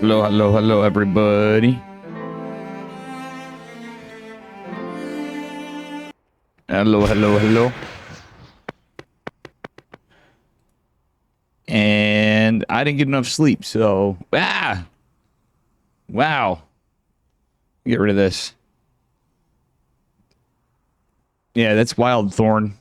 Hello, hello, hello, everybody. Hello, hello, hello. And I didn't get enough sleep, so... Wow. Get rid of this. Yeah, that's Wild Thorn.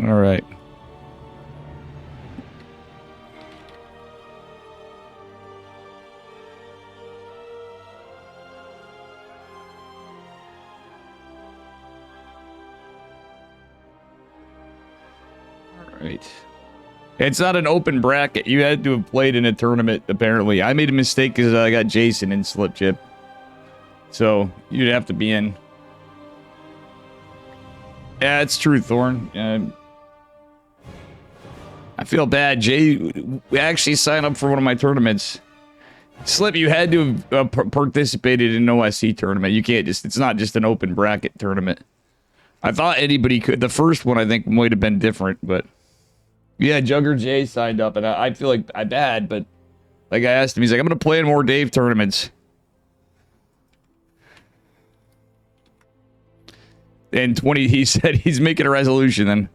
All right. Right. It's not an open bracket. You had to have played in a tournament, apparently. I made a mistake because I got Jason in Slip Chip. So, you'd have to be in. Yeah, it's true, Thorn. I feel bad. Jay actually signed up for one of my tournaments. Slip, you had to have participated in an OSC tournament. You can't just... It's not just an open bracket tournament. I thought anybody could. The first one, I think, might have been different, but... Yeah, Jugger Jay signed up, and I feel like I bad, but... Like I asked him, he's like, I'm going to play in more Dave tournaments. And 20, he said he's making a resolution then.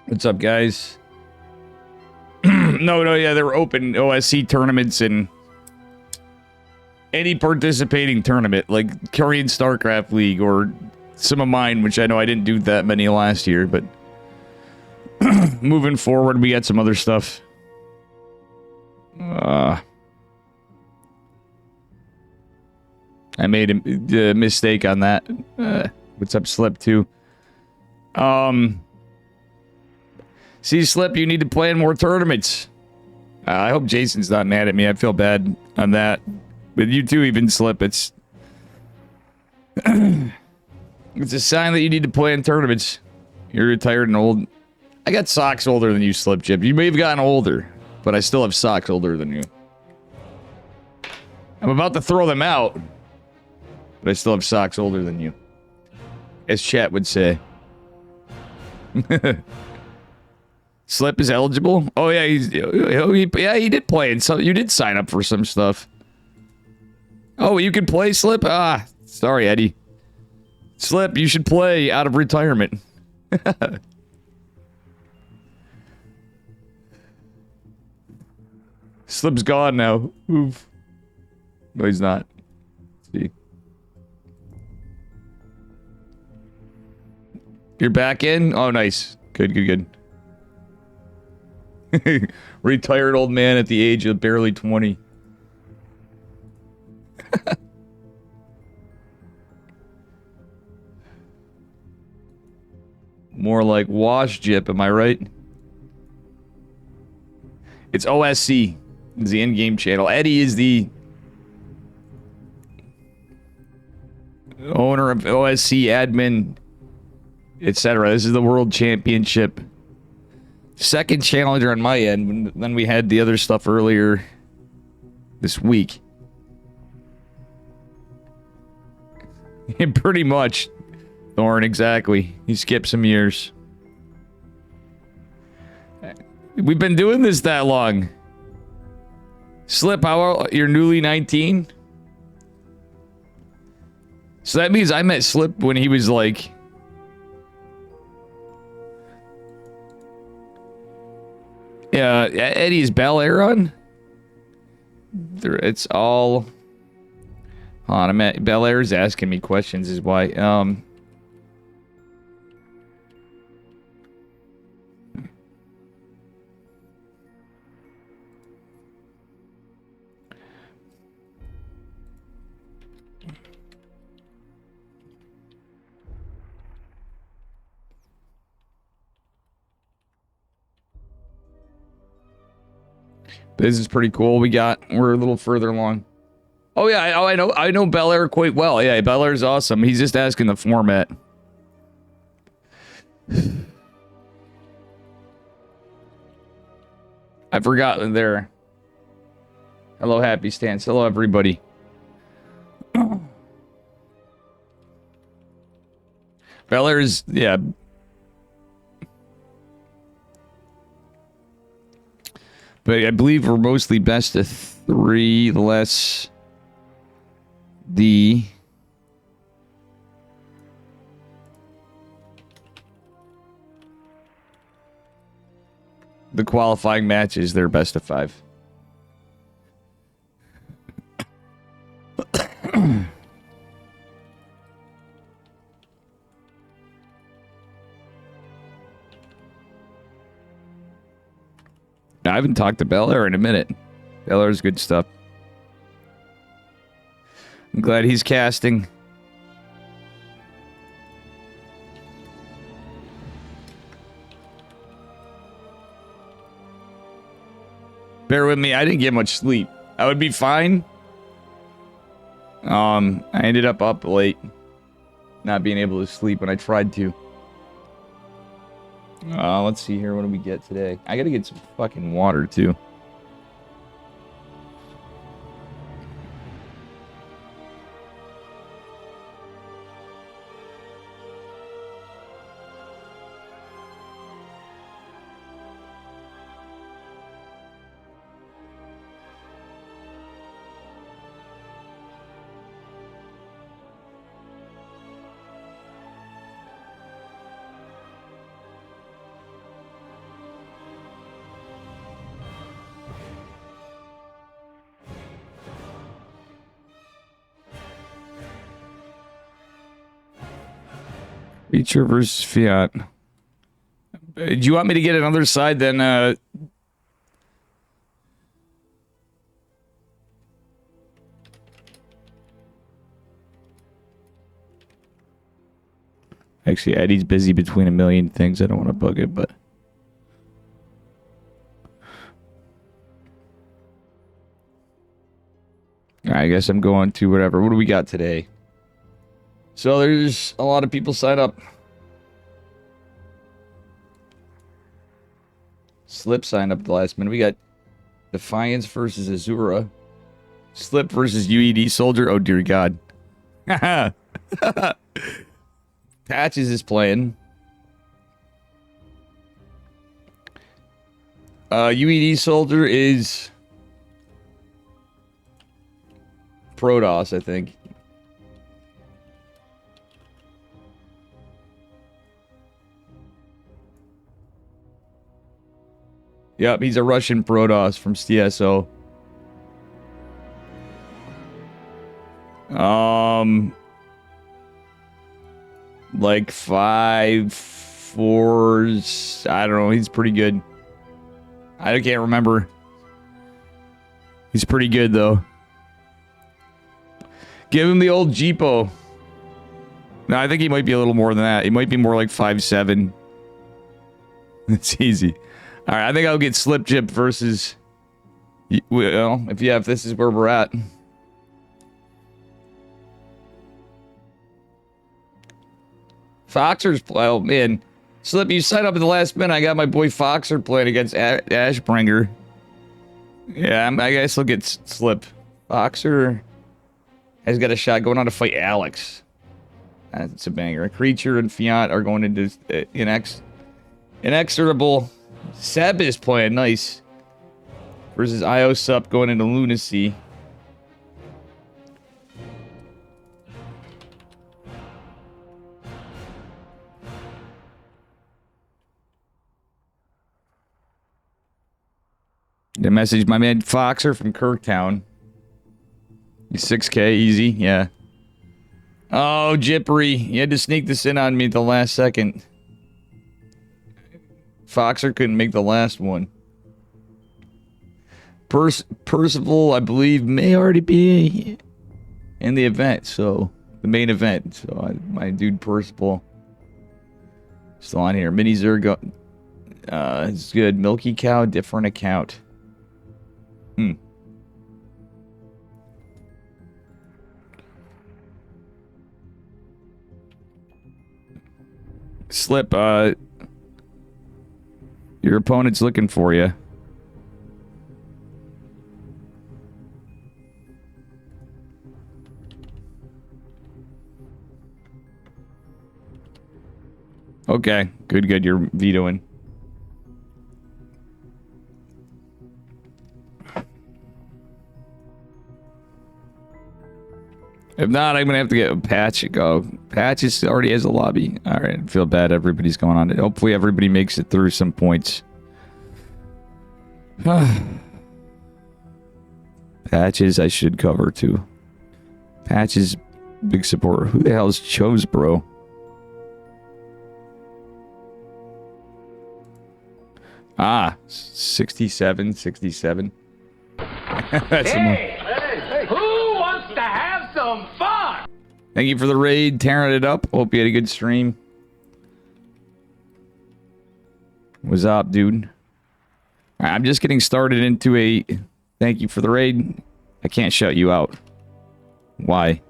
What's up, guys? No, yeah, there were open OSC tournaments and any participating tournament, like Korean StarCraft League or some of mine, which I know I didn't do that many last year, but moving forward, we got some other stuff. I made a mistake on that. What's up, Slip, too? See, Slip, you need to play in more tournaments. I hope Jason's not mad at me. I feel bad on that. But you too, even Slip. It's it's a sign that you need to play in tournaments. You're retired and old. I got socks older than you, Slip Chip. You may have gotten older, but I still have socks older than you. I'm about to throw them out, but I still have socks older than you. As chat would say. Slip is eligible? Oh yeah, he did play, and so you did sign up for some stuff. Oh, you can play, Slip? Ah, sorry, Eddie. Slip, you should play out of retirement. Slip's gone now. Oof. No, he's not. Let's see. You're back in? Oh, nice. Good, good, good. Retired old man at the age of barely 20. More like wash jip, am I right? It's OSC. It's the in-game channel. Eddie is the owner of OSC, admin, etc. This is the World Championship. Second challenger on my end. Then we had the other stuff earlier this week. Pretty much, Thorn, exactly. He skipped some years. We've been doing this that long. Slip, how old? You're newly 19? So that means I met Slip when he was like... Yeah, Eddie's Bel Air on? It's all... Hold on, Bel Air's asking me questions is why. This is pretty cool. We're a little further along. Oh yeah, I know Bel Air quite well. Yeah, Bel Air's awesome. He's just asking the format. I've forgotten there. Hello, Happy Stance. Hello, everybody. Bel Air's, yeah. But I believe we're mostly best of 3, less the qualifying matches. They're best of 5. I haven't talked to Bel Air in a minute. Bel Air's good stuff. I'm glad he's casting. Bear with me, I didn't get much sleep. I would be fine. I ended up late. Not being able to sleep when I tried to. Let's see here. What do we get today? I gotta get some fucking water, too. Feature versus Fiat. Do you want me to get another side then? Actually, Eddie's busy between a million things. I don't want to bug it, but... I guess I'm going to whatever. What do we got today? So there's a lot of people sign up. Slip signed up at the last minute. We got Defiance versus Azura. Slip versus UED Soldier. Oh, dear God. Patches is playing. UED Soldier is Protoss, I think. Yep, he's a Russian Protoss from CSO. Like 5-4s. I don't know. He's pretty good. I can't remember. He's pretty good though. Give him the old Jeepo. No, I think he might be a little more than that. He might be more like 5'7". It's easy. All right, I think I'll get Slip Jip versus Well, if this is where we're at. Foxer's, oh man. Slip, you signed up at the last minute. I got my boy Foxer playing against Ashbringer. Yeah, I guess he'll get Slip. Foxer has got a shot going on to fight Alex. That's a banger. Creature and Fiat are going into inexorable. Seb is playing nice. Versus IO Sup going into Lunacy. The message, my man Foxer from Kirktown. He's 6K, easy, yeah. Oh, Jippery. You had to sneak this in on me at the last second. Foxer couldn't make the last one. Percival, I believe, may already be in the event, so... The main event. So, my dude Percival. Still on here. Mini Zergo. It's good. Milky Cow, different account. Slip, your opponent's looking for you. Okay, good, you're vetoing. If not, I'm gonna have to get a Patch. Go. Patch already has a lobby. Alright, I feel bad everybody's going on it. Hopefully everybody makes it through some points. Patches I should cover too. Patches, big supporter. Who the hell is Chose, bro? Ah, 67. That's hey, who wants to have some fun? Thank you for the raid, tearing it up. Hope you had a good stream. What's up, dude? Right, I'm just getting started into a... Thank you for the raid. I can't shut you out. Why?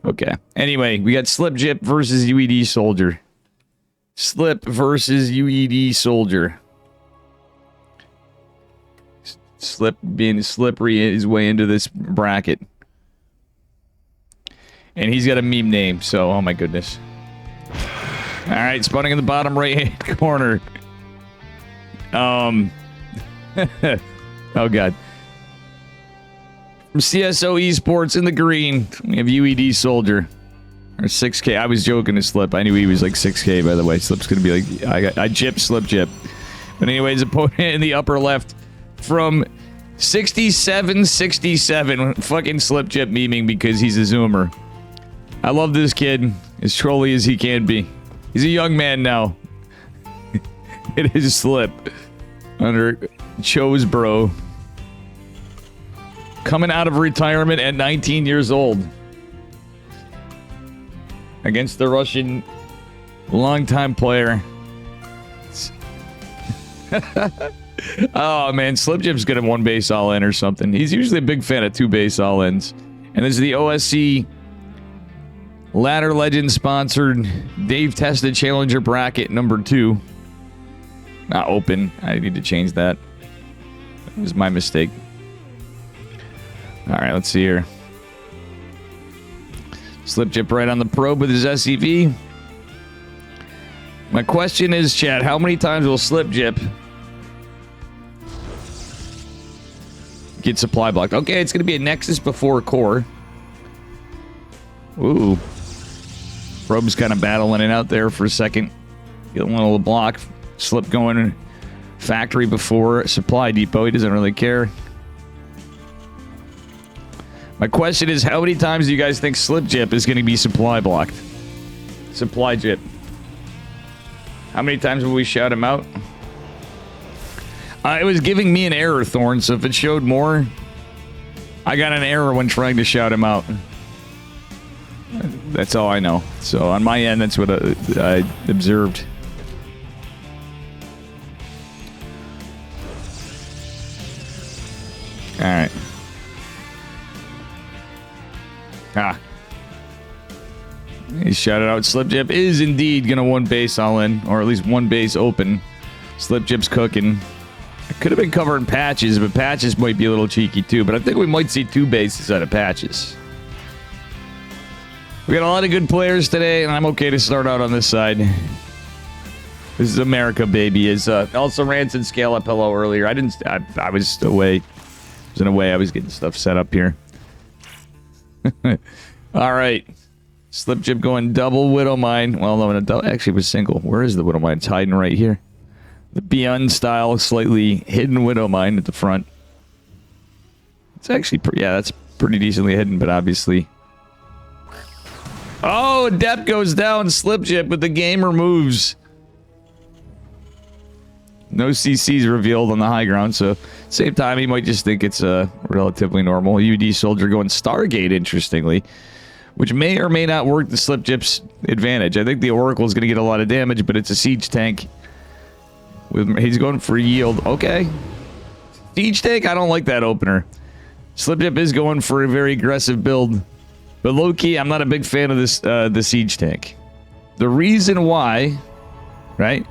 Okay. Anyway, we got Slip Jip versus UED Soldier. Slip versus UED Soldier. Slip being slippery his way into this bracket. And he's got a meme name, so oh my goodness. Alright, spawning in the bottom right hand corner. Oh god. From CSO Esports in the green, we have UED Soldier. Or 6K. I was joking to Slip. I knew he was like 6K, by the way. Slip's gonna be like, I jip, Slip jip. But anyways, opponent in the upper left from 67. Fucking Slip jip memeing because he's a zoomer. I love this kid. As trolly as he can be. He's a young man now. It is Slip. Under Chose bro. Coming out of retirement at 19 years old. Against the Russian longtime player. Oh man, Slip Jip's good at one base all in or something. He's usually a big fan of two base all ins. And this is the OSC Ladder Legend sponsored DaveTesta Challenger bracket number 2. Not open. I need to change that. It was my mistake. Alright, let's see here. Slip Jip right on the probe with his SCV. My question is, chat, how many times will Slip Jip get supply blocked? Okay, it's going to be a Nexus before core. Ooh. Probe's kind of battling it out there for a second. Get a little block. Slip going factory before supply depot. He doesn't really care. My question is, how many times do you guys think Slip Jip is going to be supply blocked? Supply Jip. How many times will we shout him out? It was giving me an error, Thorn, so if it showed more, I got an error when trying to shout him out. That's all I know. So on my end, that's what I observed. Alright. Ah. He shouted out Slip Jip is indeed going to one base all in, or at least one base open. Slip Jip's cooking. It could have been covering Patches, but Patches might be a little cheeky too. But I think we might see 2 bases out of Patches. We got a lot of good players today, and I'm okay to start out on this side. This is America, baby. Is also Ranson scale up hello earlier. I was away. I was getting stuff set up here. All right. Slip Jip going double Widow Mine. Well, no, actually it was single. Where is the Widow Mine? It's hiding right here. The Beyond style, slightly hidden Widow Mine at the front. It's actually, yeah, that's pretty decently hidden, but obviously. Oh, Depth goes down. Slip Jip, but the game removes. No CCs revealed on the high ground, so same time, he might just think it's relatively normal. UD Soldier going Stargate, interestingly, which may or may not work to Slip Jip's advantage. I think the Oracle is going to get a lot of damage, but it's a siege tank. He's going for yield. Okay. Siege tank, I don't like that opener. Slip Jip is going for a very aggressive build, but low-key, I'm not a big fan of this the siege tank. The reason why, right?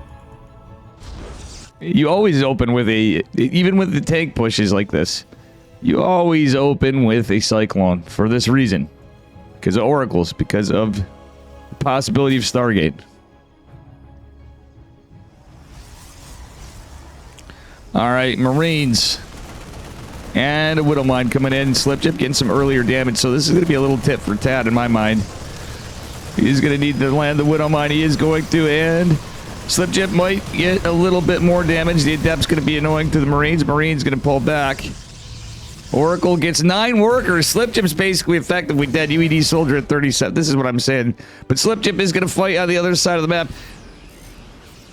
You always open with even with the tank pushes like this, you always open with a Cyclone for this reason. Because of Oracles, because of the possibility of Stargate. Alright, Marines. And a Widow Mine coming in. Slip Jip getting some earlier damage, so this is going to be a little tip for Tad in my mind. He's going to need to land the Widow Mine. He is going to, and Slip Jip might get a little bit more damage. The Adept's going to be annoying to the Marines. Marines going to pull back. Oracle gets 9 workers. Slip Jip's basically effectively dead. UED Soldier at 37. This is what I'm saying. But Slip Jip is going to fight on the other side of the map.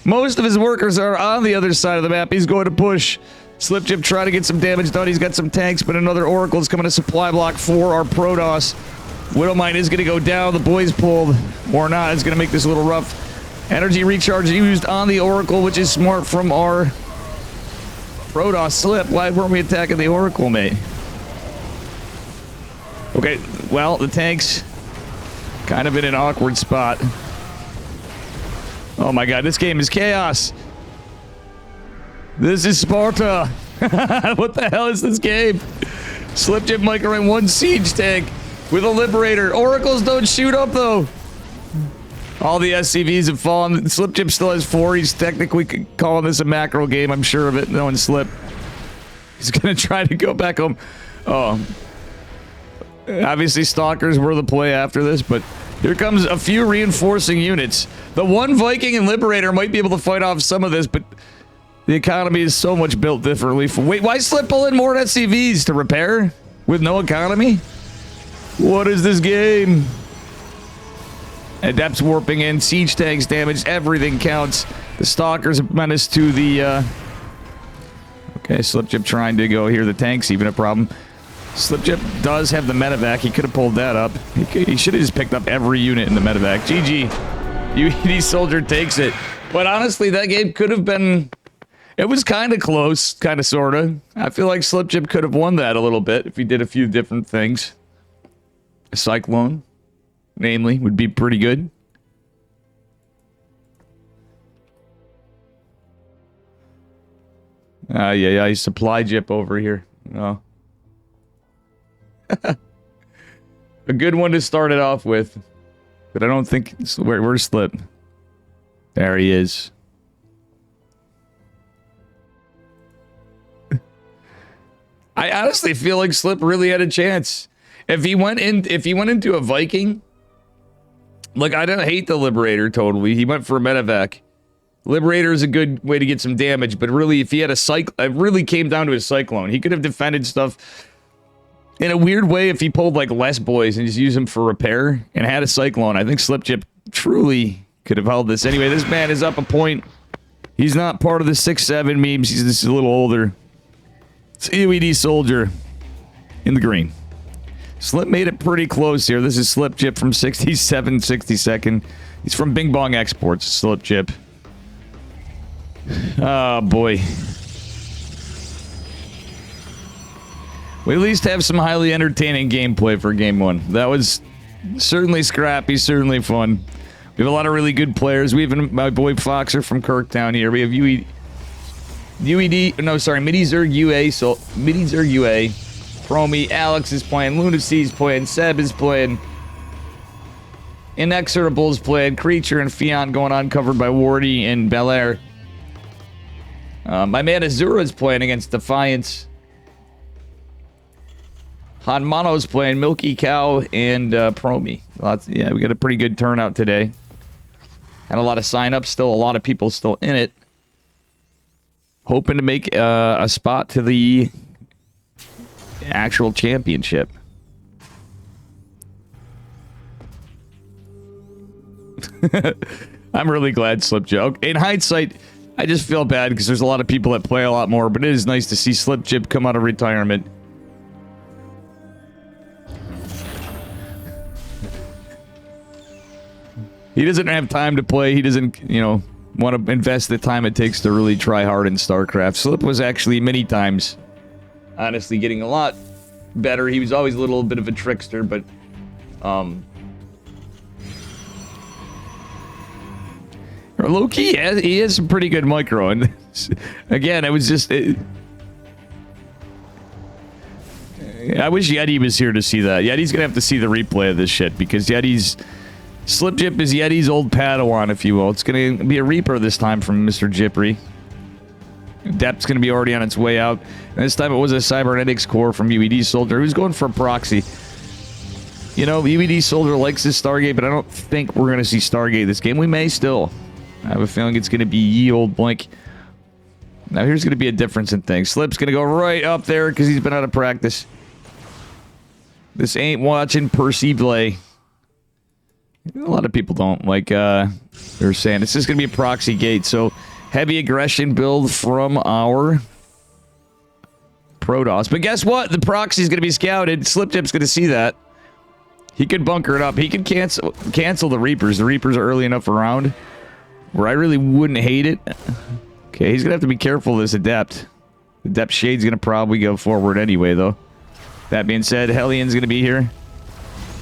Most of his workers are on the other side of the map. He's going to push. Slip Jip trying to get some damage done. He's got some tanks, but another Oracle is coming to supply block for our Protoss. Widow Mine is going to go down. The boys pulled. Or not. It's going to make this a little rough. Energy recharge used on the Oracle, which is smart from our Protoss. Slip. Why weren't we attacking the Oracle, mate? Okay, well, the tanks kind of in an awkward spot. Oh my god, this game is chaos. This is Sparta. What the hell is this game? Slip Jip Micro in 1 siege tank with a Liberator. Oracles don't shoot up, though. All the SCVs have fallen. Slip Jip still has 4. He's technically calling this a macro game. I'm sure of it. No one Slip. He's going to try to go back home. Oh. Obviously, Stalkers were the play after this, but here comes a few reinforcing units. The 1 Viking and Liberator might be able to fight off some of this, but the economy is so much built differently. Wait, why Slip pull in more SCVs to repair with no economy? What is this game? Adepts warping in, siege tanks damaged, everything counts. The Stalkers menace to the, Okay, Slip Jip trying to go here. The tank's even a problem. Slip Jip does have the medevac. He could have pulled that up. He should have just picked up every unit in the medevac. GG. UED Soldier takes it. But honestly, that game could have been... It was kind of close, kind of, sort of. I feel like Slip Jip could have won that a little bit if he did a few different things. A Cyclone, namely, would be pretty good. Yeah, supply Jip over here. Oh. A good one to start it off with. But I don't think... Where's Slip? There he is. I honestly feel like Slip really had a chance. If he went into a Viking, like, I don't hate the Liberator totally. He went for a medevac. Liberator is a good way to get some damage, but really, if he had a it really came down to a Cyclone. He could have defended stuff in a weird way if he pulled like less boys and just used them for repair and had a Cyclone. I think Slip Jip truly could have held this. Anyway, this man is up a point. He's not part of the 6-7 memes. He's just a little older. It's UED Soldier in the green. Slip made it pretty close here. This is Slip Jip from 67, 62nd. He's from Bing Bong Exports, Slip Jip. Oh, boy. We at least have some highly entertaining gameplay for game one. That was certainly scrappy, certainly fun. We have a lot of really good players. We have my boy Foxer from Kirktown here. We have Midi-Zerg UA, so Midi-Zerg UA. Promi, Alex is playing, Lunacy's playing, Seb is playing, Inexorable's playing, Creature and Fion going on, covered by Wardy and Belair. My man Azura's playing against Defiance. Hanmano's playing Milky Cow and Promi. Yeah, we got a pretty good turnout today. Had a lot of sign-ups, still a lot of people still in it. Hoping to make a spot to the actual championship. I'm really glad Slip Joke. In hindsight, I just feel bad because there's a lot of people that play a lot more, but it is nice to see Slip Chip come out of retirement. He doesn't have time to play. He doesn't, you know, want to invest the time it takes to really try hard in StarCraft. Slip was actually many times, honestly, getting a lot better. He was always a little bit of a trickster, but low-key, he has some pretty good micro. And again, it was just... I wish Yeti was here to see that. Yeti's going to have to see the replay of this shit, because Yeti's... Slip Jip is Yeti's old Padawan, if you will. It's going to be a Reaper this time from Mr. Jipri. Depth's going to be already on its way out. And this time it was a Cybernetics core from UED Soldier, who's going for a proxy. You know, UED Soldier likes this Stargate, but I don't think we're going to see Stargate this game. We may still. I have a feeling it's going to be ye old Blink. Now here's going to be a difference in things. Slip's going to go right up there because he's been out of practice. This ain't watching Percy play. A lot of people don't. Like, they're saying it's just going to be a proxy gate. So, heavy aggression build from our Protoss. But guess what? The proxy's going to be scouted. Sliptip's going to see that. He could bunker it up. He could cancel the Reapers. The Reapers are early enough around where I really wouldn't hate it. Okay, he's going to have to be careful of this Adept. The Adept Shade's going to probably go forward anyway, though. That being said, Hellion's going to be here.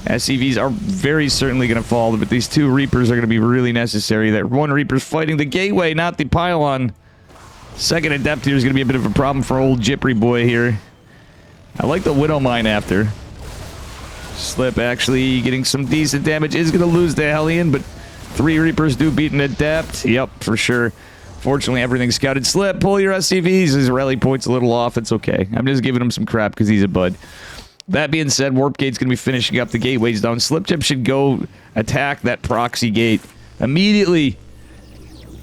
SCVs are very certainly going to fall, but these two Reapers are going to be really necessary. That one Reaper's fighting the gateway, not the pylon. Second Adept here is going to be a bit of a problem for old Jipri boy here. I like the Widowmine after. Slip actually getting some decent damage. Is going to lose the Hellion, but 3 Reapers do beat an Adept. Yep, for sure. Fortunately, everything's scouted. Slip, pull your SCVs. His rally point's a little off. It's okay. I'm just giving him some crap because he's a bud. That being said, Warp Gate's going to be finishing up the gateways down. Slipchip should go attack that proxy gate immediately.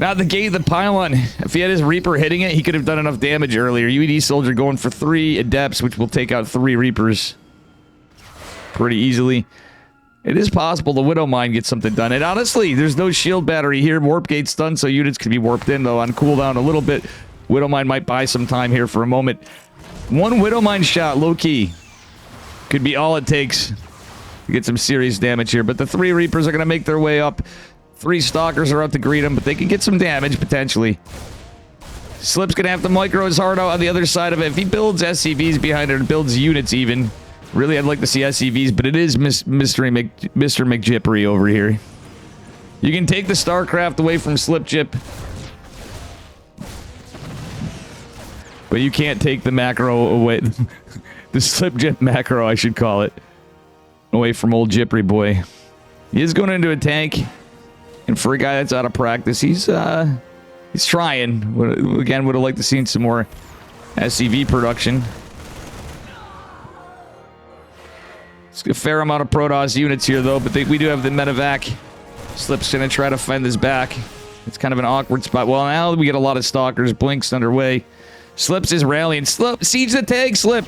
Not the gate, the pylon. If he had his Reaper hitting it, he could have done enough damage earlier. UED Soldier going for 3 Adepts, which will take out 3 Reapers pretty easily. It is possible the Widowmine gets something done. And honestly, there's no shield battery here. Warp Gate's done, so units can be warped in, though, on cooldown a little bit. Widowmine might buy some time here for a moment. One Widowmine shot, low-key. Could be all it takes to get some serious damage here. But the 3 Reapers are going to make their way up. 3 Stalkers are out to greet them, but they can get some damage, potentially. Slip's going to have to micro his heart out on the other side of it. If he builds SCVs behind it, or builds units even. Really, I'd like to see SCVs, but it is Mr. McJippery over here. You can take the StarCraft away from Slipchip, but you can't take the macro away. The Slipchip macro, I should call it, away from old Jippery boy. He is going into a tank, and for a guy that's out of practice, he's trying. Again, would have liked to see some more SCV production. It's a fair amount of Protoss units here, though, but we do have the medevac. Slip's going to try to fend this back. It's kind of an awkward spot. Well, now we get a lot of Stalkers. Blink's underway. Slips is rallying. Slip, siege the tank, Slip.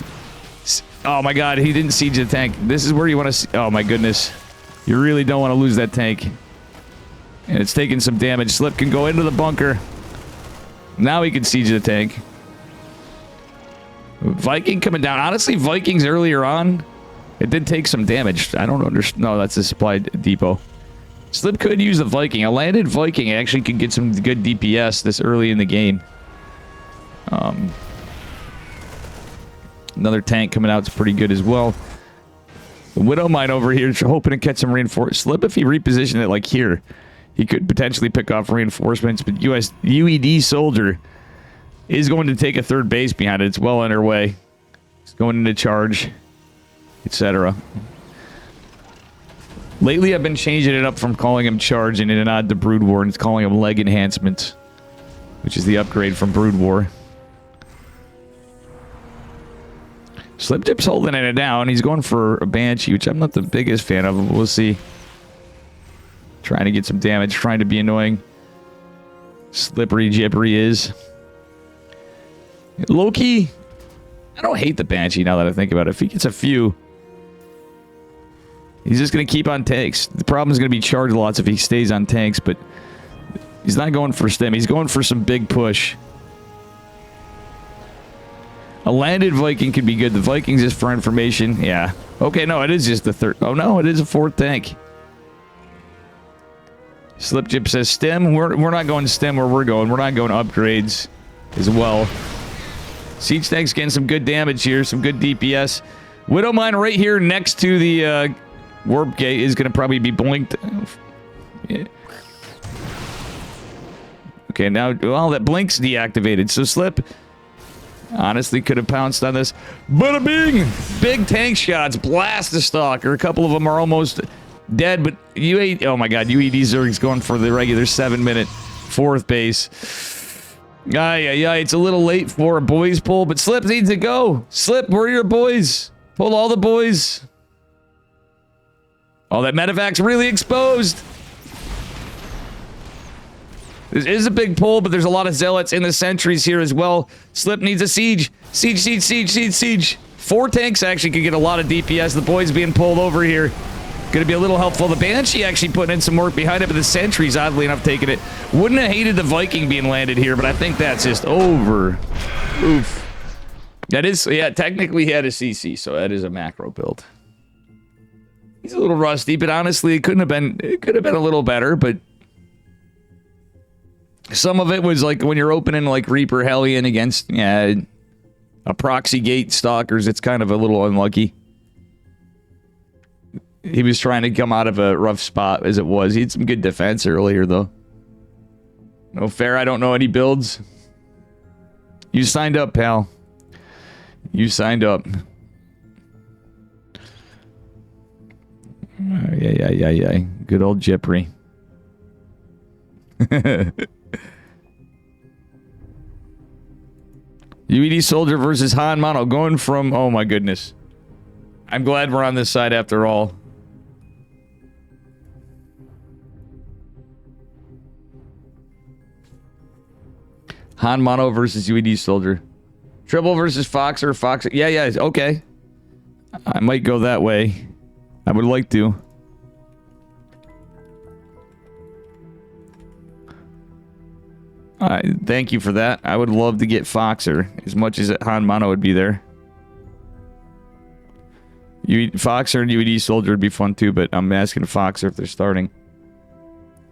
Oh my god, he didn't siege the tank. This is where you want to see. Oh my goodness. You really don't want to lose that tank. And it's taking some damage. Slip can go into the bunker. Now he can siege the tank. Viking coming down. Honestly, Vikings earlier on, it did take some damage. I don't understand. No, that's a supply depot. Slip could use the Viking. A landed Viking actually could get some good DPS this early in the game. Another tank coming out is pretty good as well. The Widow Mine over here, hoping to catch some reinforcements. Slip if he repositioned it like here. He could potentially pick off reinforcements, but UED Soldier is going to take a third base behind it. It's well underway. It's going into charge, etc. Lately, I've been changing it up from calling him Charge and in a nod to Brood War, and it's calling him Leg Enhancement, which is the upgrade from Brood War. Slip Dip's holding it down. He's going for a Banshee, which I'm not the biggest fan of. We'll see. Trying to get some damage, trying to be annoying. Slippery Jippery is. Low-key, I don't hate the Banshee now that I think about it. If he gets a few, he's just going to keep on tanks. The problem is going to be charge lots if he stays on tanks, but he's not going for stem. He's going for some big push. A landed Viking could be good. The Vikings, just for information. Yeah. Okay, no, it is just the third. Oh, no, it is a fourth tank. Slip Jip says stem. We're not going stem where we're going. We're not going upgrades as well. Siege tank's getting some good damage here. Some good DPS. Widow Mine right here next to the warp gate is going to probably be blinked. Yeah. Okay, now, well, that blink's deactivated. So Slip honestly could have pounced on this. Bada bing! Big tank shots. Blast the stalker. A couple of them are almost dead, but oh my god, UED Zerg's going for the regular 7-minute fourth base. Yeah, it's a little late for a boys pull, but Slip needs to go. Slip, where are your boys? Pull all the boys. Oh, that medevac's really exposed. This is a big pull, but there's a lot of zealots in the sentries here as well. Slip needs a siege. Siege. 4 tanks actually could get a lot of DPS. The boys being pulled over here. Going to be a little helpful. The Banshee actually putting in some work behind it, but the sentries, oddly enough, taking it. Wouldn't have hated the Viking being landed here, but I think that's just over. Oof. That is, yeah, technically he had a CC, so that is a macro build. He's a little rusty, but honestly, it could have been a little better, but some of it was like when you're opening like Reaper Hellion against a proxy gate stalkers, it's kind of a little unlucky. He was trying to come out of a rough spot as it was. He had some good defense earlier, though. No fair, I don't know any builds. You signed up, pal. You signed up. Yeah. Good old Jippery. UED Soldier versus Han Mono. Going from... Oh, my goodness. I'm glad we're on this side after all. Han Mono versus UED Soldier. Triple versus Foxer. Foxer. Yeah. Okay. I might go that way. I would like to. Thank you for that. I would love to get Foxer as much as Han Mono would be there. Foxer and UED Soldier would be fun too, but I'm asking Foxer if they're starting.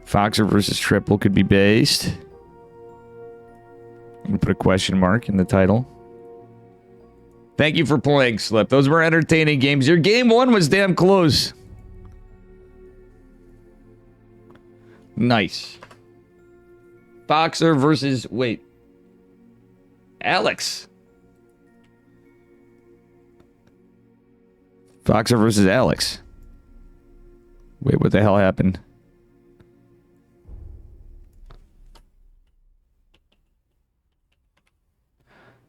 Foxer versus Triple could be based. I'm gonna put a question mark in the title. Thank you for playing, Slip. Those were entertaining games. Your game 1 was damn close. Nice. Foxer versus... Wait. Alex. Foxer versus Alex. Wait, what the hell happened?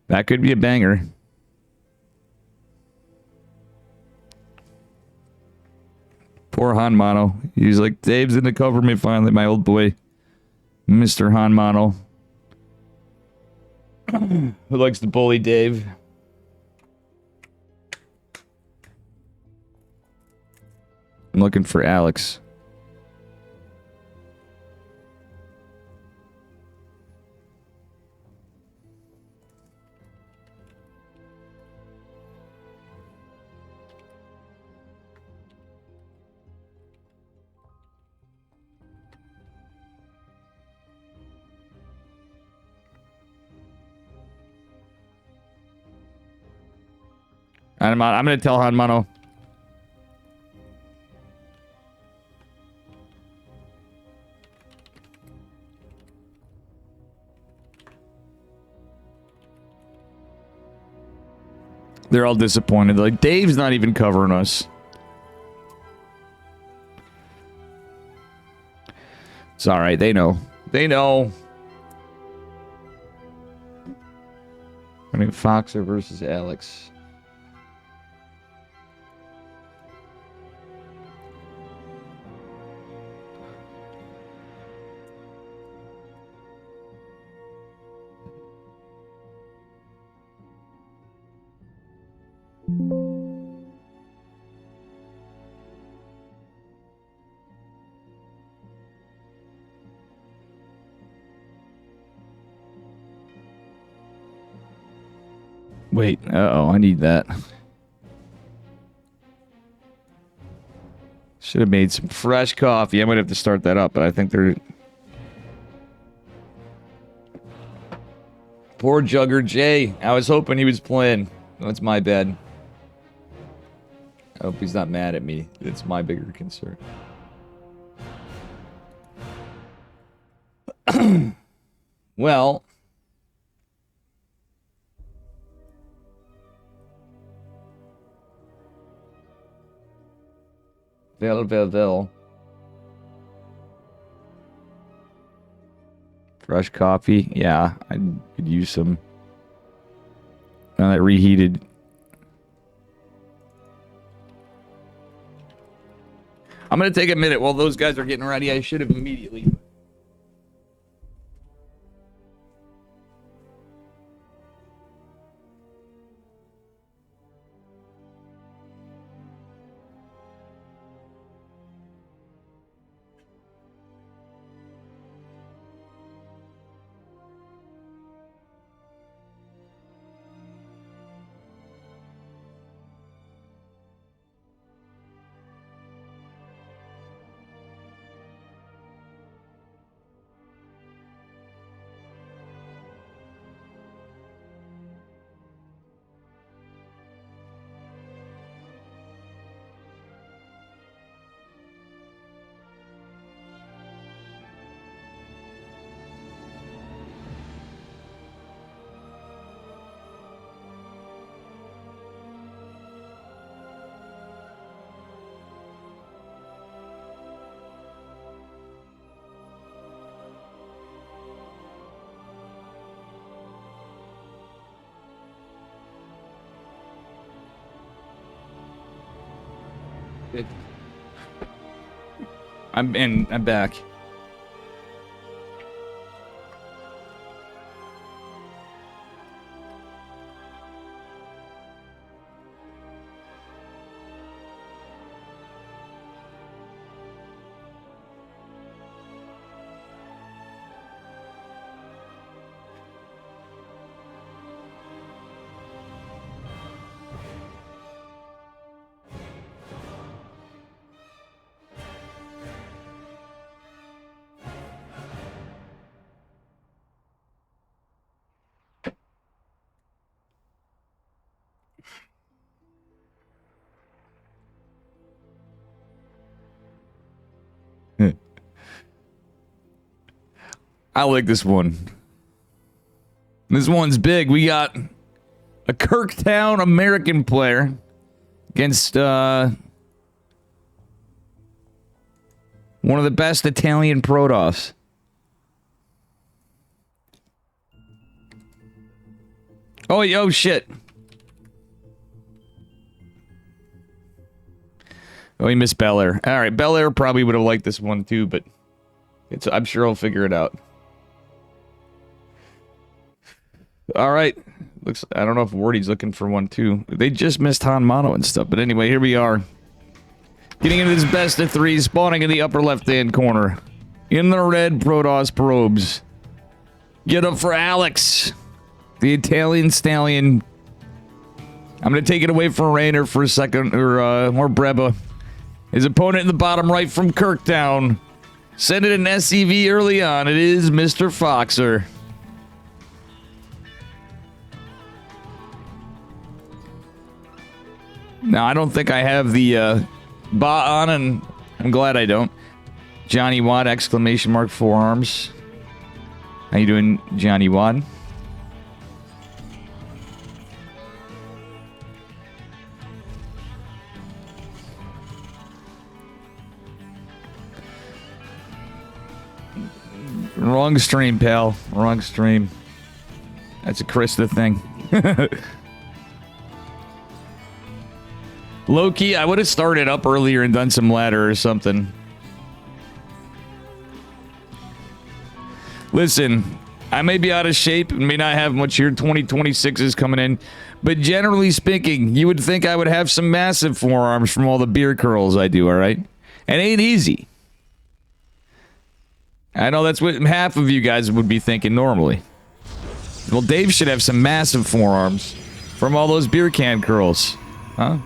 That could be a banger. Poor Han Mono. He's like, Dave's in the cover me finally, my old boy. Mr. Han Mono. Who likes to bully Dave? I'm looking for Alex. I'm going to tell Hanmano. They're all disappointed. Like, Dave's not even covering us. It's alright. They know. They know. I mean, Foxer versus Alex. Wait, uh-oh, I need that. Should have made some fresh coffee. I might have to start that up, but I think they're... Poor Jugger Jay. I was hoping he was playing. That's my bad. I hope he's not mad at me. It's my bigger concern. Well... Vel. Fresh coffee. Yeah, I could use some. That reheated. I'm going to take a minute while those guys are getting ready. I should have immediately. I'm back. I like this one. This one's big. We got a Kirktown American player against one of the best Italian Protoss. Oh, shit. Oh, he missed Bel Air. All right, Bel Air probably would have liked this one too, but I'm sure he'll figure it out. All right. I don't know if Wardy's looking for one too. They just missed Hanmano and stuff, but anyway, here we are. Getting into this best of three, spawning in the upper left-hand corner. In the red Protoss probes. Get up for Alex. The Italian Stallion. I'm going to take it away from Rainer for a second, or Breba. His opponent in the bottom right from Kirktown. Send it an SCV early on. It is Mr. Foxer. Now, I don't think I have the bot on, and I'm glad I don't. Johnny Watt, exclamation mark, forearms. How you doing, Johnny Watt? Wrong stream, pal. Wrong stream. That's a Krista thing. Low-key, I would have started up earlier and done some ladder or something. Listen, I may be out of shape and may not have much here. 2026 is coming in. But generally speaking, you would think I would have some massive forearms from all the beer curls I do, all right? It ain't easy. I know that's what half of you guys would be thinking normally. Well, Dave should have some massive forearms from all those beer can curls. Huh?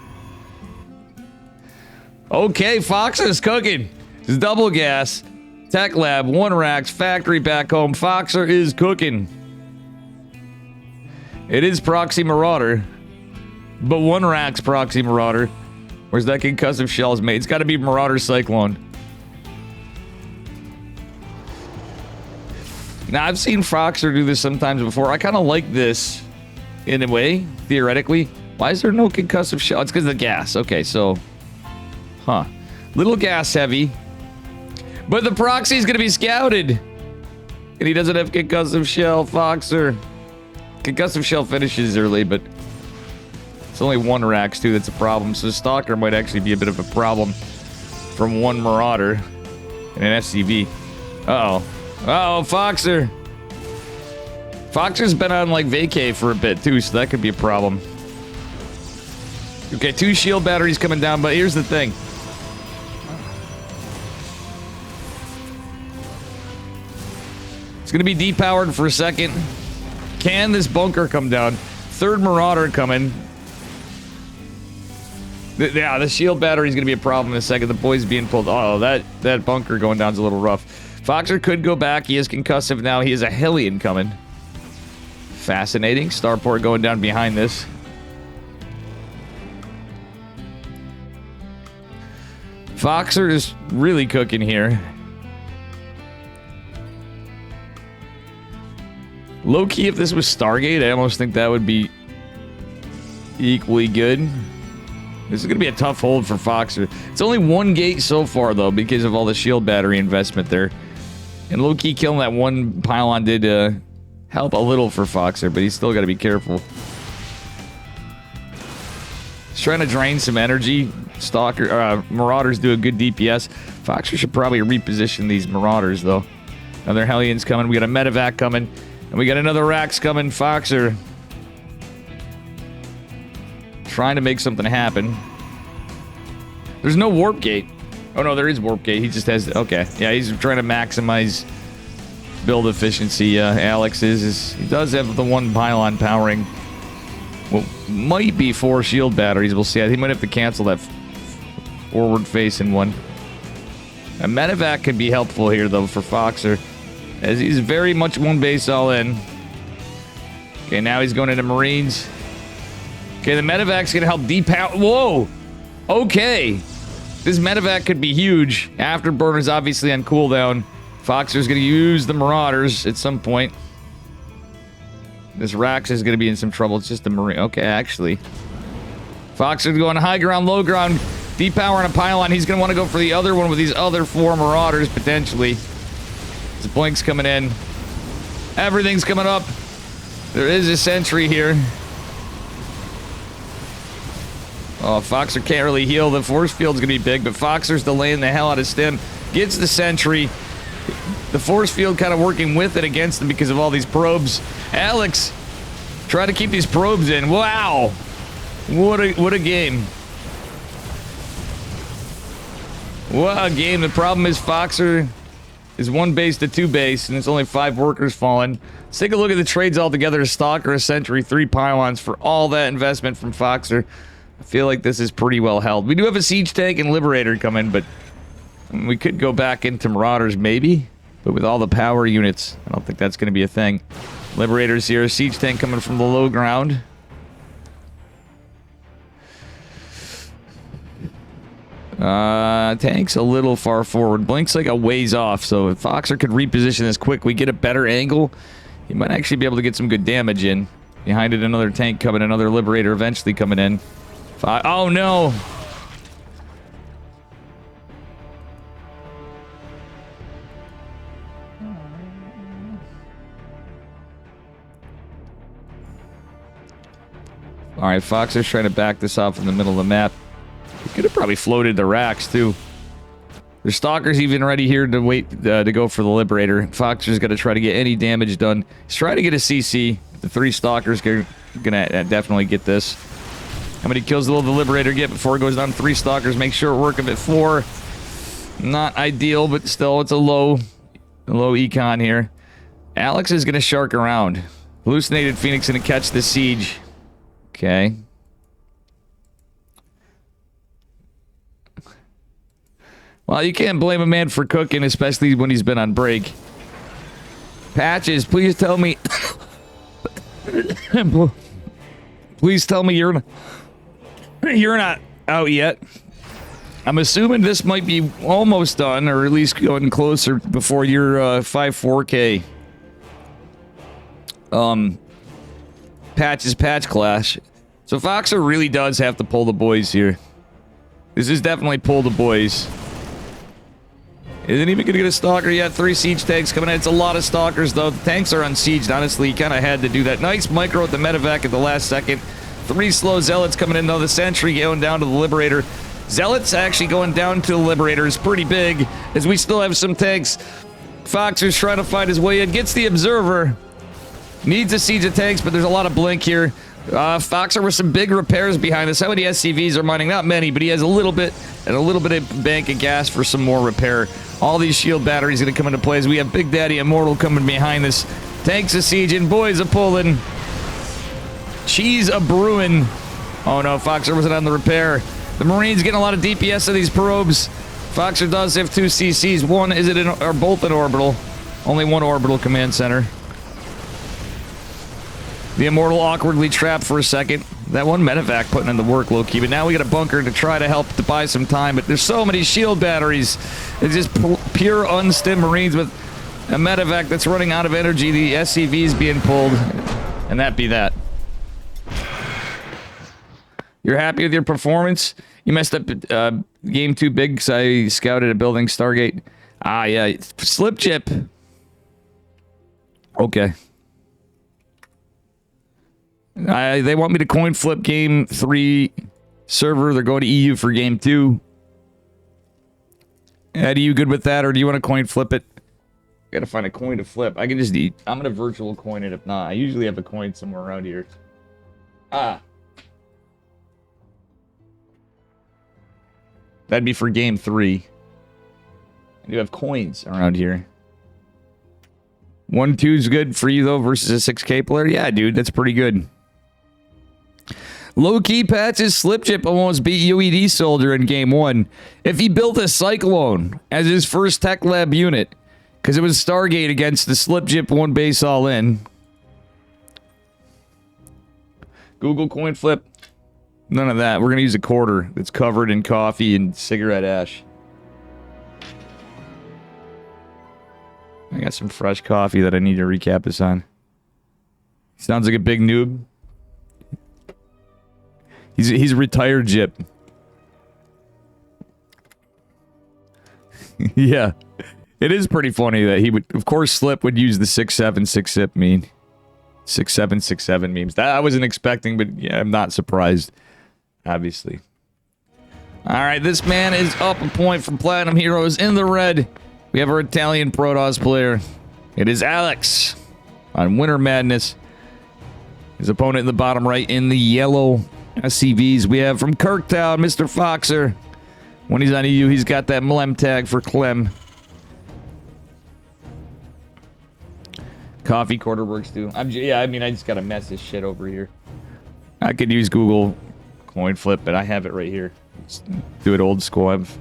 Okay, Fox is cooking. It's double gas. Tech Lab, One Racks, Factory back home. Foxer is cooking. It is Proxy Marauder. But One Racks Proxy Marauder. Where's that concussive shells made? It's got to be Marauder Cyclone. Now, I've seen Foxer do this sometimes before. I kind of like this in a way, theoretically. Why is there no concussive shell? It's because of the gas. Okay, so... Huh. Little gas heavy. But the proxy's going to be scouted. And he doesn't have concussive shell, Foxer. Concussive shell finishes early, but... It's only one Racks, too, that's a problem. So Stalker might actually be a bit of a problem from one Marauder and an SCV. Uh-oh. Uh-oh, Foxer. Foxer's been on, like, vacay for a bit, too, so that could be a problem. Okay, 2 shield batteries coming down, but here's the thing. It's going to be depowered for a second. Can this bunker come down? 3rd Marauder coming. Yeah, the shield battery is going to be a problem in a second. The boy's being pulled. Oh, that bunker going down is a little rough. Foxer could go back. He is concussive now. He is a Hellion coming. Fascinating. Starport going down behind this. Foxer is really cooking here. Low-key, if this was Stargate, I almost think that would be equally good. This is going to be a tough hold for Foxer. It's only 1 gate so far, though, because of all the shield battery investment there. And low-key killing that 1 pylon did help a little for Foxer, but he's still got to be careful. He's trying to drain some energy. Marauders do a good DPS. Foxer should probably reposition these Marauders, though. Another Hellion's coming. We got a Medevac coming. And we got another Rax coming. Foxer trying to make something happen. There's no warp gate. Oh, no, there is warp gate. He just has... Okay. Yeah, he's trying to maximize build efficiency. Alex is... He does have the 1 pylon powering. Well, might be 4 shield batteries. We'll see. He might have to cancel that forward-facing one. A Medevac could be helpful here, though, for Foxer, as he's very much 1 base all in. Okay, now he's going into Marines. Okay, the Medevac's going to help depower... Whoa! Okay. This Medevac could be huge. Afterburner's obviously on cooldown. Foxer's going to use the Marauders at some point. This Rax is going to be in some trouble. It's just a Marine. Okay, actually. Foxer's going high ground, low ground. Depowering a pylon. He's going to want to go for the other one with these other 4 Marauders, potentially. The Blink's coming in. Everything's coming up. There is a sentry here. Oh, Foxer can't really heal. The force field's going to be big, but Foxer's delaying the hell out of stim. Gets the sentry. The force field kind of working with it against him because of all these probes. Alex, try to keep these probes in. Wow. What a game. What a game. The problem is Foxer is 1 base to 2 base, and it's only 5 workers falling. Let's take a look at the trades altogether. A Stalker, a Sentry, 3 pylons for all that investment from Foxer. I feel like this is pretty well held. We do have a Siege Tank and Liberator coming, but we could go back into Marauders, maybe. But with all the power units, I don't think that's going to be a thing. Liberators here. Siege Tank coming from the low ground. Tank's a little far forward. Blink's like a ways off, so if Foxer could reposition this quick, we get a better angle. He might actually be able to get some good damage in. Behind it, another tank coming, another Liberator eventually coming in. Oh, no! Alright, Foxer's trying to back this off in the middle of the map. He could have probably floated the racks, too. There's Stalkers even ready here to wait to go for the Liberator. Foxer's got to try to get any damage done. He's trying to get a CC. The 3 Stalkers are gonna definitely get this. How many kills will the Liberator get before it goes down? 3 Stalkers. Make sure it works at 4. Not ideal, but still, it's a low econ here. Alex is gonna shark around. Hallucinated Phoenix gonna catch the siege. Okay. Well, you can't blame a man for cooking, especially when he's been on break. Patches, please tell me... please tell me you're not out yet. I'm assuming this might be almost done, or at least going closer before your 5-4K. Patches patch clash. So Foxer really does have to pull the boys here. This is definitely pull the boys. Isn't even gonna get a Stalker yet. 3 siege tanks coming in. It's a lot of Stalkers, though. The tanks are unsieged. Honestly, he kind of had to do that. Nice micro with the medevac at the last second. 3 slow Zealots coming in, though. The Sentry going down to the Liberator. Zealots actually going down to the Liberator is pretty big, as we still have some tanks. Foxer's trying to find his way in. Gets the Observer. Needs a siege of tanks, but there's a lot of blink here. Foxer with some big repairs behind us. How many SCVs are mining? Not many, but he has a little bit, and a little bit of bank of gas for some more repair. All these shield batteries going to come into play as we have Big Daddy Immortal coming behind us. Tanks a sieging, boys a pulling. Cheese a brewing. Oh no, Foxer wasn't on the repair. The Marines getting a lot of DPS of these probes. Foxer does have 2 CCs. One, is it or both in orbital? Only 1 orbital command center. The Immortal awkwardly trapped for a second. That one medevac putting in the work low-key, but now we got a bunker to try to help to buy some time, but there's so many shield batteries. It's just pure unstim Marines with a medevac that's running out of energy. The SCV's being pulled, and that be that. You're happy with your performance? You messed up game too big because I scouted a building Stargate. Ah, yeah. Slip chip. Okay. They want me to coin flip game 3 server. They're going to EU for game 2. Eddie, you good with that, or do you want to coin flip it? Gotta find a coin to flip. I can just eat. I'm gonna virtual coin it if not. I usually have a coin somewhere around here. Ah. That'd be for game 3. I do have coins around here. 1-2's good for you, though, versus a 6K player? Yeah, dude, that's pretty good. Low-key Patches Slip Chip almost beat UED Soldier in game 1. If he built a Cyclone as his first Tech Lab unit, because it was Stargate against the Slip Chip 1 base all in. Google coin flip. None of that. We're going to use a quarter that's covered in coffee and cigarette ash. I got some fresh coffee that I need to recap this on. Sounds like a big noob. He's a retired Jip. Yeah. It is pretty funny that he would, of course, Slip would use the 6-7-6-zip meme. 6-7-6-7 memes. That I wasn't expecting, but yeah, I'm not surprised. Obviously. Alright, this man is up a point from Platinum Heroes in the red. We have our Italian Protoss player. It is Alex on Winter Madness. His opponent in the bottom right in the yellow SCVs. We have from Kirktown, Mr. Foxer. When he's on EU, he's got that Mlem tag for Clem. Coffee quarter works too. Yeah, I mean, I just gotta mess this shit over here. I could use Google coin flip, but I have it right here. Let's do it old school. I have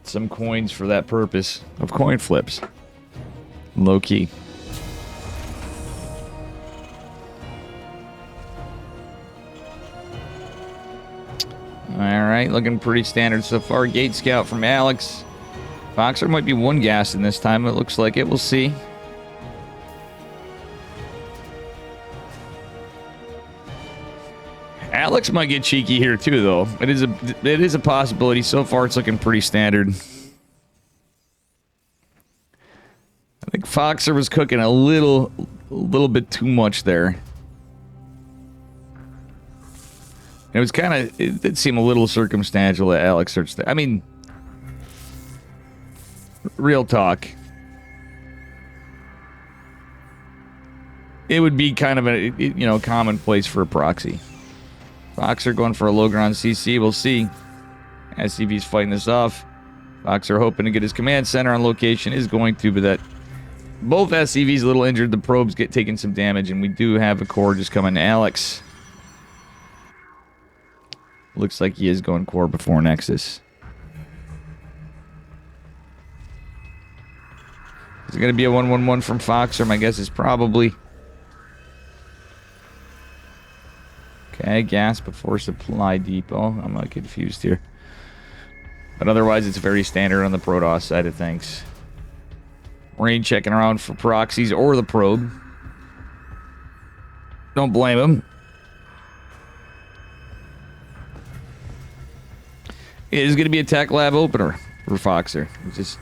some coins for that purpose of coin flips. Low key. All right, looking pretty standard so far. Gate scout from Alex. Foxer might be one gas in this time. It looks like it. We'll see. Alex might get cheeky here too, though. It is a possibility. So far, it's looking pretty standard. I think Foxer was cooking a little bit too much there. It was kind of, it did seem a little circumstantial that Alex searched there. I mean, real talk. It would be kind of a, you know, commonplace for a proxy. Foxer going for a low ground CC. We'll see. SCV's fighting this off. Foxer hoping to get his command center on location. Is going to, but that both SCVs a little injured. The probes get taking some damage, and we do have a core just coming to Alex. Looks like he is going core before Nexus. Is it going to be a 1-1-1 from Foxer? My guess is probably. Okay, gas before supply depot. I'm not confused here. But otherwise, it's very standard on the Protoss side of things. Marine checking around for proxies or the probe. Don't blame him. It is going to be a tech lab opener for Foxer. It's just...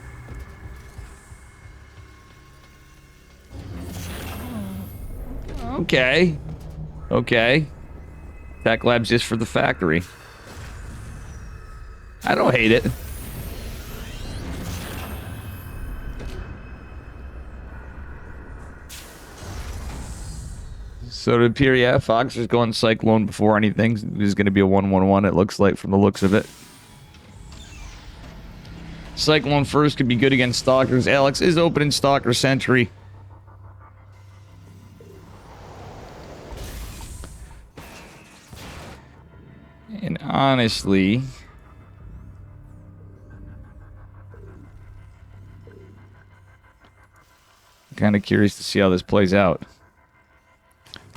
Okay. Okay. Tech lab's just for the factory. I don't hate it. So to appear, yeah, Foxer's going Cyclone before anything. This is going to be a 1-1-1, it looks like, from the looks of it. Cyclone first could be good against Stalkers. Alex is opening Stalker Sentry. And honestly, I'm kind of curious to see how this plays out.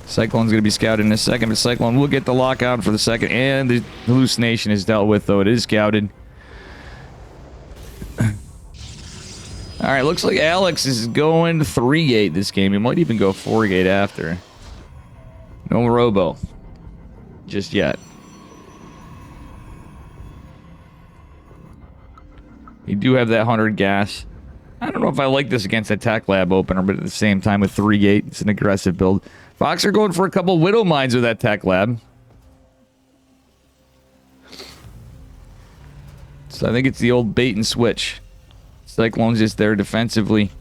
Cyclone's going to be scouted in a second, but Cyclone will get the lockout for the second, and the hallucination is dealt with, though it is scouted. Alright, looks like Alex is going 3-gate this game. He might even go 4-gate after. No robo. Just yet. You do have that 100 gas. I don't know if I like this against a tech lab opener, but at the same time with 3-gate, it's an aggressive build. Foxer going for a couple Widow Mines with that tech lab. So I think it's the old bait and switch. Cyclone's just there defensively.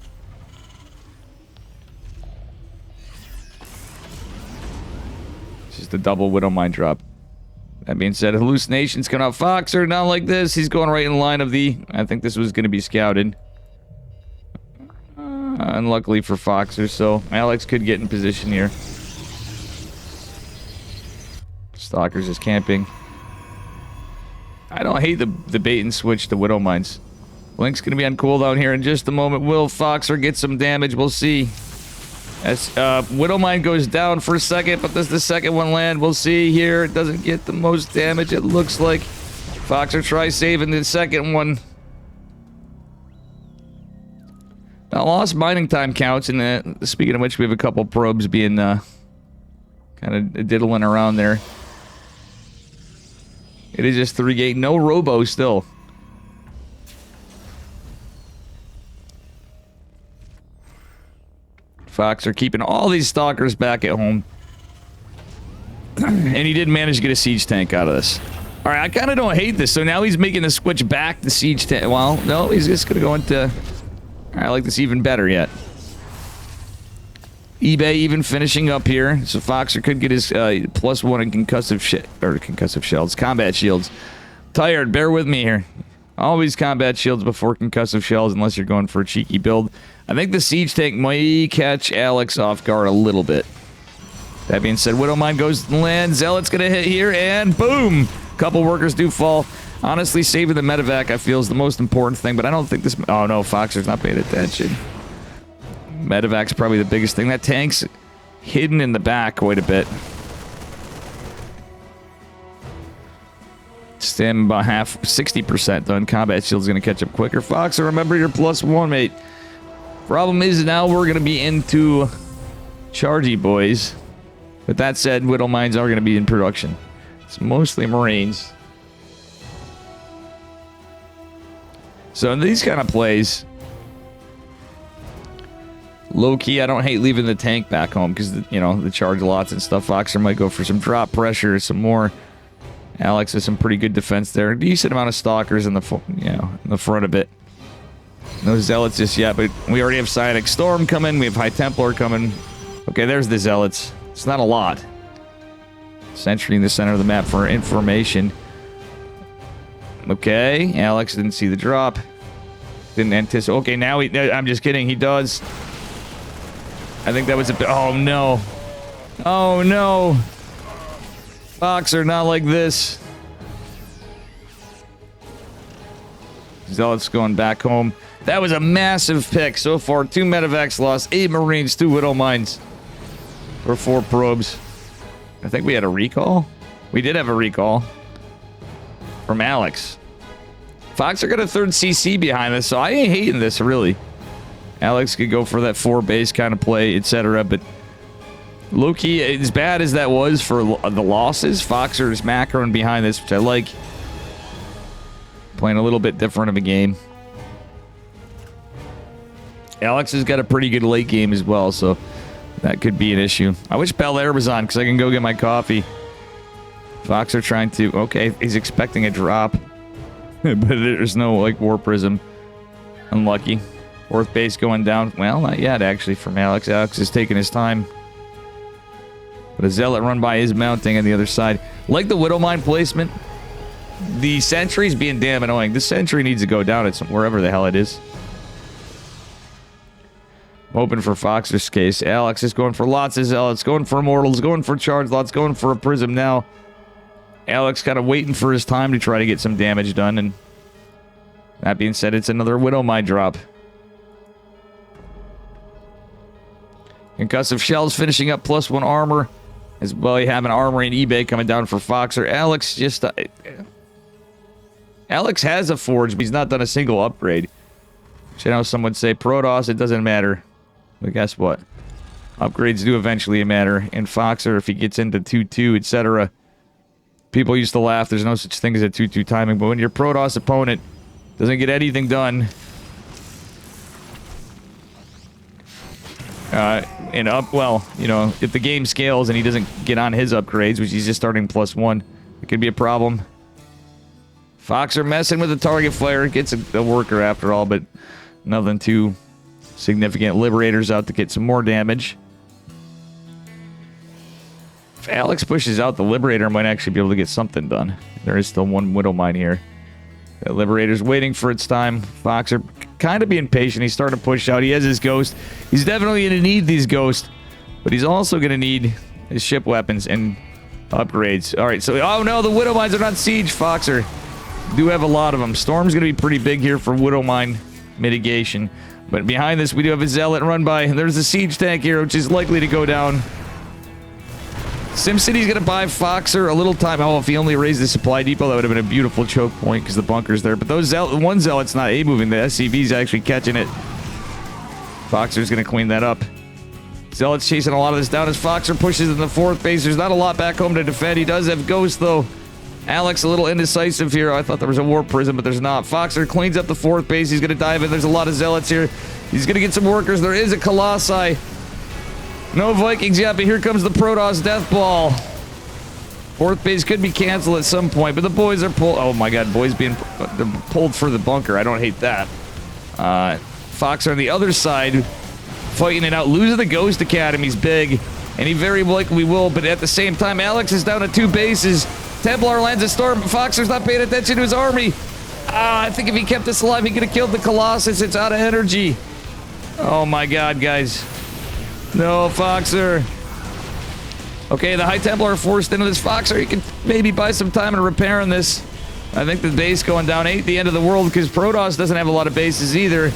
It's just a double Widow Mine drop. That being said, hallucinations coming out. Foxer, not like this. He's going right in line of the... I think this was going to be scouted. Unluckily for Foxer, so Alex could get in position here. Stalker's is camping. I don't hate the bait and switch to Widow Mines. Blink's going to be on cooldown here in just a moment. Will Foxer get some damage? We'll see. As Widow Mine goes down for a second, but does the second one land? We'll see here. It doesn't get the most damage, it looks like. Foxer tries saving the second one. Now, lost mining time counts, and speaking of which, we have a couple probes being kind of diddling around there. It is just 3-gate. No robo still. Foxer keeping all these stalkers back at home. And he did manage to get a siege tank out of this. Alright, I kind of don't hate this. So now he's making the switch back to siege tank. Well, no, he's just going to go into... I like this even better yet. eBay even finishing up here. So Foxer could get his +1 in concussive shells. Combat shields. Tired, bear with me here. Always combat shields before concussive shells unless you're going for a cheeky build. I think the siege tank might catch Alex off guard a little bit. That being said, Widow Mine goes to land. Zealot's going to hit here, and boom! Couple workers do fall. Honestly, saving the medevac, I feel, is the most important thing, but I don't think this... Oh, no, Foxer's not paying attention. Medevac's probably the biggest thing. That tank's hidden in the back quite a bit. Stand about half, 60% done. Combat shield's going to catch up quicker. Foxer, remember your +1, mate. Problem is now we're going to be into Chargy boys. With that said, Widow Mines are going to be in production. It's mostly Marines. So in these kind of plays, low-key, I don't hate leaving the tank back home because, you know, the charge lots and stuff. Foxer might go for some drop pressure, some more. Alex has some pretty good defense there. A decent amount of stalkers in the, in the front of it. No zealots just yet, but we already have Psionic Storm coming. We have High Templar coming. Okay, there's the zealots. It's not a lot. Sentry in the center of the map for information. Okay, Alex didn't see the drop. Didn't anticipate. Okay, now I'm just kidding. He does. I think that was a bit. Oh no. Oh no. Foxer, not like this. Zealots going back home. That was a massive pick so far. 2 medevacs lost, 8 Marines, 2 Widow Mines. Or 4 probes. I think we had a recall. We did have a recall. From Alex. Foxer got a 3rd CC behind us, so I ain't hating this, really. Alex could go for that 4 base kind of play, etc. But low-key, as bad as that was for the losses, Foxer is macroing behind this, which I like. Playing a little bit different of a game. Alex has got a pretty good late game as well, so that could be an issue. I wish Bel Air was on, because I can go get my coffee. Foxer trying to... Okay, he's expecting a drop. But there's no, like, War Prism. Unlucky. 4th base going down. Well, not yet, actually, from Alex. Alex is taking his time. But a Zealot run by is mounting on the other side. Like the Widow Mine placement, the Sentry's being damn annoying. The Sentry needs to go down at wherever the hell it is. Hoping for Foxer's case. Alex is going for lots of Zealots, going for Immortals, going for Charge Lots, going for a Prism now. Alex kind of waiting for his time to try to get some damage done, and that being said, it's another Widow Mine drop. Concussive Shells finishing up +1 armor. As well, you have an armory and eBay coming down for Foxer. Alex just... Alex has a forge, but he's not done a single upgrade. Which I know some would say, Protoss, it doesn't matter. But guess what? Upgrades do eventually matter. And Foxer, if he gets into 2-2, etc. People used to laugh, there's no such thing as a 2-2 timing, but when your Protoss opponent doesn't get anything done... well, you know, if the game scales and he doesn't get on his upgrades, which he's just starting +1, it could be a problem. Foxer messing with the target flare, gets a worker after all, but nothing too significant. Liberators out to get some more damage. If Alex pushes out, the Liberator might actually be able to get something done. There is still 1 Widow Mine here. The Liberator's waiting for its time. Foxer kind of being patient. He's starting to push out. He has his Ghost. He's definitely going to need these Ghosts, but he's also going to need his ship weapons and upgrades. All right, so... Oh, no, the Widow Mines are not siege, Foxer. Do have a lot of them. Storm's going to be pretty big here for Widow Mine mitigation. But behind this, we do have a Zealot run by. There's a siege tank here, which is likely to go down. SimCity's going to buy Foxer a little time. Oh, if he only raised the supply depot, that would have been a beautiful choke point because the bunker's there. But those one Zealot's not A-moving. The SCV's actually catching it. Foxer's going to clean that up. Zealot's chasing a lot of this down as Foxer pushes in the 4th base. There's not a lot back home to defend. He does have Ghost, though. Alex a little indecisive here. I thought there was a War Prism, but there's not. Foxer cleans up the 4th base. He's going to dive in. There's a lot of Zealots here. He's going to get some workers. There is a Colossi. No Vikings yet, but here comes the Protoss Death Ball. 4th base could be canceled at some point, but the boys are pulled. Oh my god, boys being pulled for the bunker. I don't hate that. Foxer on the other side, fighting it out. Losing the Ghost Academy's big, and he very likely will, but at the same time, Alex is down to 2 bases. Templar lands a storm, but Foxer's not paying attention to his army. I think if he kept this alive, he could have killed the Colossus. It's out of energy. Oh my god, guys. No, Foxer. Okay, the High Templar are forced into this. Foxer, you can maybe buy some time in repairing this. I think the base going down ain't the end of the world because Protoss doesn't have a lot of bases either.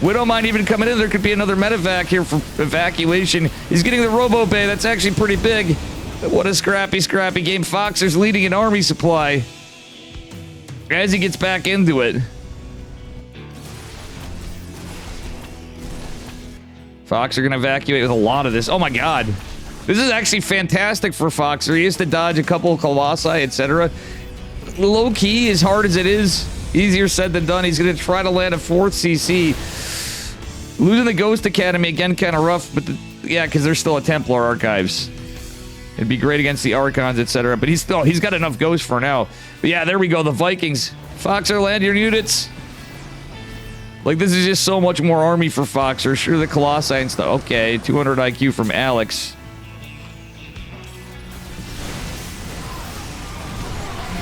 Widow Mine even coming in. There could be another medevac here for evacuation. He's getting the Robo Bay. That's actually pretty big. What a scrappy game. Foxer's leading an army supply. as he gets back into it. Fox are going to evacuate with a lot of this. Oh my god. This is actually fantastic for Foxer. He has to dodge a couple of Colossi, etc. Low key, as hard as it is, easier said than done. He's going to try to land a 4th CC. Losing the Ghost Academy, again, kind of rough. But yeah, because there's still a Templar Archives. It'd be great against the Archons, etc. But he's got enough Ghosts for now. But yeah, there we go. The Vikings. Foxer, land your units. Like, this is just so much more army for Foxer. Sure, the Colossi and stuff. Okay, 200 IQ from Alex.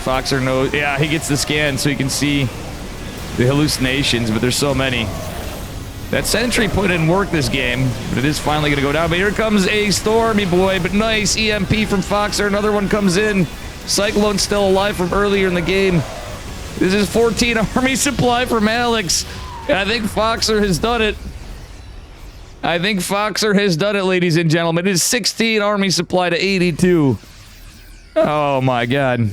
Foxer knows. Yeah, he gets the scan so he can see the hallucinations, but there's so many. That sentry put in work this game, but it is finally going to go down. But here comes a Stormy boy, but nice EMP from Foxer. Another one comes in. Cyclone's still alive from earlier in the game. This is 14 army supply from Alex. And I think Foxer has done it. I think Foxer has done it, ladies and gentlemen. It is 16 army supply to 82. Oh my god.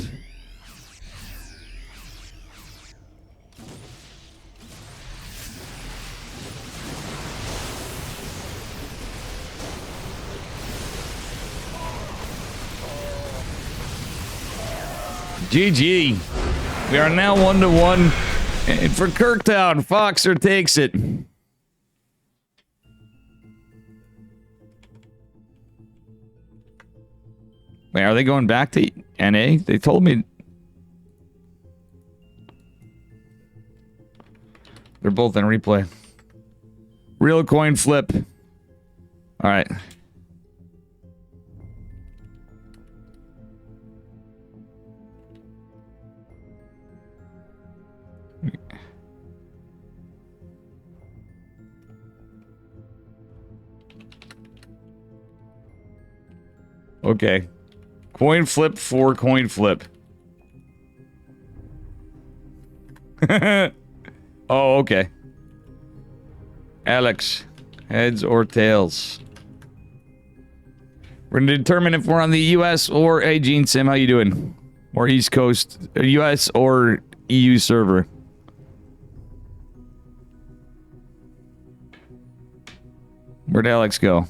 GG. We are now 1-1. And for Kirktown, Foxer takes it. Wait, are they going back to NA? They told me. They're both in replay. Real coin flip. All right. Okay. Coin flip for coin flip. Oh, okay. Alex, heads or tails? We're going to determine if we're on the US or... Hey, Gene Sim, how you doing? Or East Coast, US or EU server. Where'd Alex go?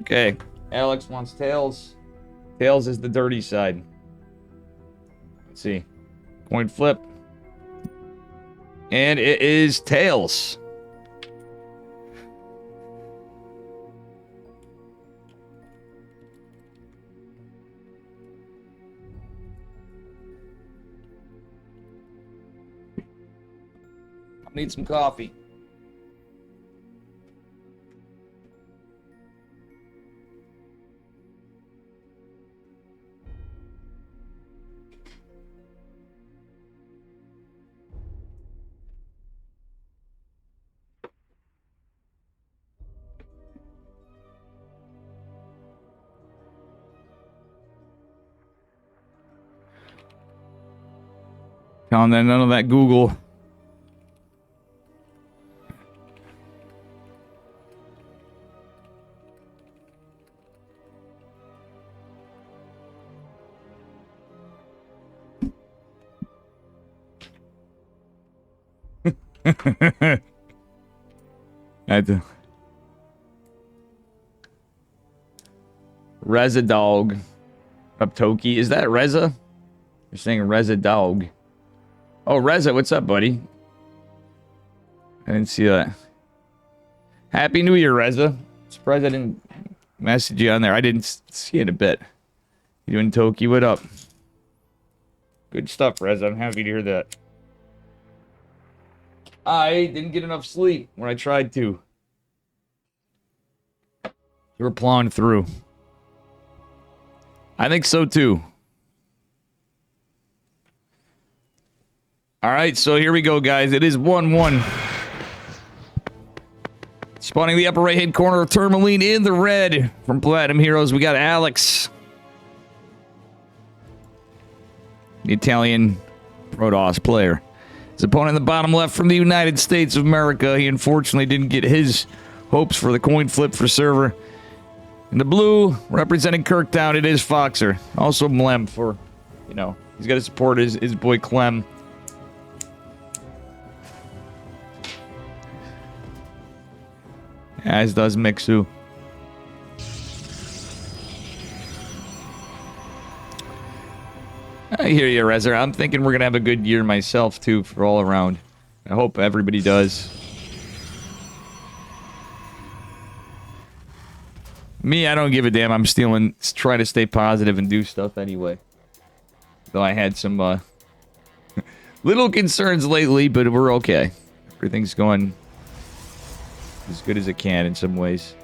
Okay, Alex wants tails. Tails is the dirty side. Let's see. Coin flip. And it is tails. I need some coffee. Telling them none of that Google. Reza dog. Uptoki. Is that Reza? You're saying Reza dog. Oh, Reza, what's up, buddy? I didn't see that. Happy New Year, Reza. Surprised I didn't message you on there. I didn't see it a bit. You doing, Toki? What up? Good stuff, Reza. I'm happy to hear that. I didn't get enough sleep when I tried to. You were plowing through. I think so, too. All right, so here we go, guys. It is 1-1. Spawning the upper right-hand corner of Tourmaline in the red from Platinum Heroes. We got Alex. The Italian Protoss player. His opponent in the bottom left from the United States of America. He unfortunately didn't get his hopes for the coin flip for server. In the blue, representing Kirktown, it is Foxer. Also Mlem for, you know, he's got to support his boy Clem. As does Mixu. I hear you, Rezer. I'm thinking we're going to have a good year myself, too, for all around. I hope everybody does. Me, I don't give a damn. I'm trying to stay positive and do stuff anyway. Though I had some little concerns lately, but we're okay. Everything's going as good as it can in some ways.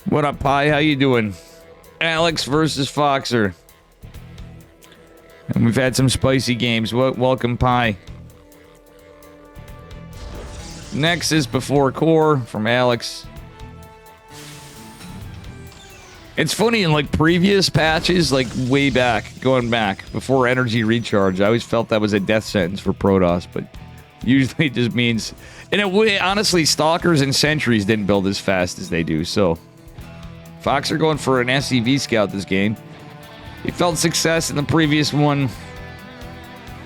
What up, Pi? How you doing? Alex versus Foxer. And we've had some spicy games. Welcome, Pi. Nexus before Core from Alex. It's funny, in like previous patches, like way back, going back, before Energy Recharge, I always felt that was a death sentence for Protoss, but usually it just means... And honestly, Stalkers and Sentries didn't build as fast as they do, so... Foxer going for an SCV scout this game. He felt success in the previous one,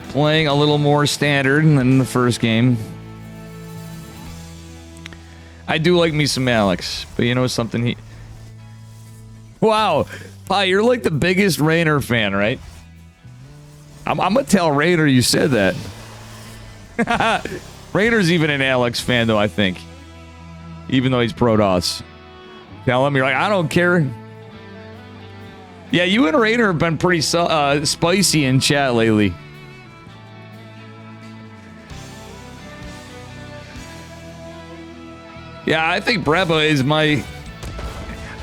playing a little more standard than the first game. I do like me some Alex, but you know something, he... Wow, Pi, you're like the biggest Raynor fan, right? I'm gonna tell Raynor you said that. Raynor's even an Alex fan, though, I think. Even though he's Protoss. Tell him, you're like, I don't care. Yeah, you and Raynor have been pretty spicy in chat lately. Yeah, I think Breva is my...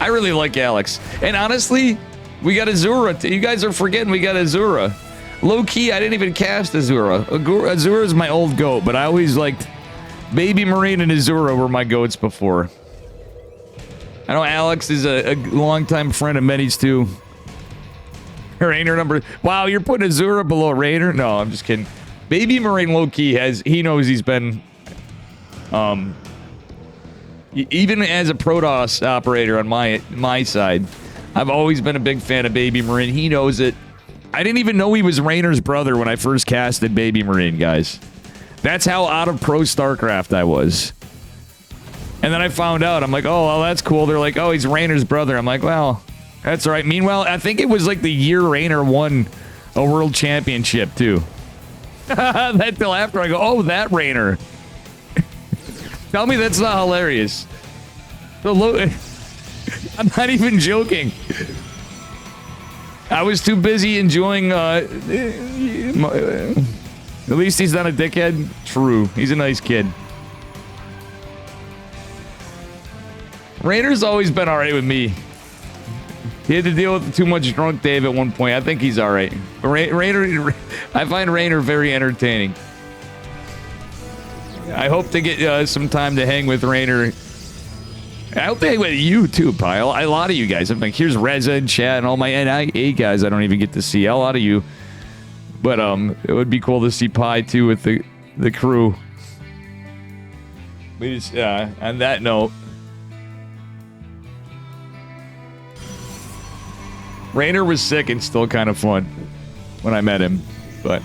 I really like Alex. And honestly, we got Azura. You guys are forgetting we got Azura. Low-key, I didn't even cast Azura. Azura is my old goat, but I always liked... Baby Marine and Azura were my goats before. I know Alex is a longtime friend of Many's too. Raynor number... Wow, you're putting Azura below Raynor? No, I'm just kidding. Baby Marine low-key he knows he's been... Even as a Protoss operator on my side, I've always been a big fan of Baby Marine. He knows it. I didn't even know he was Raynor's brother when I first casted Baby Marine, guys. That's how out of Pro StarCraft I was. And then I found out. I'm like, oh, well, that's cool. They're like, oh, he's Raynor's brother. I'm like, well, that's all right. Meanwhile, I think it was like the year Raynor won a world championship, too. That till after I go, oh, that Raynor. Tell me that's not hilarious. I'm not even joking. I was too busy enjoying... at least he's not a dickhead. True. He's a nice kid. Raynor's always been alright with me. He had to deal with too much drunk Dave at one point. I think he's alright. But Raynor... I find Raynor very entertaining. I hope to get some time to hang with Raynor. I hope to hang with you too, Pi. A lot of you guys. I'm like, here's Reza and Chad and all my NIA guys I don't even get to see. A lot of you. But it would be cool to see Pi too with the crew. We just on that note. Raynor was sick and still kind of fun when I met him, but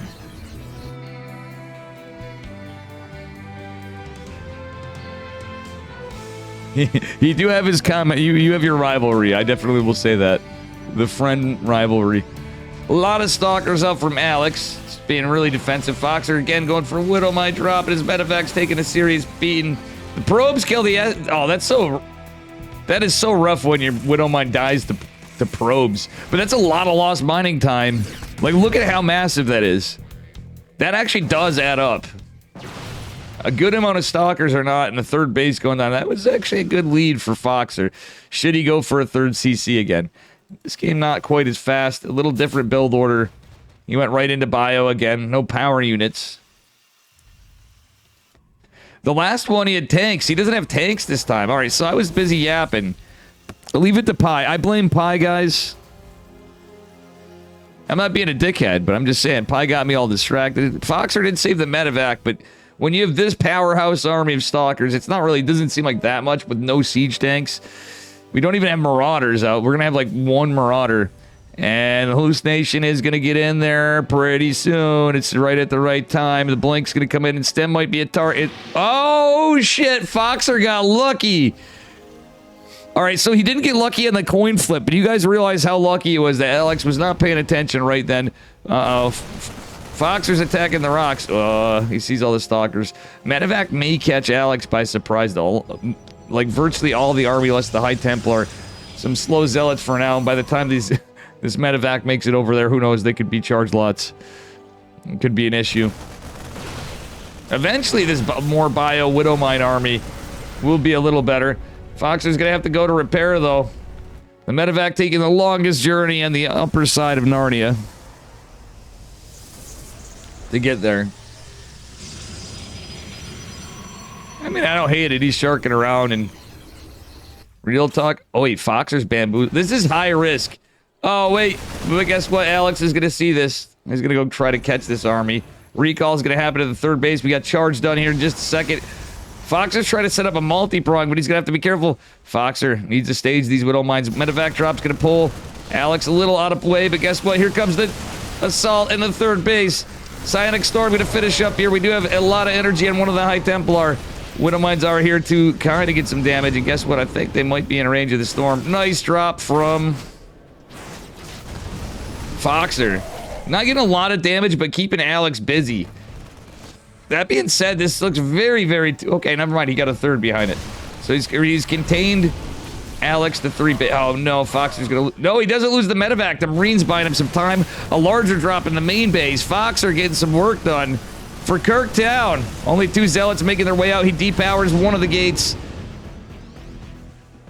you do have his comment. You have your rivalry. I definitely will say that. The friend rivalry. A lot of stalkers up from Alex. It's being really defensive. Foxer again going for Widow Might drop, and his Medevac's taking a serious beating. The probes kill the... Oh, that's so... That is so rough when your Widow Might dies to probes. But that's a lot of lost mining time. Like, look at how massive that is. That actually does add up. A good amount of stalkers or not, and the third base going down. That was actually a good lead for Foxer. Should he go for a third CC again? This game not quite as fast. A little different build order. He went right into bio again. No power units. The last one he had tanks. He doesn't have tanks this time. All right, so I was busy yapping. Leave it to Pi. I blame Pi, guys. I'm not being a dickhead, but I'm just saying, Pi got me all distracted. Foxer did save the medevac, but when you have this powerhouse army of stalkers, it's not really, it doesn't seem like that much with no siege tanks. We don't even have marauders out. We're going to have like one marauder. And the hallucination is going to get in there pretty soon. It's right at the right time. The blink's going to come in, and Stem might be a target. Oh, shit. Foxer got lucky. All right, so he didn't get lucky on the coin flip, but you guys realize how lucky it was that Alex was not paying attention right then. Uh-oh. Foxer's attacking the rocks. He sees all the stalkers. Medevac may catch Alex by surprise, though. Like, virtually all the army, less the High Templar. Some slow zealots for now, and by the time this medevac makes it over there, who knows, they could be charged lots. It could be an issue. Eventually, this more bio Widowmine army will be a little better. Foxer's gonna have to go to repair, though. The medevac taking the longest journey on the upper side of Narnia to get there. I mean, I don't hate it. He's sharking around and real talk. Oh wait, Foxer's bamboo. This is high risk. Oh wait, but guess what? Alex is gonna see this. He's gonna go try to catch this army. Recall is gonna happen at the third base. We got charge done here in just a second. Foxer's trying to set up a multi-prong, but he's gonna have to be careful. Foxer needs to stage these Widow Mines. Medevac drop's gonna pull Alex a little out of play, but guess what? Here comes the assault in the third base. Psionic Storm gonna finish up here. We do have a lot of energy on one of the High Templar. Widow Mines are here to kind of get some damage, and guess what? I think they might be in range of the storm. Nice drop from Foxer. Not getting a lot of damage, but keeping Alex busy. That being said, this looks very, very... Okay, never mind. He got a third behind it. So he's contained Alex to 3 bit. Oh, no. Foxer's going to... No, he doesn't lose the medevac. The Marine's buying him some time. A larger drop in the main base. Foxer getting some work done for Kirktown. Only 2 zealots making their way out. He depowers one of the gates.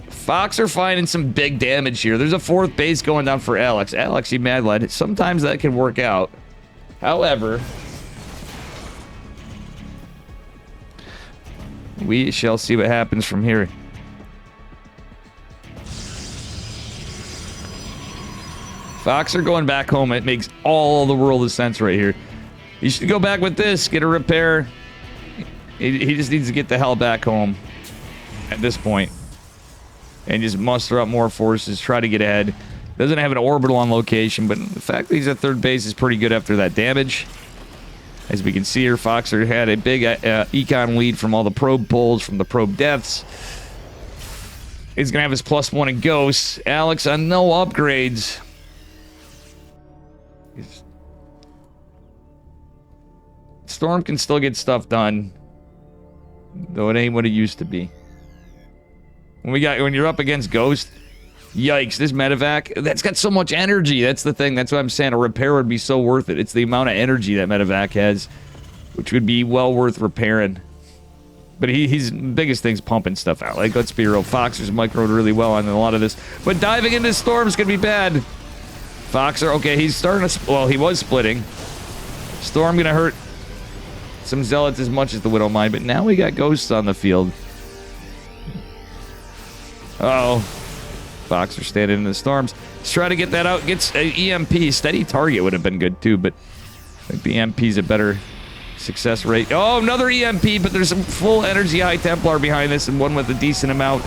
Foxer finding some big damage here. There's a 4th base going down for Alex. Alex, you mad lad. Sometimes that can work out. However... we shall see what happens from here. Foxer going back home. It makes all the world of sense right here. You should go back with this. Get a repair. He just needs to get the hell back home at this point. And just muster up more forces. Try to get ahead. Doesn't have an orbital on location, but the fact that he's at third base is pretty good after that damage. As we can see here, Foxer had a big econ lead from all the probe pulls, from the probe deaths. He's going to have his +1 in ghosts. Alex on no upgrades. Storm can still get stuff done, though it ain't what it used to be. When you're up against Ghost, yikes, this medevac, that's got so much energy. That's the thing. That's what I'm saying. A repair would be so worth it. It's the amount of energy that medevac has, which would be well worth repairing. But he's biggest thing's pumping stuff out. Like, let's be real. Foxer's microed really well on a lot of this. But diving into Storm's going to be bad. Foxer, okay, he's starting to... Well, he was splitting. Storm going to hurt some zealots as much as the Widow Mine. But now we got Ghosts on the field. Uh-oh. Foxer standing in the storms. Let's try to get that out. Gets an EMP. Steady target would have been good too, but I think the EMP's a better success rate. Oh, another EMP, but there's some full energy High Templar behind this and one with a decent amount.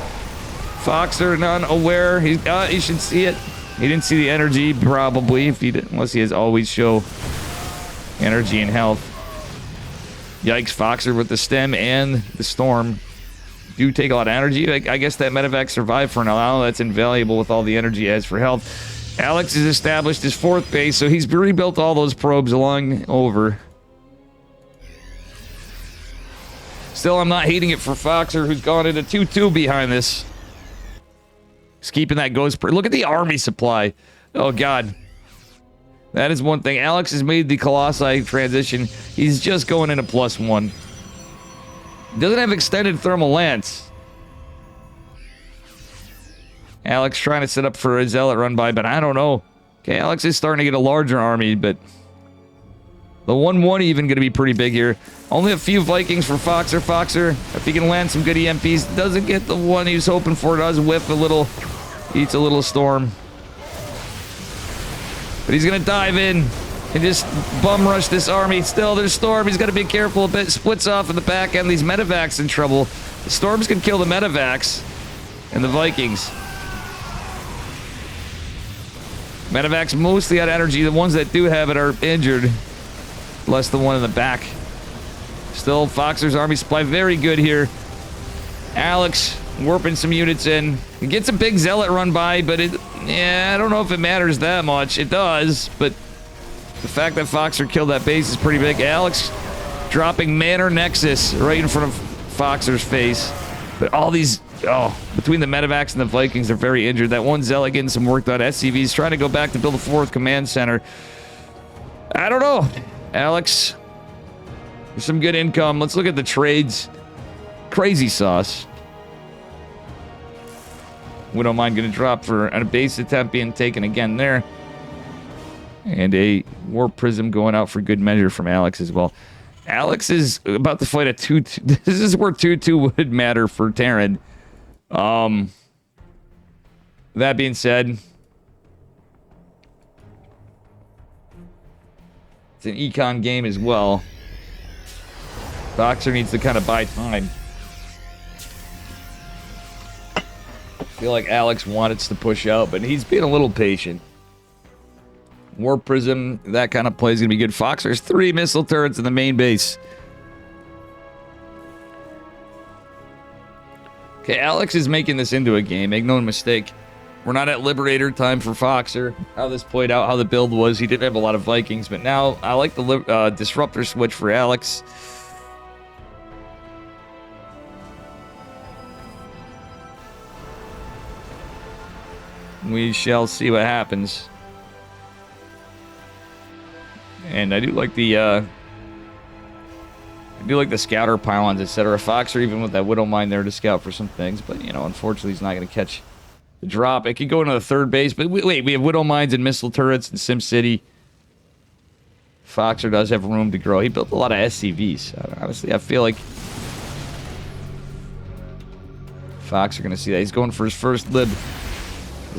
Foxer, non-aware. He should see it. He didn't see the energy, probably, if he didn't, unless he has always show energy and health. Yikes, Foxer with the stem and the storm. Do take a lot of energy. I guess that medevac survived for now. That's invaluable with all the energy he has for health. Alex has established his 4th base, so he's rebuilt all those probes along over. Still, I'm not hating it for Foxer, who's gone into 2-2 behind this. He's keeping that ghost... Look at the army supply. Oh, God. That is one thing. Alex has made the Colossi transition. He's just going into +1. Doesn't have extended thermal lance. Alex trying to set up for a zealot run by, but I don't know. Okay, Alex is starting to get a larger army, but the 1-1 even going to be pretty big here. Only a few Vikings for Foxer. Foxer, if he can land some good EMPs, doesn't get the one he was hoping for. Does whiff a little, eats a little storm. But he's going to dive in and just bum rush this army. Still, there's Storm. He's got to be careful a bit. Splits off in the back end. These medevacs in trouble. The Storms can kill the medevacs and the Vikings. Medevacs mostly out of energy. The ones that do have it are injured. Less the one in the back. Still, Foxer's army supply very good here. Alex warping some units in. He gets a big zealot run by, but I don't know if it matters that much. It does, but the fact that Foxer killed that base is pretty big. Alex dropping Manor Nexus right in front of Foxer's face. But all these, between the medevacs and the Vikings, they're very injured. That one zealot getting some work done. SCV's trying to go back to build a 4th command center. I don't know. Alex, there's some good income. Let's look at the trades. Crazy sauce. We don't mind going to drop for a base attempt being taken again there. And a Warp Prism going out for good measure from Alex as well. Alex is about to fight a 2-2. This is where 2-2 would matter for Terran. That being said, it's an econ game as well. Boxer needs to kind of buy time. I feel like Alex wanted to push out, but he's being a little patient. Warp Prism, that kind of play is going to be good. Foxer's 3 missile turrets in the main base. Okay, Alex is making this into a game. Make no mistake. We're not at Liberator time for Foxer. How this played out, how the build was. He did have a lot of Vikings, but now I like the Disruptor switch for Alex. We shall see what happens. And I do like the scouter pylons, etc. Foxer, even with that Widow Mine there to scout for some things, but you know, unfortunately, he's not going to catch the drop. It could go into the 3rd base, but wait, we have Widow Mines and missile turrets in Sim City. Foxer does have room to grow. He built a lot of SCVs. Honestly, I feel like Foxer going to see that. He's going for his first lib.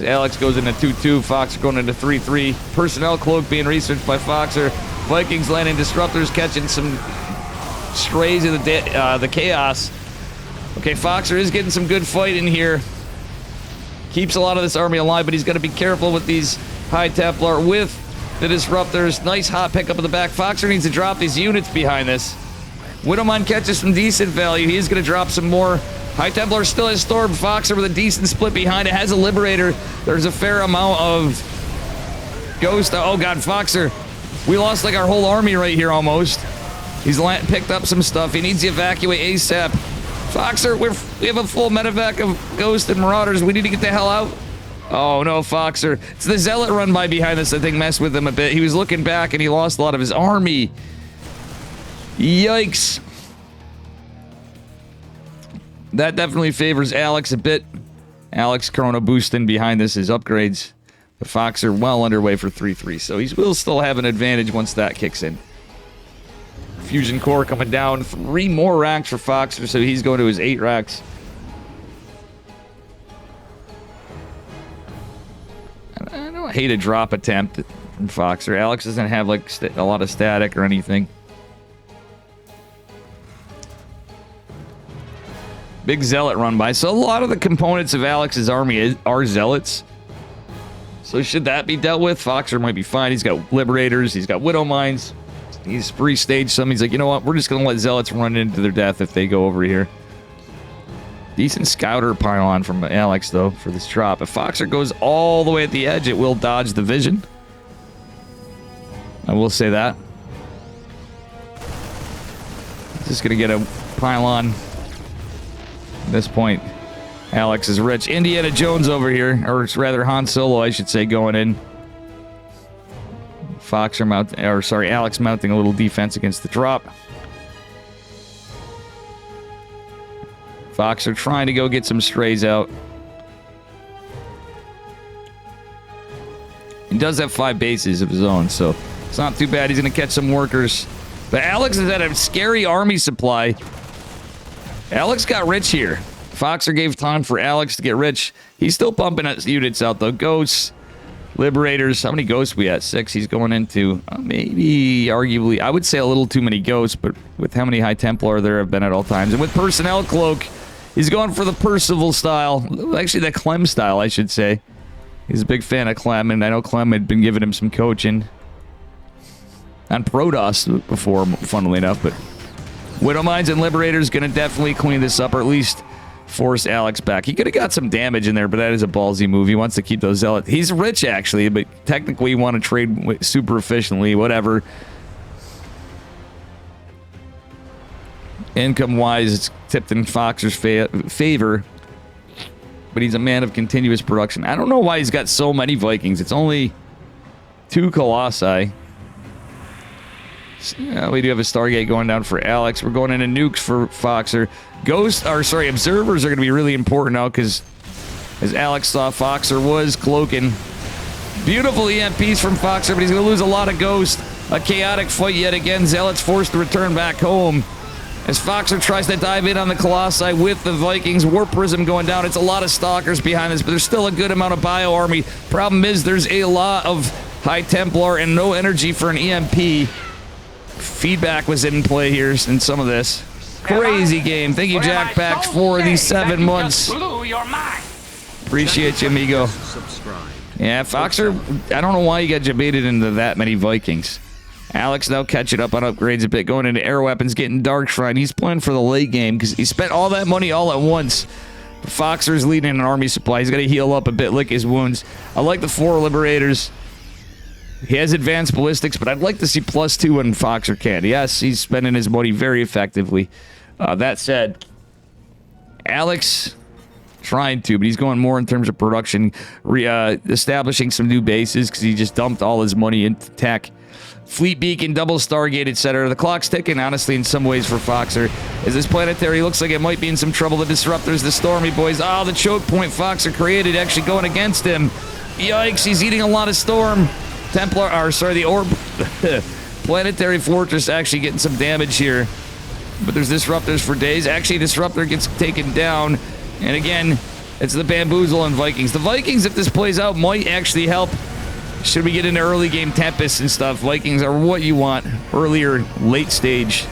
Alex goes into 2-2. Foxer going into 3-3. Personnel cloak being researched by Foxer. Vikings landing disruptors, catching some strays of the chaos. Okay, Foxer is getting some good fight in here. Keeps a lot of this army alive, but he's got to be careful with these High Templar with the disruptors. Nice hot pickup in the back. Foxer needs to drop these units behind this. Widowmine catches some decent value. He is going to drop some more. High Templar still has Storm. Foxer with a decent split behind it. Has a Liberator. There's a fair amount of Ghost. Oh, God, Foxer. We lost, like, our whole army right here, almost. He's picked up some stuff. He needs to evacuate ASAP. Foxer, we have a full medevac of Ghost and Marauders. We need to get the hell out. Oh, no, Foxer. It's the Zealot run by behind this, I think, messed with him a bit. He was looking back, and he lost a lot of his army. Yikes. That definitely favors Alex a bit. Alex Chrono boosting behind this is upgrades. But Foxer well underway for 3-3, so he will still have an advantage once that kicks in. Fusion Core coming down. 3 more racks for Foxer, so he's going to his 8 racks. I don't hate a drop attempt from Foxer. Alex doesn't have like a lot of static or anything. Big Zealot run by. So a lot of the components of Alex's army are Zealots. So should that be dealt with? Foxer might be fine. He's got Liberators. He's got Widow Mines. He's pre-staged some. He's like, you know what? We're just going to let Zealots run into their death if they go over here. Decent Scouter pylon from Alex, though, for this drop. If Foxer goes all the way at the edge, it will dodge the vision. I will say that. Just going to get a pylon. At this point, Alex is rich. Indiana Jones over here, or rather Han Solo, I should say, going in. Alex mounting a little defense against the drop. Foxer trying to go get some strays out. He does have 5 bases of his own, so it's not too bad. He's going to catch some workers. But Alex is at a scary army supply. Alex got rich here. Foxer gave time for Alex to get rich. He's still pumping units out, though. Ghosts, Liberators, how many ghosts we at? 6. He's going into maybe, arguably, I would say a little too many ghosts, but with how many High Templar there have been at all times. And with Personnel Cloak, he's going for the Percival style. Actually, the Clem style, I should say. He's a big fan of Clem, and I know Clem had been giving him some coaching on Protoss before, funnily enough. But Widow Mines and Liberators going to definitely clean this up, or at least force Alex back. He could have got some damage in there, but that is a ballsy move. He wants to keep those zealots. He's rich, actually, but technically you want to trade super efficiently, whatever. Income-wise, it's tipped in Foxer's favor, but he's a man of continuous production. I don't know why he's got so many Vikings. It's only 2 Colossi. We do have a Stargate going down for Alex. We're going into nukes for Foxer. Observers are going to be really important now because, as Alex saw, Foxer was cloaking. Beautiful EMPs from Foxer, but he's going to lose a lot of ghosts. A chaotic fight yet again. Zealot's forced to return back home. As Foxer tries to dive in on the Colossi with the Vikings. Warp Prism going down. It's a lot of Stalkers behind this, but there's still a good amount of Bio Army. Problem is, there's a lot of High Templar and no energy for an EMP. Feedback was in play here in some of this. Crazy game. Thank you, Jack Pax, for these 7 months. Appreciate you, amigo. Yeah, Foxer, I don't know why you got jebaited into that many Vikings. Alex now catching up on upgrades a bit, going into air weapons, getting Dark Shrine. He's playing for the late game because he spent all that money all at once. Foxer's leading an army supply. He's got to heal up a bit, lick his wounds. I like the 4 Liberators. He has advanced ballistics, but I'd like to see +2 when Foxer can. Yes, he's spending his money very effectively. That said, Alex trying to, but he's going more in terms of production, establishing some new bases because he just dumped all his money into tech. Fleet Beacon, double Stargate, etc. The clock's ticking, honestly, in some ways for Foxer. As this planetary looks like it might be in some trouble. The Disruptors, the Stormy Boys. Oh, the choke point Foxer created actually going against him. Yikes, he's eating a lot of Storm. The Orb Planetary Fortress actually getting some damage here. But there's Disruptors for days. Actually, Disruptor gets taken down. And again, it's the Bamboozle and Vikings. The Vikings, if this plays out, might actually help. Should we get into early game Tempest and stuff, Vikings are what you want. Earlier, late stage.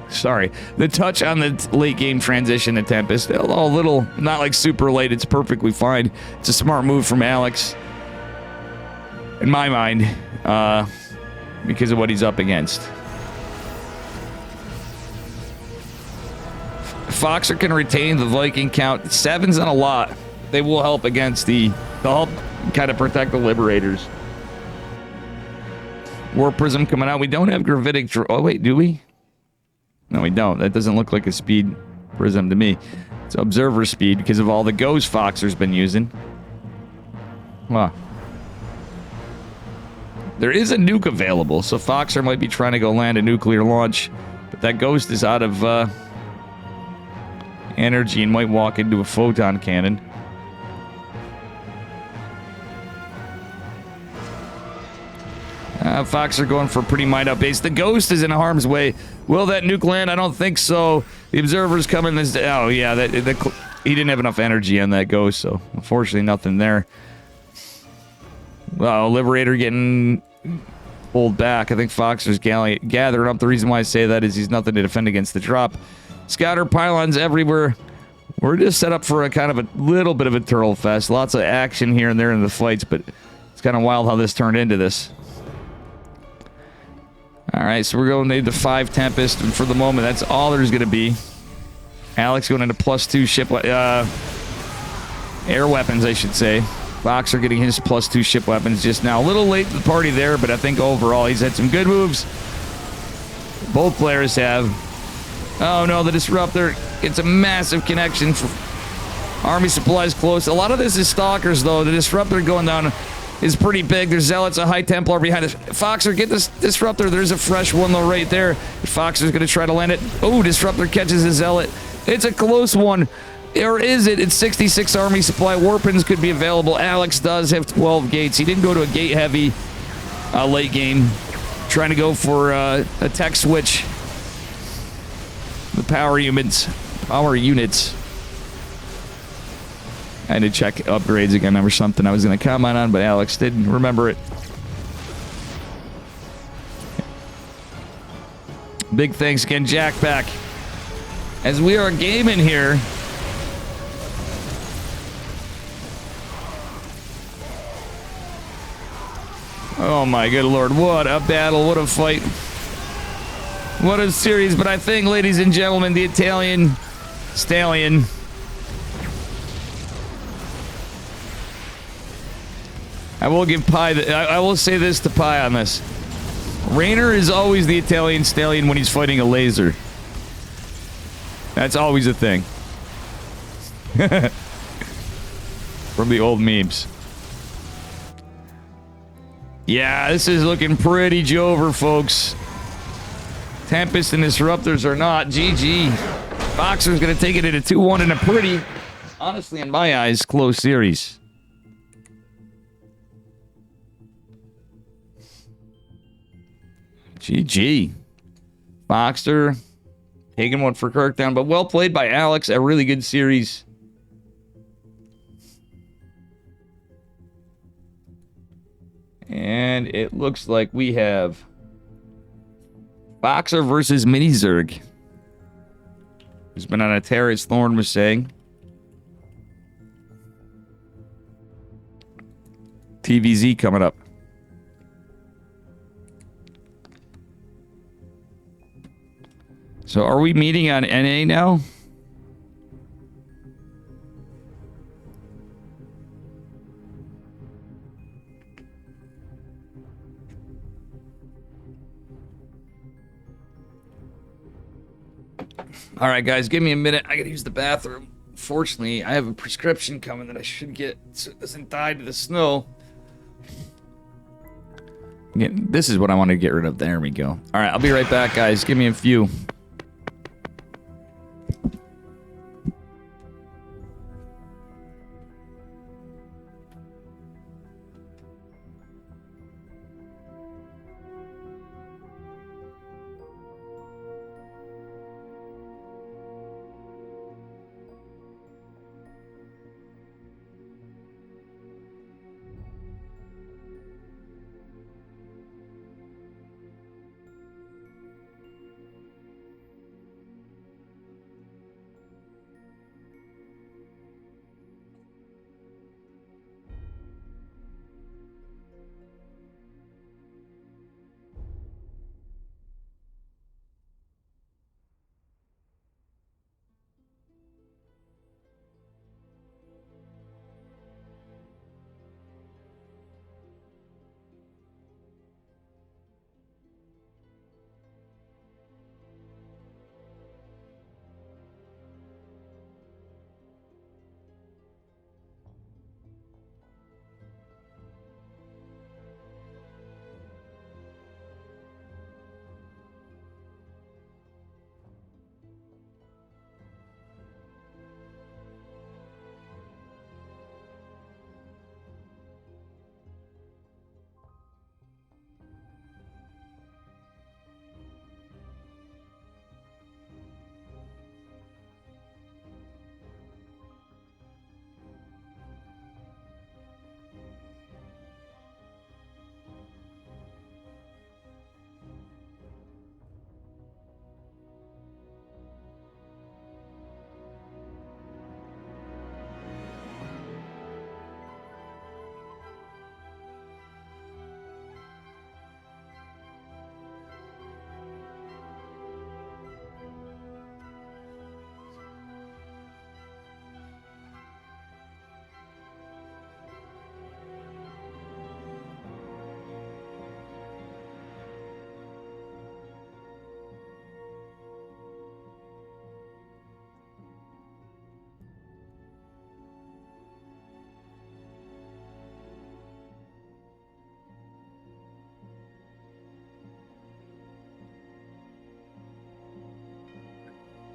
Sorry. The touch on the late game transition to Tempest. A little, not like super late. It's perfectly fine. It's a smart move from Alex. In my mind, because of what he's up against. Foxer can retain the Viking count. 7's not a lot. They will help against they'll help kind of protect the Liberators. War Prism coming out. We don't have Gravitic. Oh, wait, do we? No, we don't. That doesn't look like a speed prism to me. It's observer speed because of all the ghosts Foxer's been using. Huh. There is a nuke available, so Foxer might be trying to go land a nuclear launch. But that ghost is out of energy and might walk into a photon cannon. Foxer going for a pretty mind-up base. The ghost is in harm's way. Will that nuke land? I don't think so. The observer's coming. Oh, yeah. He didn't have enough energy on that ghost, so unfortunately nothing there. Well, Liberator getting pulled back. I think Foxer's gathering up. The reason why I say that is he's nothing to defend against the drop. Scouter pylons everywhere. We're just set up for a kind of a little bit of a turtle fest. Lots of action here and there in the fights, but it's kind of wild how this turned into this. All right, so we're going into 5 Tempest, and for the moment, that's all there's going to be. Alex going into +2 ship... air weapons, I should say. Foxer getting his +2 ship weapons just now. A little late to the party there, but I think overall he's had some good moves. Both players have. Oh, no, the Disruptor gets a massive connection. Army supplies close. A lot of this is Stalkers, though. The Disruptor going down is pretty big. There's Zealots, a High Templar behind it. Foxer, get this Disruptor. There's a fresh one, though, right there. Foxer's going to try to land it. Oh, Disruptor catches a Zealot. It's a close one. Or is it? It's 66 army supply. Warpins could be available. Alex does have 12 gates. He didn't go to a gate-heavy late game. Trying to go for a tech switch. The power units. I had to check upgrades again or something I was going to comment on, but Alex didn't remember it. Big thanks again, Jack back. As we are gaming here. Oh my good lord, what a battle, what a fight. What a series, but I think, ladies and gentlemen, the Italian stallion I will give Pi I will say this to Pi on this. Rainer is always the Italian stallion when he's fighting a laser. That's always a thing. From the old memes. Yeah, this is looking pretty Jover, folks. Tempest and Disruptors are not. GG. Boxer's going to take it at a 2-1 in a pretty, honestly, in my eyes, close series. GG. Boxer taking one for Kirk down, but well played by Alex. A really good series. And it looks like we have Boxer versus Mini Zerg, who's been on a tear, as Thorn was saying. TVZ coming up. So are we meeting on NA now? All right, guys, give me a minute. I gotta use the bathroom. Fortunately, I have a prescription coming that I should get so it doesn't die to the snow. Again, this is what I want to get rid of. There we go. All right, I'll be right back, guys. Give me a few.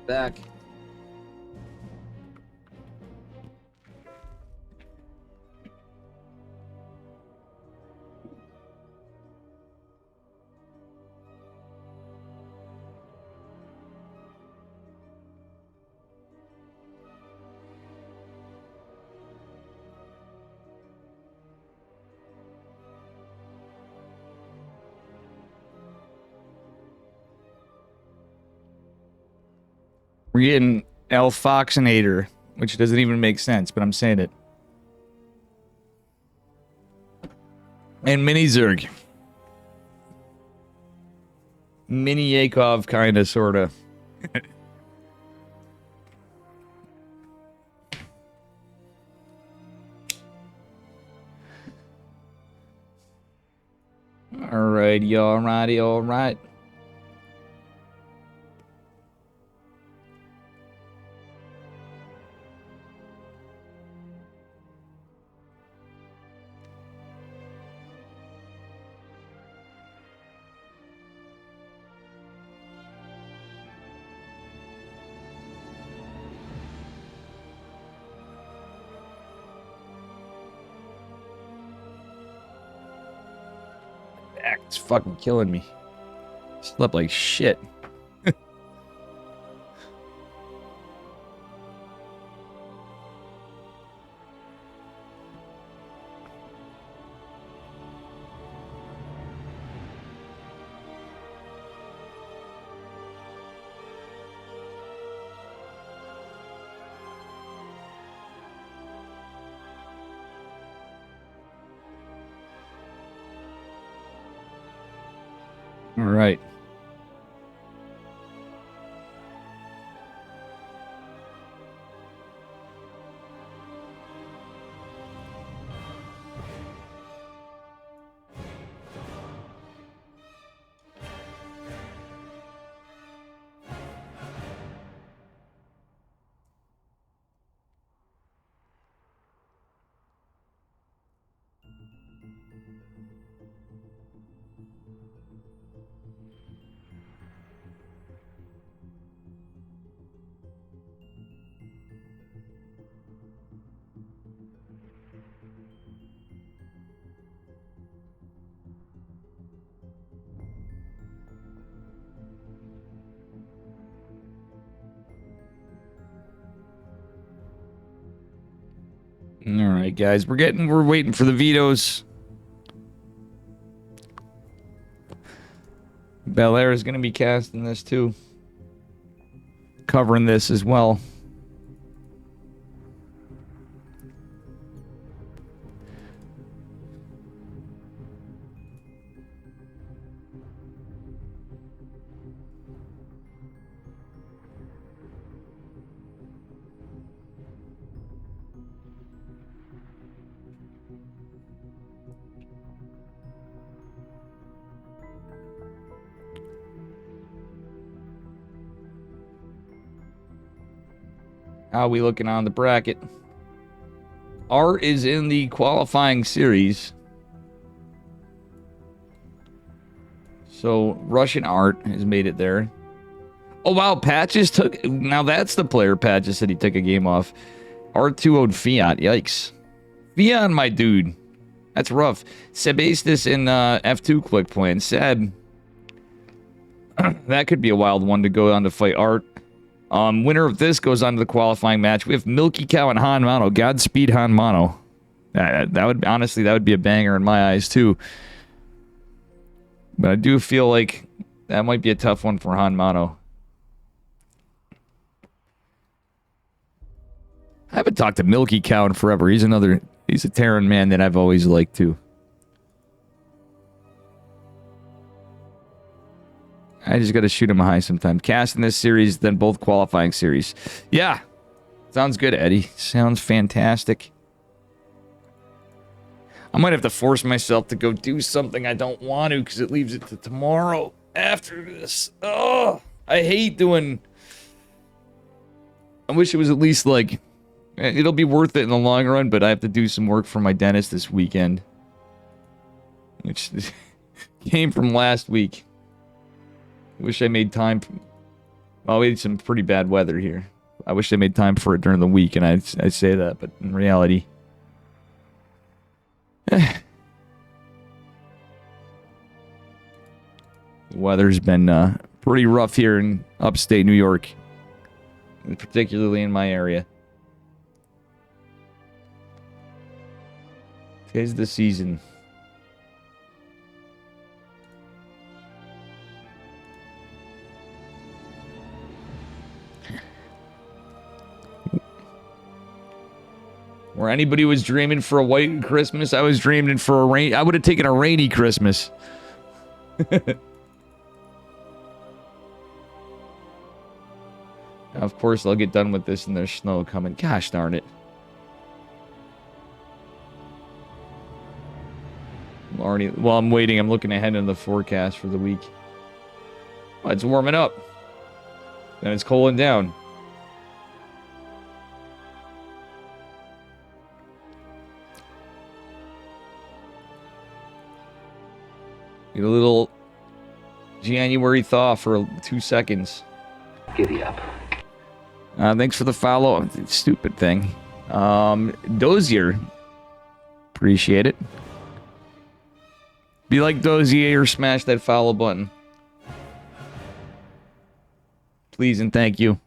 Back. We're getting L-Foxinator, which doesn't even make sense, but I'm saying it. And Mini Zerg. Mini Yakov, kinda, sorta. Alrighty, alright. It's fucking killing me. Slept like shit. All right. All right, guys, we're waiting for the vetoes. Belair is going to be casting this too, covering this as well. How are we looking on the bracket? Art is in the qualifying series. So, Russian Art has made it there. Oh, wow, Patches took... Now, that's the player Patches said he took a game off. R2 Fiat, yikes. Fiat, my dude. That's rough. Sebastis in F2 quick playing. Seb. That could be a wild one to go on to fight Art. Winner of this goes on to the qualifying match. We have Milky Cow and Han Mano. Godspeed, Han Mano. That would, honestly, that would be a banger in my eyes, too. But I do feel like that might be a tough one for Han Mano. I haven't talked to Milky Cow in forever. He's a Terran man that I've always liked, too. I just got to shoot him high sometime. Cast in this series, then both qualifying series. Yeah. Sounds good, Eddie. Sounds fantastic. I might have to force myself to go do something I don't want to because it leaves it to tomorrow after this. Oh, I hate doing... I wish it was at least like... It'll be worth it in the long run, but I have to do some work for my dentist this weekend. Which came from last week. Wish I made time. Well, we had some pretty bad weather here. I wish I made time for it during the week, and I'd say that, but in reality... The weather's been pretty rough here in upstate New York. And particularly in my area. 'Tis the season. Where anybody was dreaming for a white Christmas, I was dreaming for a rain. I would have taken a rainy Christmas. Of course, I'll get done with this and there's snow coming. Gosh darn it. While I'm waiting, I'm looking ahead in the forecast for the week. Oh, it's warming up. Then it's cooling down. Get a little January thaw for 2 seconds. Giddy up. Thanks for the follow. Stupid thing. Dozier. Appreciate it. Be like Dozier, smash that follow button. Please and thank you.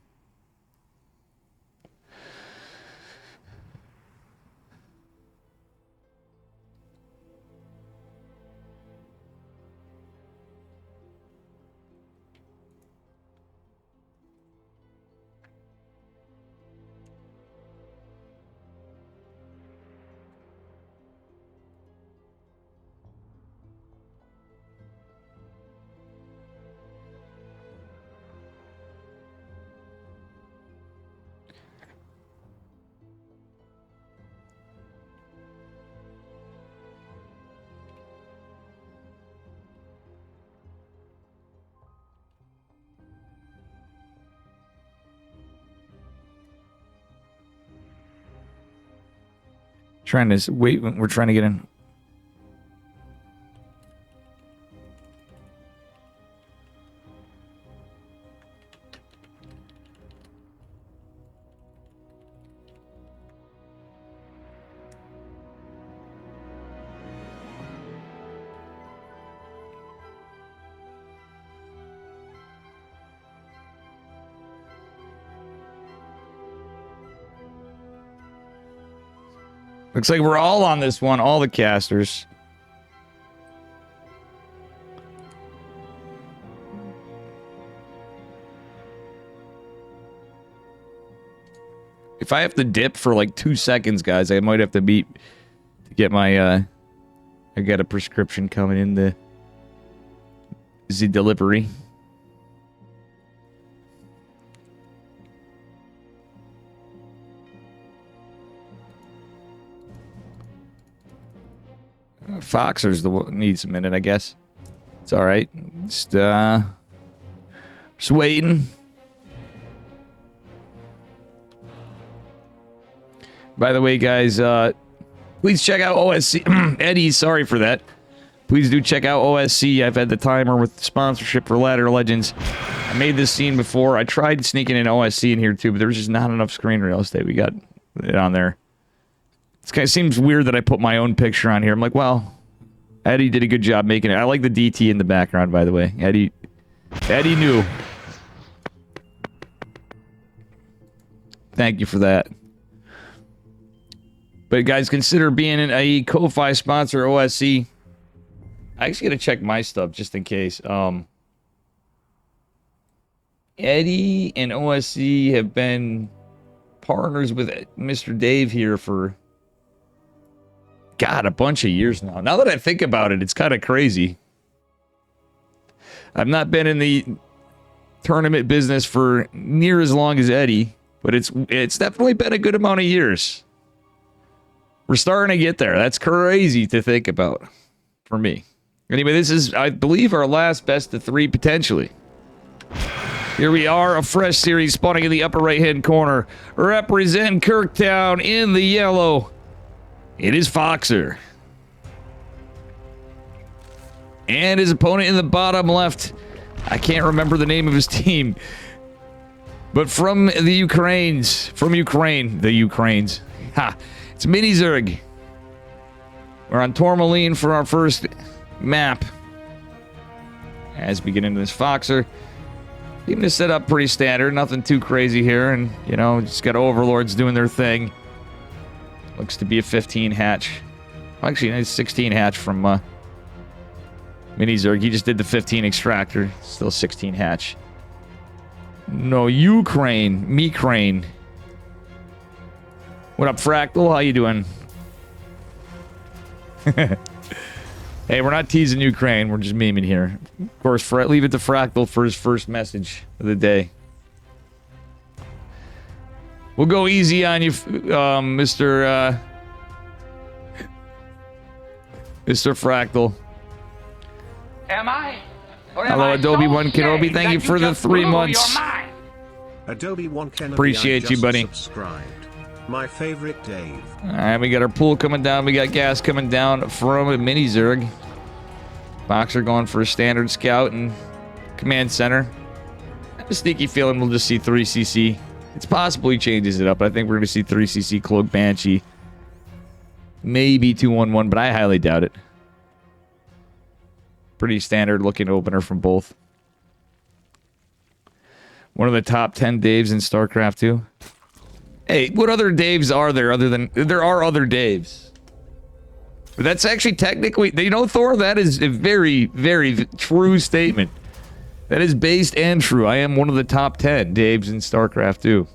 Trying to wait. We're trying to get in. Looks like we're all on this one, all the casters. If I have to dip for like 2 seconds, guys, I might have to beat to get my I got a prescription coming in the delivery. Foxer's the one needs a minute, I guess. It's all right. Just waiting. By the way, guys, please check out OSC. Eddie, sorry for that. Please do check out OSC. I've had the timer with sponsorship for Ladder Legends. I made this scene before. I tried sneaking in OSC in here too, but there was just not enough screen real estate. We got it on there. It kind of seems weird that I put my own picture on here. I'm like, well, Eddie did a good job making it. I like the DT in the background, by the way. Eddie knew. Thank you for that. But guys, consider being a Ko-Fi sponsor, OSC. I actually gotta check my stuff just in case. Eddie and OSC have been partners with Mr. Dave here for God, a bunch of years now. Now that I think about it, it's kind of crazy. I've not been in the tournament business for near as long as Eddie, but it's definitely been a good amount of years. We're starting to get there. That's crazy to think about for me. Anyway, this is, I believe, our last best of 3 potentially. Here we are, a fresh series spawning in the upper right-hand corner. Representing Kirktown in the yellow. It is Foxer. And his opponent in the bottom left. I can't remember the name of his team. But from the Ukraines. From Ukraine. The Ukraines. Ha! It's Mini Zerg. We're on Tourmaline for our first map. As we get into this Foxer. Even to set up pretty standard. Nothing too crazy here. And, you know, just got Overlords doing their thing. Looks to be a 15 hatch. Actually, it's 16 hatch from Mini Zerg. He just did the 15 extractor. Still 16 hatch. No, Ukraine. Me crane. What up, Fractal? How you doing? Hey, we're not teasing Ukraine. We're just memeing here. Of course, leave it to Fractal for his first message of the day. We'll go easy on you, Mr. Fractal. Am I? Or am Hello, I Adobe so One Kenobi. saved Thank you that for the just 3 blew months. your mind? Adobe One Kenobi, Appreciate I you, just buddy. Subscribed. My favorite Dave. Alright, we got our pool coming down. We got gas coming down from a mini Zerg. Boxer going for a standard scout and command center. I have a sneaky feeling we'll just see 3cc. It's possible he changes it up. I think we're going to see 3cc Cloak Banshee. Maybe 211, but I highly doubt it. Pretty standard looking opener from both. One of the top 10 Daves in StarCraft 2. Hey, what other Daves are there other than... There are other Daves. But that's actually technically... You know, Thor, that is a very, very true statement. That is based and true. I am one of the top 10 Daves in StarCraft 2.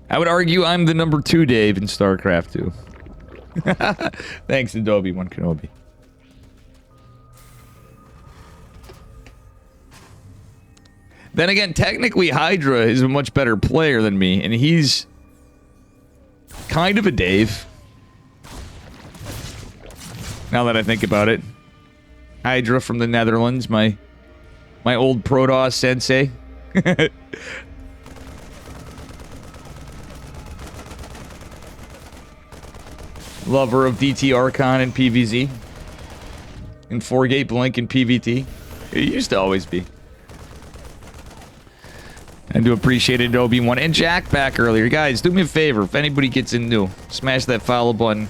I would argue I'm the number 2 Dave in StarCraft 2. Thanks, Adobe One Kenobi. Then again, technically Hydra is a much better player than me, and he's kind of a Dave. Now that I think about it. Hydra from the Netherlands, my old Protoss sensei. Lover of DT Archon and PVZ. And 4-gate Blink and PVT. It used to always be. I do appreciate Adobe One and Jack back earlier. Guys, do me a favor. If anybody gets in new, smash that follow button.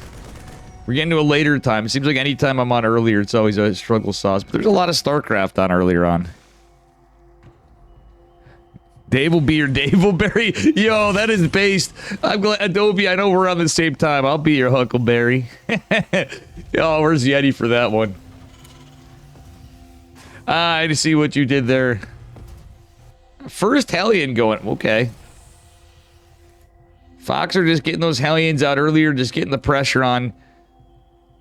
We're getting to a later time. It seems like any time I'm on earlier, it's always a struggle sauce. But there's a lot of StarCraft on earlier on. Dave will be your Dave'leberry. Yo, that is based. I'm glad, Adobe, I know we're on the same time. I'll be your Huckleberry. Yo, where's Yeti for that one? I see what you did there. First Hellion going. Okay. Foxer just getting those Hellions out earlier, just getting the pressure on.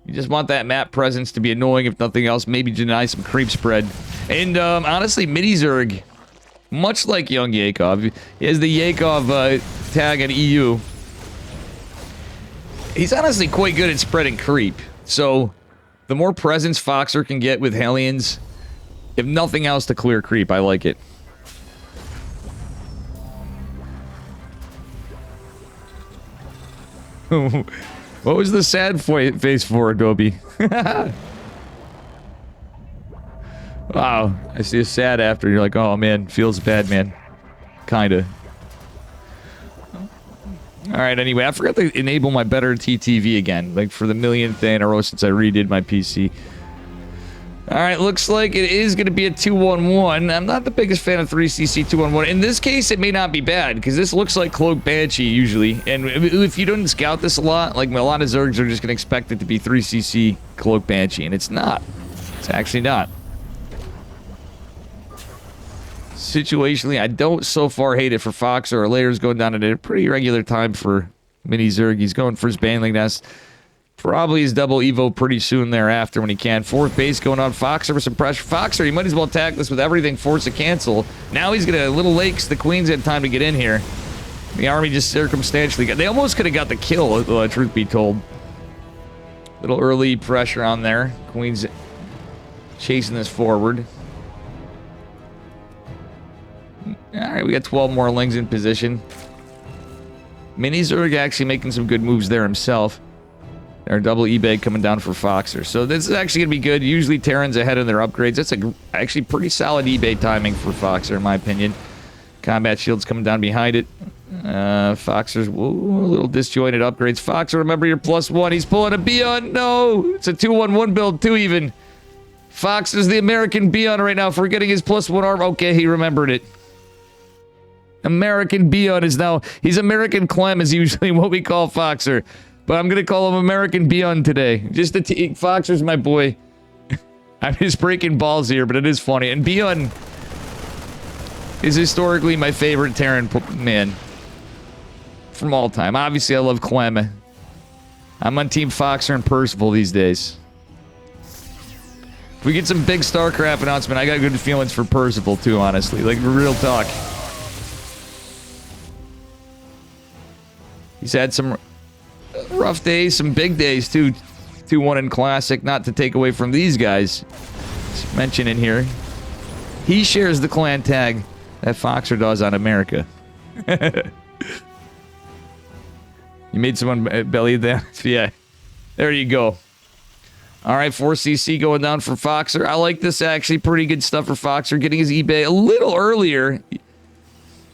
You just want that map presence to be annoying, if nothing else. Maybe deny some creep spread. And honestly, Mini Zerg, much like young Yakov, he has the Yakov tag on EU. He's honestly quite good at spreading creep. So, the more presence Foxer can get with Hellions, if nothing else to clear creep, I like it. What was the sad face for, Adobe? Wow, I see a sad after. You're like, oh man, feels bad, man. Kinda. Alright, anyway, I forgot to enable my better TTV again. Like, for the millionth day in a row since I redid my PC. Alright, looks like it is going to be a 2-1-1. I'm not the biggest fan of 3cc 2-1-1. In this case, it may not be bad, because this looks like Cloak Banshee, usually. And if you don't scout this a lot, like, a lot of Zergs are just going to expect it to be 3cc Cloak Banshee, and it's not. It's actually not. Situationally, I don't so far hate it for Fox, or Layers going down at a pretty regular time for Mini Zerg. He's going for his Baneling Nest. Probably his double Evo pretty soon thereafter when he can. Fourth base going on. Foxer with some pressure. Foxer, he might as well attack this with everything. Force a cancel. Now he's going to... Little Lakes, the Queens had time to get in here. The army just circumstantially got... They almost could have got the kill, truth be told. Little early pressure on there. Queens chasing this forward. Alright, we got 12 more Lings in position. Mini Zerg actually making some good moves there himself. Our double eBay coming down for Foxer. So this is actually going to be good. Usually Terran's ahead in their upgrades. That's actually pretty solid eBay timing for Foxer, in my opinion. Combat Shield's coming down behind it. Foxer's a little disjointed upgrades. Foxer, remember your +1. He's pulling a Beyond. No! It's a 2-1-1 build, too, even. Foxer's the American Beyond right now, forgetting his +1 arm. Okay, he remembered it. American Beyond is now... He's American Clem is usually what we call Foxer. But I'm going to call him American Beyond today. Just Foxer's my boy. I'm just breaking balls here, but it is funny. And Beyond, is historically my favorite Terran man from all time. Obviously, I love Clem. I'm on Team Foxer and Percival these days. If we get some big StarCraft announcement, I got good feelings for Percival too, honestly. Like, real talk. He's had some rough days, some big days too. 2-1 in Classic, not to take away from these guys. Just mention in here. He shares the clan tag that Foxer does on America. You made someone belly down? Yeah. There you go. All right, 4cc going down for Foxer. I like this, actually. Pretty good stuff for Foxer. Getting his eBay a little earlier.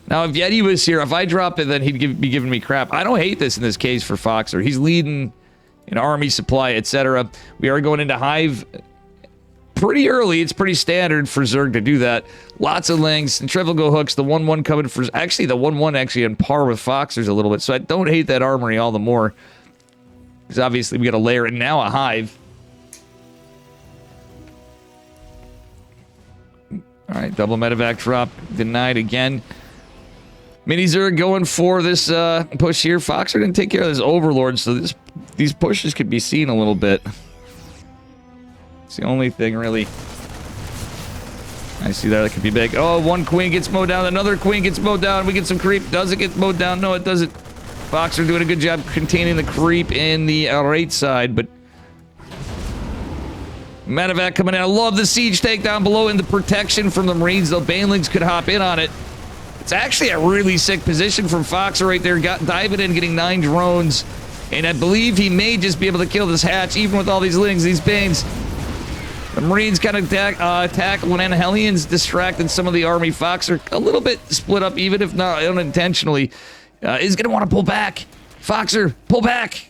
Now, if Yeti was here, if I drop it, then he'd be giving me crap. I don't hate this in this case for Foxer. He's leading in army supply, etc. We are going into Hive pretty early. It's pretty standard for Zerg to do that. Lots of links and triple go hooks. The 1-1 coming for... Actually, the 1-1 actually on par with Foxer's a little bit. So I don't hate that armory all the more. Because obviously we got to layer it now a Hive. All right, double medevac drop. Denied again. Mini Zerg going for this push here. Foxer didn't take care of this Overlord, so these pushes could be seen a little bit. It's the only thing, really. I see that could be big. Oh, one queen gets mowed down. Another queen gets mowed down. We get some creep. Does it get mowed down? No, it doesn't. Foxer doing a good job containing the creep in the right side, but... Medevac coming in. I love the siege tank down below and the protection from the Marines, though Banelings could hop in on it. It's actually a really sick position from Foxer right there. Diving in, getting 9 drones. And I believe he may just be able to kill this hatch, even with all these Lings, these Banes. The Marines kind of tackling, and Hellions distracting some of the army. Foxer a little bit split up, even if not unintentionally. Is going to want to pull back. Foxer, pull back.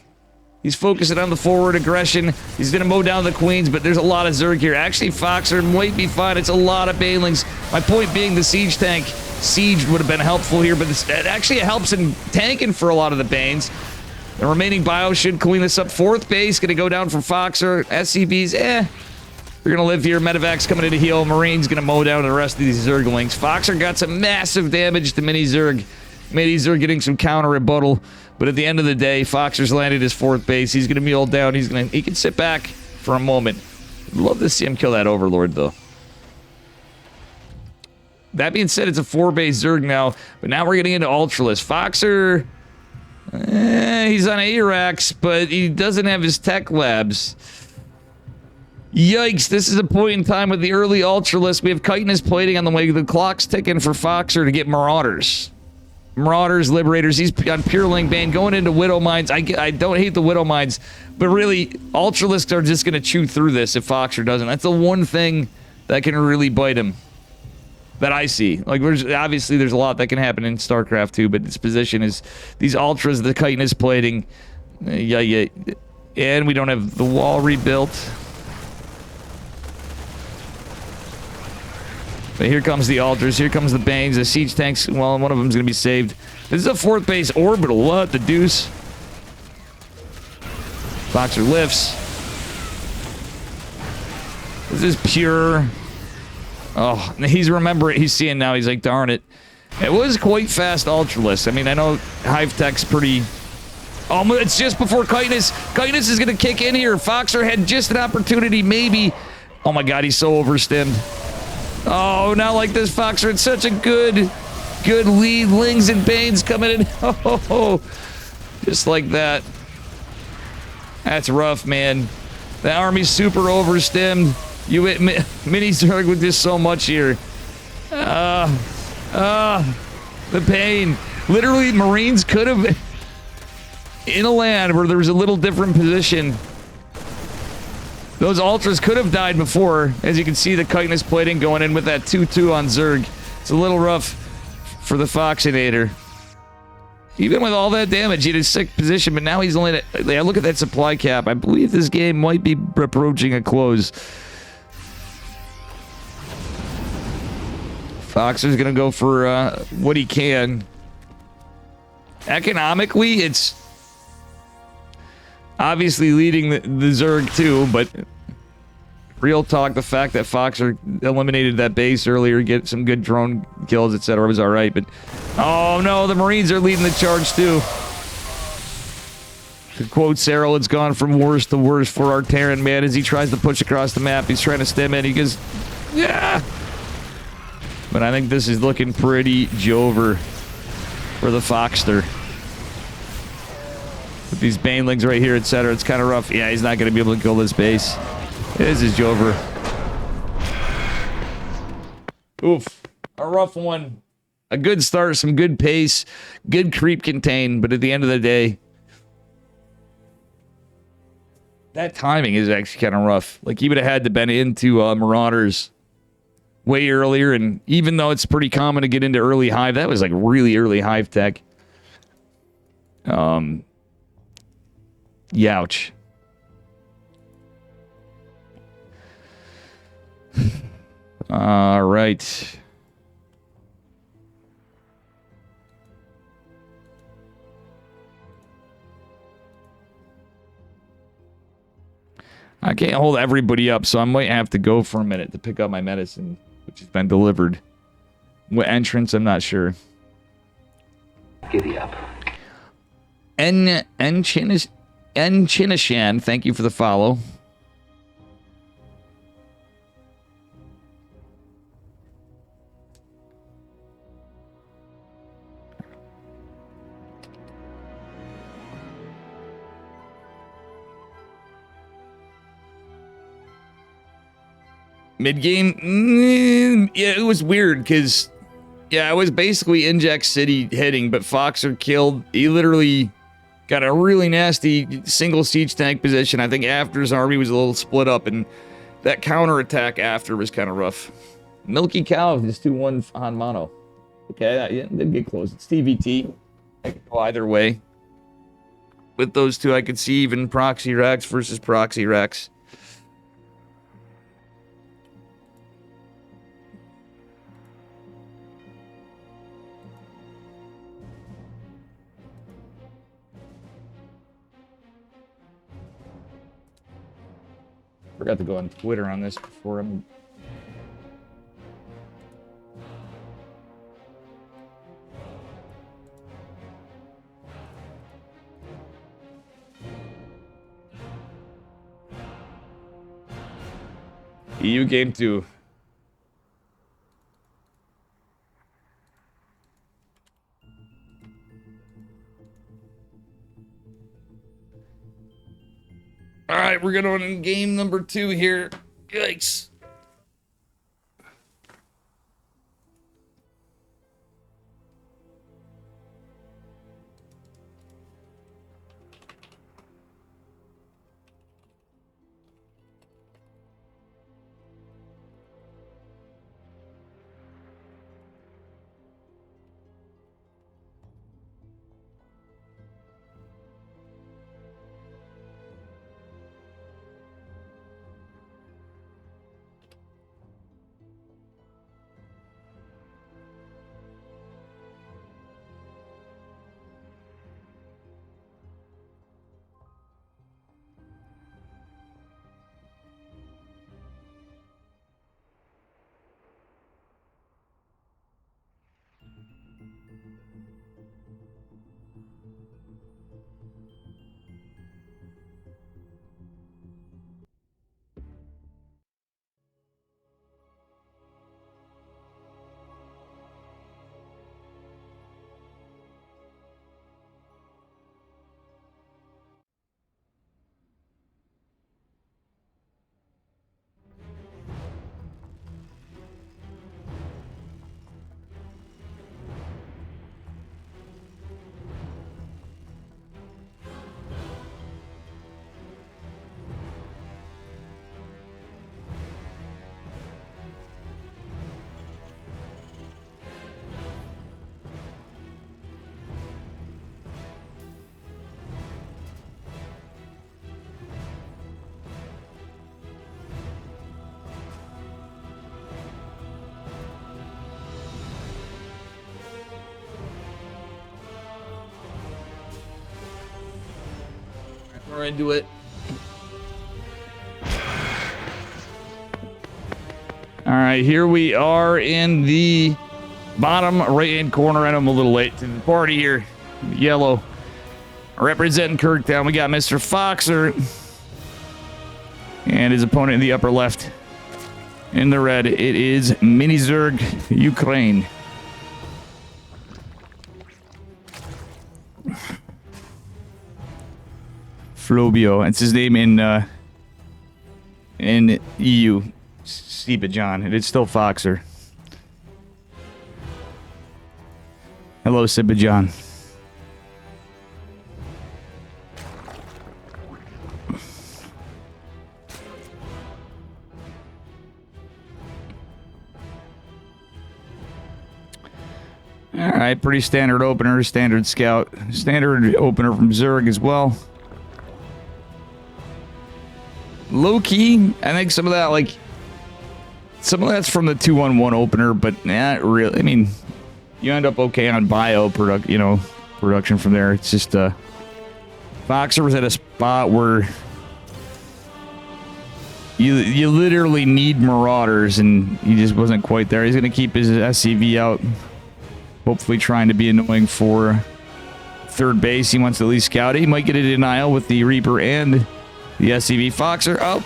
He's focusing on the forward aggression. He's going to mow down the queens, but there's a lot of Zerg here. Actually, Foxer might be fine. It's a lot of Banelings. My point being the siege tank. Siege would have been helpful here, but it actually helps in tanking for a lot of the Banes. The remaining bios should clean this up. 4th base going to go down for Foxer. SCVs, They're going to live here. Medevac's coming in to heal. Marine's going to mow down the rest of these Zerglings. Foxer got some massive damage to Mini Zerg. Mini Zerg getting some counter rebuttal. But at the end of the day, Foxer's landed his 4th base. He's going to mule down. He can sit back for a moment. Love to see him kill that Overlord, though. That being said, it's a 4-base Zerg now. But now we're getting into Ultralisk. Foxer... he's on ARAX, but he doesn't have his tech labs. Yikes, this is a point in time with the early Ultralisk. We have chitinous plating on the way. The clock's ticking for Foxer to get Marauders. Marauders, Liberators. He's on Pureling Bane going into Widow Mines. I don't hate the Widow Mines, but really, Ultralisks are just going to chew through this if Foxer doesn't. That's the one thing that can really bite him. That I see. Like, obviously, there's a lot that can happen in StarCraft 2, but its position is these Ultras, the chitinous plating. Yeah. And we don't have the wall rebuilt. But here comes the Ultras. Here comes the Banes. The siege tanks. Well, one of them's going to be saved. This is a 4th base orbital. What the deuce? Foxer lifts. This is pure... Oh, he's remembering. He's seeing now. He's like, darn it. It was quite fast Ultralisk. I mean, I know Hive Tech's pretty... Oh, it's just before Chitinous. Chitinous is going to kick in here. Foxer had just an opportunity, maybe. Oh my god, he's so overstimmed. Oh, not like this, Foxer. It's such a good lead. Lings and Banes coming in. Oh, just like that. That's rough, man. The army's super overstimmed. You hit Mini Zerg with just so much here. The pain. Literally, Marines could have... In a land where there was a little different position, those Ultras could have died before. As you can see, the chitinous plating going in with that 2-2 on Zerg. It's a little rough for the Foxinator. Even with all that damage, he had a sick position, but now he's only... I look at that supply cap. I believe this game might be approaching a close. Foxer's gonna go for what he can. Economically, it's obviously leading the Zerg too, but real talk, the fact that Foxer eliminated that base earlier, get some good drone kills, etc. was alright, but... Oh no, the Marines are leading the charge too. To quote Cyril, it's gone from worse to worse for our Terran man as he tries to push across the map. He's trying to stem in. He goes, yeah! But I think this is looking pretty Jover for the Foxter. With these Banelings right here, etc. It's kind of rough. Yeah, he's not going to be able to kill this base. This is Jover. Oof. A rough one. A good start, some good pace, good creep contain, but at the end of the day, that timing is actually kind of rough. Like, he would have had to been into Marauders way earlier, and even though it's pretty common to get into early Hive, that was like really early Hive tech. Youch. All right. I can't hold everybody up, so I might have to go for a minute to pick up my medicine, which has been delivered. What entrance? I'm not sure. Giddy up. Chinishan, thank you for the follow. Mid-game, yeah, it was weird, because, yeah, I was basically Inject City hitting, but Foxer killed. He literally got a really nasty single siege tank position. I think after his army was a little split up, and that counterattack after was kind of rough. Milky Cow is 2-1 on mono. Okay, yeah, didn't get close. It's TVT. I could go either way. With those two, I could see even Proxy Rex versus Proxy Rex. Forgot to go on Twitter on this before I'm... EU game 2. All right, we're going on game number 2 here. Yikes. We're into it. All right, here we are in the bottom right-hand corner. I know I'm a little late to the party here. Yellow. Representing Kirktown, we got Mr. Foxer. And his opponent in the upper left. In the red, it is Mini Zerg, Ukraine. Flobio, that's his name in EU. Sibajan, it is still Foxer. Hello, Sibajan. All right, pretty standard opener, standard scout, standard opener from Zerg as well. Low key, I think some of that, like, some of that's from the 2-on-1 opener, but not really. I mean, you end up okay on bio production from there. It's just Foxer was at a spot where you literally need Marauders, and he just wasn't quite there. He's gonna keep his SCV out, hopefully trying to be annoying for third base. He wants to at least scout it. He might get a denial with the Reaper and the SCV. Foxer up.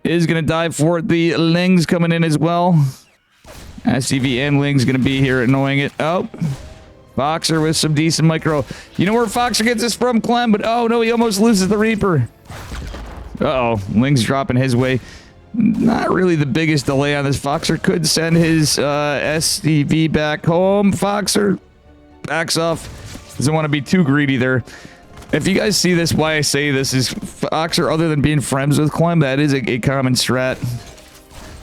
Is going to dive for it. The Ling's coming in as well. SCV and Ling's going to be here annoying it. Oh. Foxer with some decent micro. You know where Foxer gets this from, Clem? But oh no, he almost loses the Reaper. Uh-oh. Ling's dropping his way. Not really the biggest delay on this. Foxer could send his SCV back home. Foxer backs off. Doesn't want to be too greedy there. If you guys see this, why I say this is Foxer, other than being friends with Clem, that is a common strat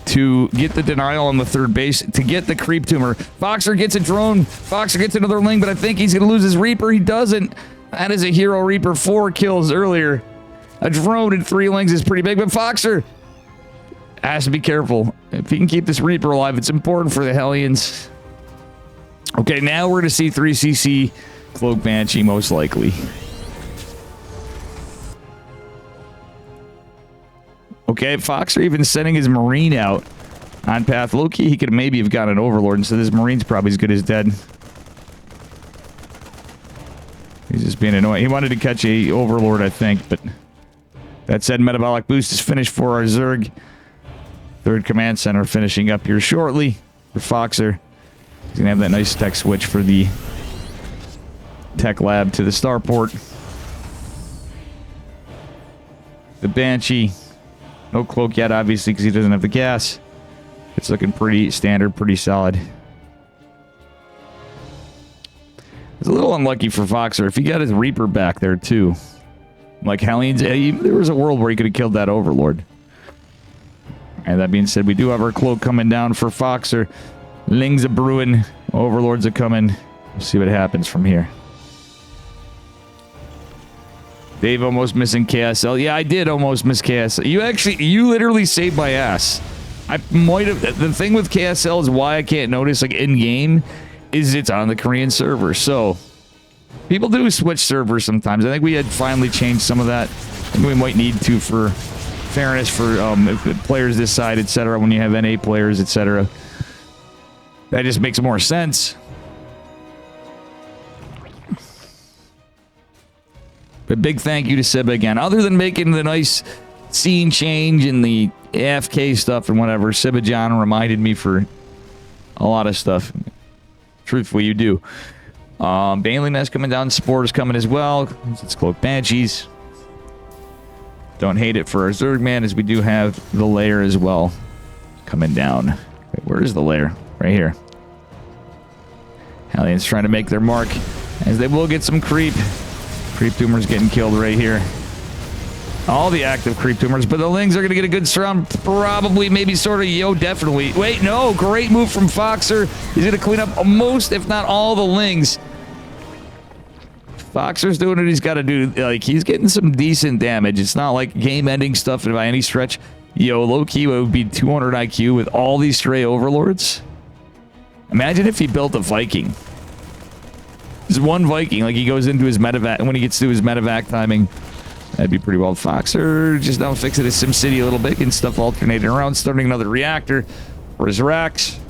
to get the denial on the third base, to get the creep tumor. Foxer gets a drone. Foxer gets another Ling, but I think he's going to lose his Reaper. He doesn't. That is a hero Reaper. 4 kills earlier. A drone and 3 Lings is pretty big, but Foxer has to be careful. If he can keep this Reaper alive, it's important for the Hellions. Okay, now we're going to see 3CC Cloak Banshee, most likely. Okay, Foxer even sending his Marine out on path. Low-key, he could maybe have gotten an Overlord, and so this Marine's probably as good as dead. He's just being annoying. He wanted to catch a Overlord, I think, but that said, Metabolic Boost is finished for our Zerg. Third Command Center finishing up here shortly for Foxer. He's going to have that nice tech switch for the tech lab to the starport. The Banshee. No cloak yet, obviously, because he doesn't have the gas. It's looking pretty standard, pretty solid. It's a little unlucky for Foxer. If he got his Reaper back there, too. Like Hellions, there was a world where he could have killed that Overlord. And that being said, we do have our cloak coming down for Foxer. Ling's a brewing. Overlords are coming. We'll see what happens from here. Dave almost missing KSL. Yeah, I did almost miss KSL. You literally saved my ass. I might have. The thing with KSL is why I can't notice, like, in-game, is it's on the Korean server. So, people do switch servers sometimes. I think we had finally changed some of that. I think we might need to for fairness for if players this side, etc. When you have NA players, etc. That just makes more sense. But big thank you to Sib again. Other than making the nice scene change and the AFK stuff and whatever, Sib John reminded me for a lot of stuff. Truthfully, you do. Bailey Nest coming down. Sport is coming as well. It's Cloak Banshees. Don't hate it for our Zerg man, as we do have the layer as well coming down. Wait, where is the layer? Right here. Hellions trying to make their mark, as they will get some creep. Creep tumors getting killed right here. All the active creep tumors, but the Lings are going to get a good surround. Probably, maybe, sort of, definitely. Wait, no, great move from Foxer. He's going to clean up most, if not all, the Lings. Foxer's doing what he's got to do. Like, he's getting some decent damage. It's not like game-ending stuff by any stretch. Low-key would be 200 IQ with all these stray Overlords. Imagine if he built a Viking. Just one Viking, like he goes into his medevac, when he gets to his medevac timing, That'd be pretty well. Foxer just now fixing his SimCity a little bit, getting stuff alternating around, starting another reactor for his racks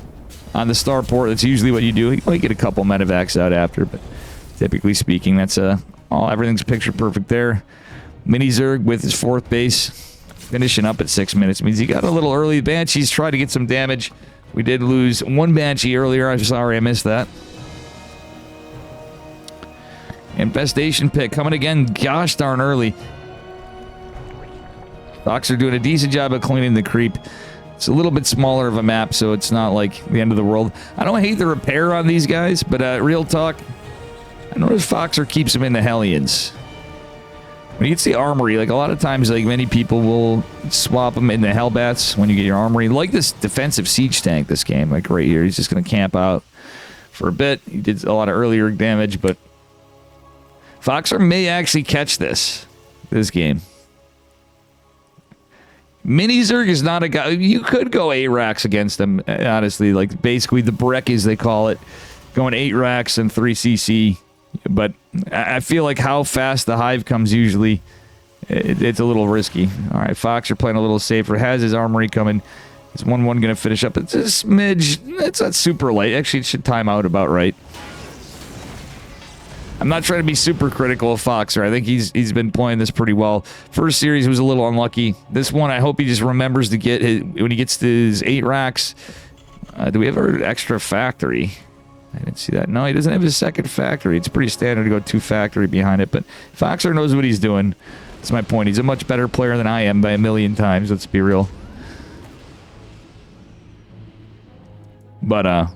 on the starport. That's usually what you do. You might get a couple medevacs out after, but typically speaking, that's everything's picture perfect there. Mini Zerg with his 4th base, finishing up at 6 minutes. Means he got a little early. Banshees tried to get some damage. We did lose 1 Banshee earlier. I'm sorry I missed that. Infestation pit coming again. Gosh darn early. Foxer doing a decent job of cleaning the creep. It's a little bit smaller of a map, so it's not like the end of the world. I don't hate the repair on these guys, but real talk, I notice Foxer keeps them in the Hellions. When you get to the armory, like a lot of times, like many people will swap them in the Hellbats when you get your armory. Like this defensive siege tank this game, like right here. He's just going to camp out for a bit. He did a lot of earlier damage, but Foxer may actually catch this game. Mini Zerg is not a guy. You could go 8 racks against him, honestly. Like basically the Brekkies, they call it, going 8 racks and 3 CC. But I feel like how fast the hive comes usually, it's a little risky. All right, Foxer playing a little safer. Has his armory coming. Is 1-1 going to finish up? It's a smidge. It's not super light. Actually, it should time out about right. I'm not trying to be super critical of Foxer. I think he's been playing this pretty well. First series was a little unlucky. This one, I hope he just remembers to get his, when he gets to his 8 racks. Do we have our extra factory? I didn't see that. No, he doesn't have his 2nd factory. It's pretty standard to go 2 factory behind it, but Foxer knows what he's doing. That's my point. He's a much better player than I am by a million times. Let's be real. But,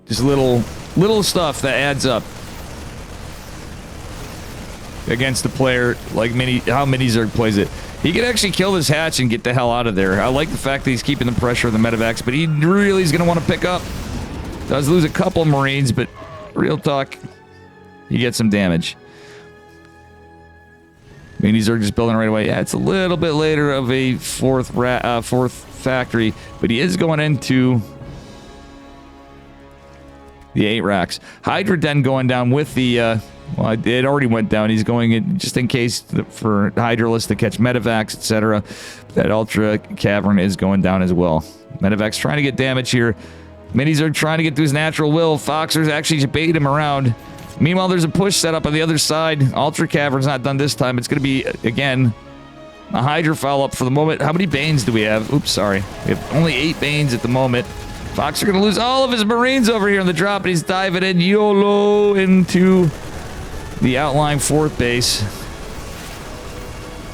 just little stuff that adds up against the player, like how Mini Zerg plays it. He could actually kill this hatch and get the hell out of there. I like the fact that he's keeping the pressure of the medevacs, but he really is going to want to pick up. Does lose a couple Marines, but real talk, he gets some damage. Mini Zerg just building right away. Yeah, it's a little bit later of a fourth factory, but he is going into the 8 racks. Hydra Den going down with the, well, it already went down. He's going in just in case for Hydralisk to catch medevacs, etc. That Ultra Cavern is going down as well. Medevacs trying to get damage here. Minis are trying to get to his natural will. Foxer's actually baited him around. Meanwhile, there's a push set up on the other side. Ultra Cavern's not done this time. It's going to be, again, a Hydra follow-up for the moment. How many Banes do we have? Oops, sorry. We have only 8 Banes at the moment. Foxer going to lose all of his Marines over here in the drop, and he's diving in YOLO into the outlying 4th base.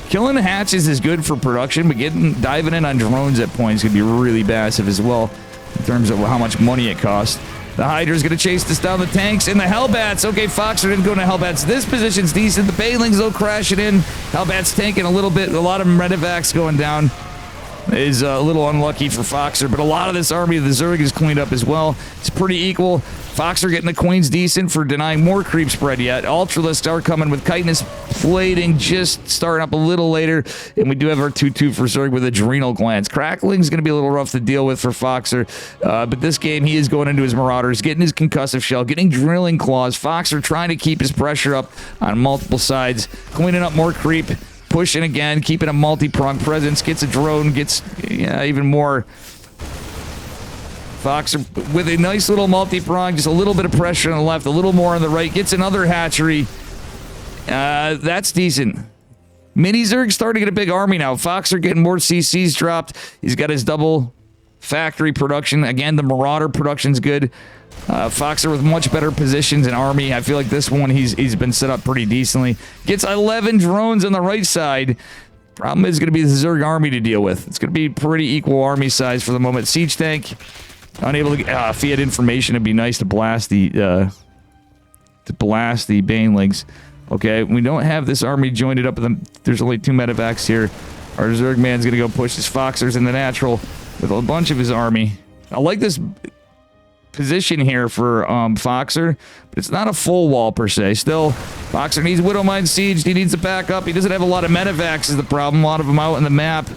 Killing hatches is good for production, but diving in on drones at points is going to be really massive as well in terms of how much money it costs. The Hydra's going to chase this down the tanks and the Hellbats. Okay, Foxer didn't go into Hellbats. This position's decent. The Banelings, though, crashing in. Hellbats tanking a little bit. A lot of Medevacs going down. Is a little unlucky for Foxer, but a lot of this army of the Zerg is cleaned up as well. It's pretty equal. Foxer getting the Queens decent for denying more creep spread yet. Ultralisks are coming with chitinous plating just starting up a little later, and we do have our 2-2 for Zerg with adrenal glands. Crackling's going to be a little rough to deal with for Foxer, but this game he is going into his Marauders, getting his concussive shell, getting drilling claws. Foxer trying to keep his pressure up on multiple sides, cleaning up more creep. Pushing again, keeping a multi-pronged presence, gets a drone, gets even more. Foxer with a nice little multi-prong, just a little bit of pressure on the left, a little more on the right, gets another hatchery. That's decent. Mini Zerg starting to get a big army now. Foxer getting more CCs dropped. He's got his double factory production. Again, the Marauder production's good. Foxer with much better positions in army. I feel like this one he's been set up pretty decently. Gets 11 drones on the right side. Problem is going to be the Zerg army to deal with. It's going to be pretty equal army size for the moment. Siege tank unable to get if he had information, it'd be nice to blast the Banelings. Okay, we don't have this army joined up with them. There's only 2 medevacs here. Our Zerg man's going to go push his Foxers in the natural with a bunch of his army. I like this position here for Foxer, but it's not a full wall per se. Still, Foxer needs Widowmine Siege. He needs to back up. He doesn't have a lot of medevacs is the problem. A lot of them out on the map.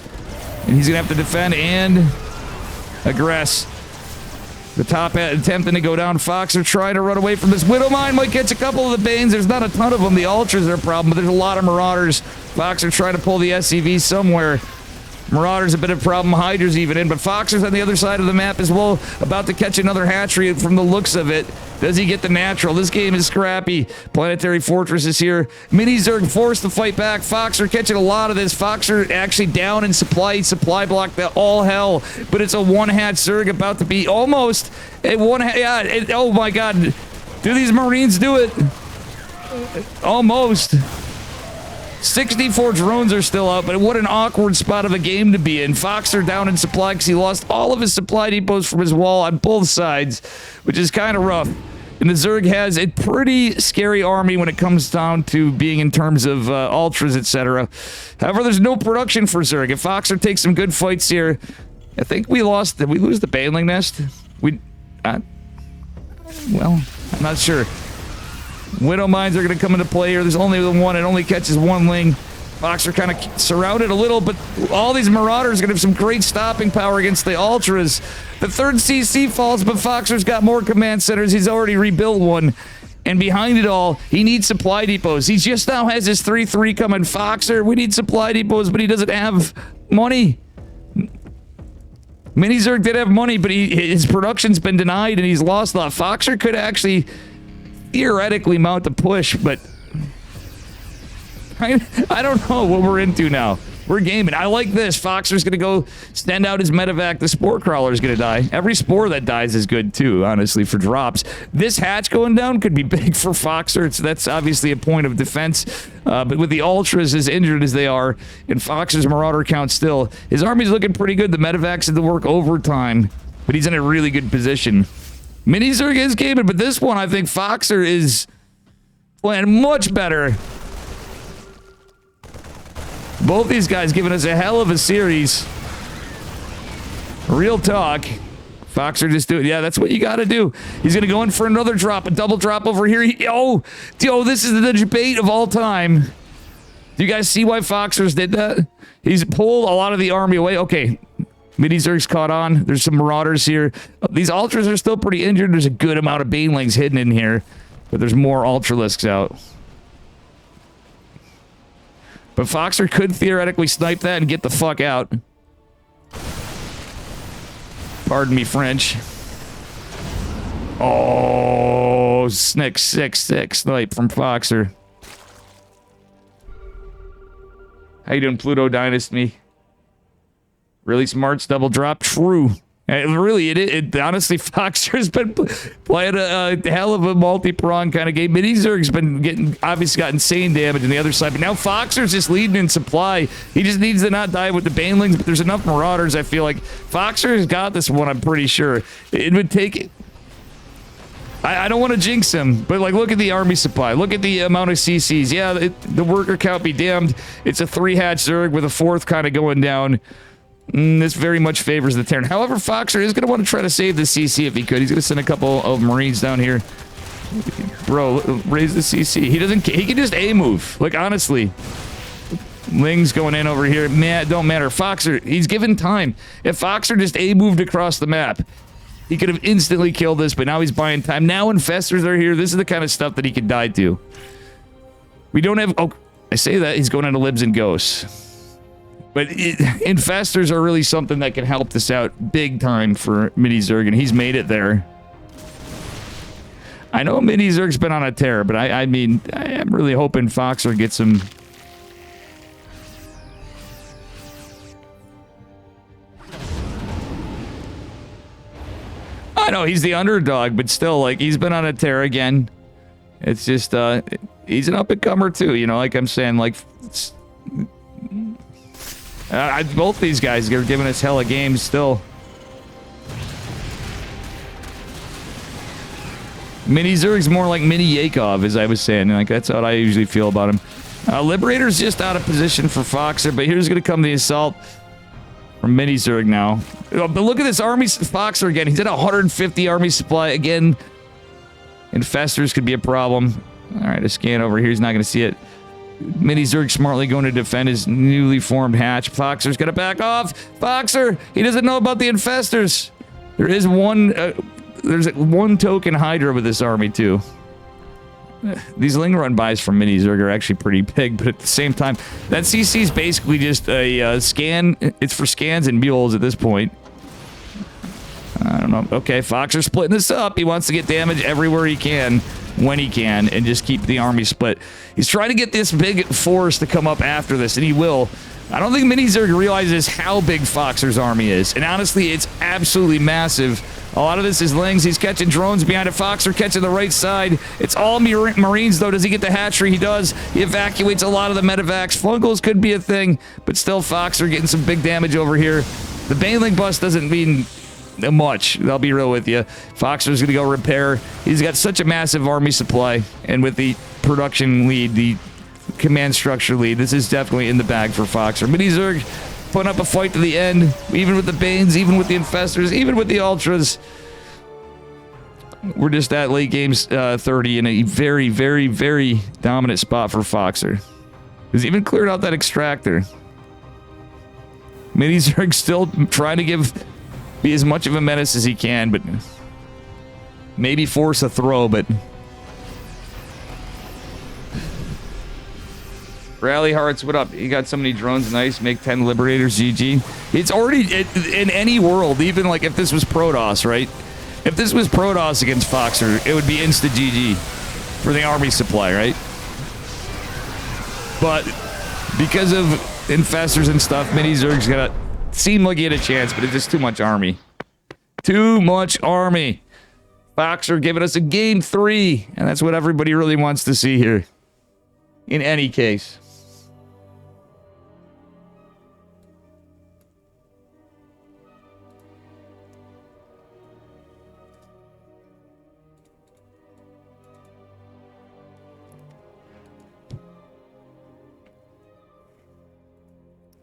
And he's going to have to defend and aggress. The top attempting to go down. Foxer trying to run away from this. Widowmine might catch a couple of the Banes. There's not a ton of them. The Ultras are a problem, but there's a lot of Marauders. Foxer trying to pull the SCV somewhere. Marauders a bit of a problem. Hydra's even in, but Foxer's on the other side of the map as well, about to catch another hatchery from the looks of it. Does he get the natural? This game is scrappy. Planetary Fortress is here. Mini Zerg forced to fight back. Foxer catching a lot of this. Foxer actually down in supply block that all hell, but it's a one-hatch Zerg about to be almost a one-hatch. Yeah, oh my god. Do these Marines do it? Almost. 64 drones are still out, but what an awkward spot of a game to be in. Foxer down in supply because he lost all of his supply depots from his wall on both sides, which is kind of rough. And the Zerg has a pretty scary army when it comes down to being in terms of ultras, etc. However, there's no production for Zerg. If Foxer takes some good fights here, I think we lost. Did we lose the Baneling Nest? Well, I'm not sure. Widow mines are going to come into play here. There's only the one. It only catches one Ling. Foxer kind of surrounded a little, but all these Marauders are going to have some great stopping power against the Ultras. The third CC falls, but Foxer's got more command centers. He's already rebuilt one. And behind it all, he needs supply depots. He just now has his 3-3 coming. Foxer, we need supply depots, but he doesn't have money. Mini Zerg did have money, but his production's been denied, and he's lost a lot. Foxer could actually theoretically mount the push, but I don't know what we're into now. We're gaming. I like this. Foxer's going to go send out his medevac. The Spore Crawler's going to die. Every Spore that dies is good, too, honestly, for drops. This hatch going down could be big for Foxer. That's obviously a point of defense. But with the Ultras as injured as they are, and Foxer's Marauder count still, his army's looking pretty good. The medevac's had to work overtime, but he's in a really good position. Mini Zerg is gaming, but this one, I think Foxer is playing much better. Both these guys giving us a hell of a series. Real talk. Foxer just do it. Yeah, that's what you got to do. He's going to go in for another drop, a double drop over here. This is the debate of all time. Do you guys see why Foxers did that? He's pulled a lot of the army away. Okay. Mini Zerg's caught on. There's some Marauders here. These Ultras are still pretty injured. There's a good amount of Banelings hidden in here. But there's more Ultralisks out. But Foxer could theoretically snipe that and get the fuck out. Pardon me, French. Oh, Snick 6-6 snipe from Foxer. How you doing, Pluto Dynasty? Really smarts, double drop. True. Really, it honestly, Foxer's been playing a hell of a multi-prong kind of game. Mini Zerg's been obviously got insane damage on the other side, but now Foxer's just leading in supply. He just needs to not die with the Banelings, but there's enough Marauders, I feel like. Foxer's got this one, I'm pretty sure. It would take... I don't want to jinx him, but like, look at the army supply. Look at the amount of CCs. Yeah, the worker count be damned. It's a 3-hatch Zerg with a 4th kind of going down. This very much favors the Terran. However, Foxer is going to want to try to save the CC if he could. He's going to send a couple of Marines down here. Bro, raise the CC. He can just A-move. Like, honestly. Ling's going in over here. Man, don't matter. Foxer, he's given time. If Foxer just A-moved across the map, he could have instantly killed this, but now he's buying time. Now Infestors are here. This is the kind of stuff that he could die to. We don't have... Oh, I say that. He's going into Libs and Ghosts. But Infestors are really something that can help this out big time for Mini Zerg, and he's made it there. I know Mini Zerg's been on a tear, but I mean, I am really hoping Foxer gets him. I know he's the underdog, but still, like, he's been on a tear again. It's just, he's an up-and-comer too, you know, like I'm saying, like... both these guys are giving us hella games still. Mini Zerg's more like Mini Yakov, as I was saying. Like, that's how I usually feel about him. Liberator's just out of position for Foxer, but here's going to come the assault from Mini Zerg now. But look at this army Foxer again. He's at 150 army supply again. Infestors could be a problem. All right, a scan over here. He's not going to see it. Mini Zerg smartly going to defend his newly formed hatch. Foxer's gonna back off. Foxer, he doesn't know about the Infestors. There is one there's one token Hydra with this army too. These Ling Run buys from Mini Zerg are actually pretty big, but at the same time, that CC is basically just a scan. It's for scans and mules at this point. I don't know. Okay, Foxer's splitting this up. He wants to get damage everywhere he can, when he can, and just keep the army split. He's trying to get this big force to come up after this, and he will. I don't think Mini Zerg realizes how big Foxer's army is, and honestly, it's absolutely massive. A lot of this is Lings. He's catching drones behind a Foxer, catching the right side. It's all Marines, though. Does he get the hatchery? He does. He evacuates a lot of the medevacs. Flungles could be a thing, but still Foxer getting some big damage over here. The Baneling bust doesn't mean much. I'll be real with you. Foxer's going to go repair. He's got such a massive army supply, and with the production lead, the command structure lead, this is definitely in the bag for Foxer. Mini Zerg putting up a fight to the end, even with the Banes, even with the Infestors, even with the Ultras. We're just at late games 30 in a very, very, very dominant spot for Foxer. He's even cleared out that extractor. Mini Zerg still trying to be as much of a menace as he can, but maybe force a throw, but Rally Hearts, what up? You got so many drones, nice. Make 10 Liberators, GG. It's already, in any world, even like if this was Protoss, right? If this was Protoss against Foxer, it would be insta GG for the army supply, right? But because of Infestors and stuff, Mini Zerg's gonna seem like he had a chance, but it's just too much army. Too much army. Foxer giving us a game 3, and that's what everybody really wants to see here. In any case.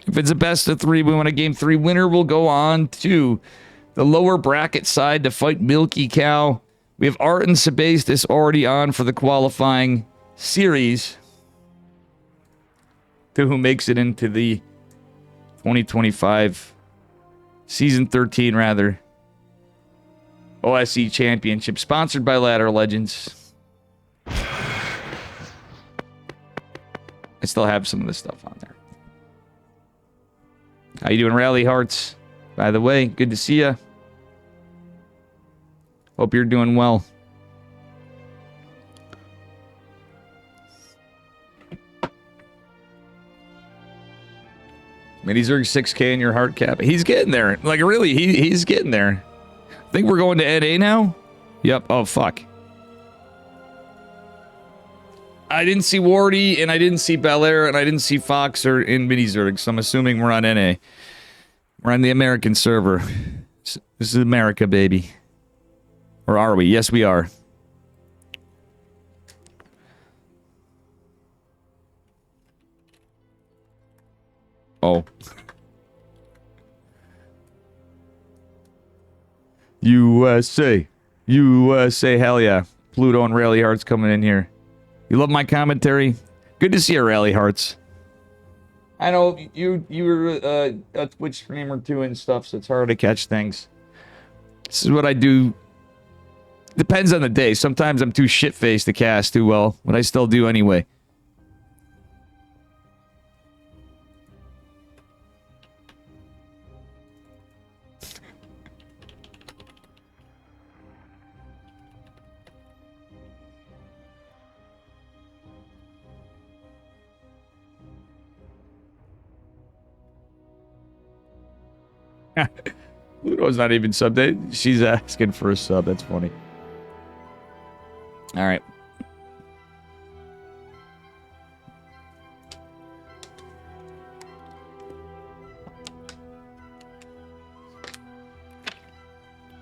If it's a best of 3, we want a game 3 winner. We'll go on to the lower bracket side to fight Milky Cow. We have Art and Sebastis already on for the qualifying series. To who makes it into the 2025 season 13 rather OSC Championship, sponsored by Ladder Legends. I still have some of this stuff on there. How you doing, Rally Hearts? By the way, good to see you. Hope you're doing well. Mini Zerg 6K in your heart cap. He's getting there. Like, really, he's getting there. I think we're going to NA now? Yep. Oh, fuck. I didn't see Wardy, and I didn't see Belair, and I didn't see Foxer in Mini Zerg, so I'm assuming we're on NA. We're on the American server. This is America, baby. Or are we? Yes, we are. Oh. USA. USA, hell yeah. Pluto and Rally Hearts coming in here. You love my commentary? Good to see you, Rally Hearts. I know you were a Twitch streamer too and stuff, so it's hard to catch things. This is what I do. Depends on the day. Sometimes I'm too shit-faced to cast too well, but I still do anyway. Pluto's not even subbed. She's asking for a sub. That's funny. All right.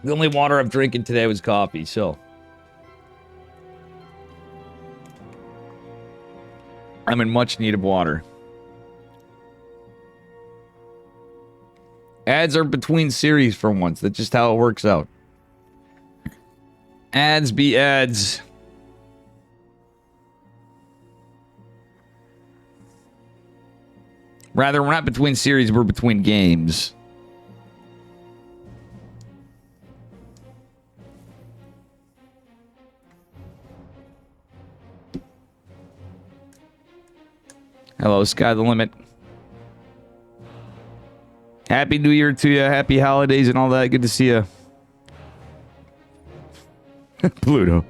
The only water I'm drinking today was coffee, so I'm in much need of water. Ads are between series for once. That's just how it works out. Ads be ads. Rather, we're not between series, we're between games. Hello, Sky the Limit. Happy New Year to you. Happy holidays and all that. Good to see you. Pluto.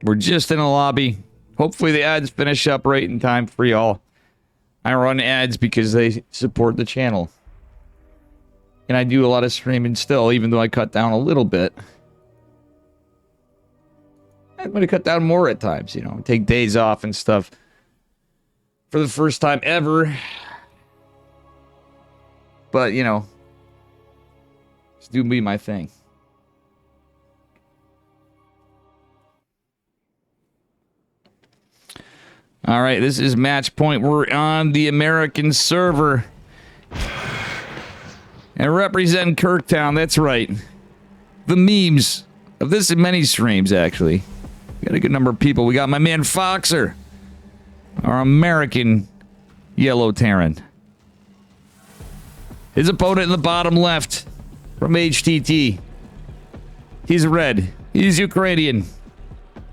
We're just in a lobby. Hopefully the ads finish up right in time for y'all. I run ads because they support the channel. And I do a lot of streaming still, even though I cut down a little bit. I'm going to cut down more at times, you know. Take days off and stuff. For the first time ever. But, you know. Just do me my thing. All right, this is match point. We're on the American server. And representing Kirktown, that's right. The memes of this and many streams, actually. We got a good number of people. We got my man Foxer, our American Yellow Terran. His opponent in the bottom left from HTT. He's red. He's Ukrainian.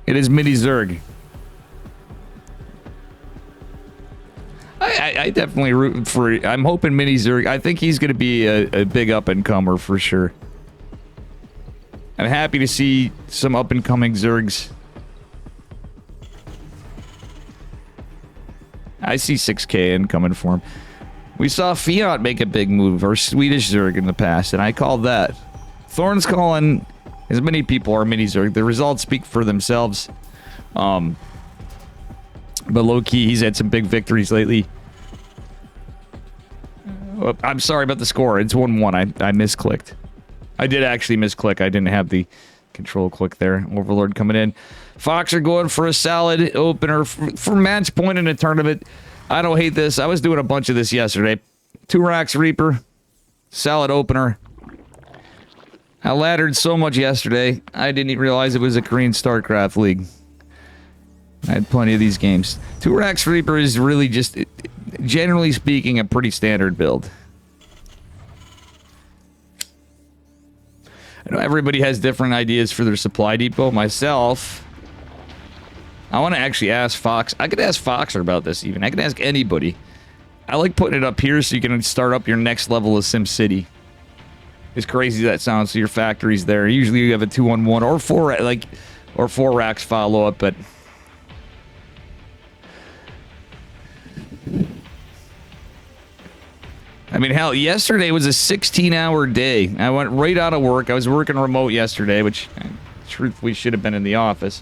It is Mini Zerg. I definitely root for... I'm hoping Mini Zerg... I think he's going to be a big up-and-comer for sure. I'm happy to see some up-and-coming Zergs. I see 6K incoming for him. We saw Fiat make a big move, or Swedish Zerg in the past, and I called that. Thorn's calling... As many people are Mini Zerg. The results speak for themselves. But low-key, he's had some big victories lately. Oh, I'm sorry about the score. It's 1-1. I misclicked. I did actually misclick. I didn't have the control click there. Overlord coming in. Foxer going for a solid opener for match point in a tournament. I don't hate this. I was doing a bunch of this yesterday. 2 racks Reaper. Solid opener. I laddered so much yesterday, I didn't even realize it was a Korean StarCraft League. I had plenty of these games. 2 racks Reaper is really just, generally speaking, a pretty standard build. I know everybody has different ideas for their supply depot. Myself, I want to actually ask Fox. I could ask Foxer about this even. I could ask anybody. I like putting it up here so you can start up your next level of SimCity. As crazy as that sounds, so your factory's there. Usually you have a 2-on-1 or 4 racks follow up, but I mean, hell, yesterday was a 16-hour day. I went right out of work. I was working remote yesterday, which, truthfully, should have been in the office.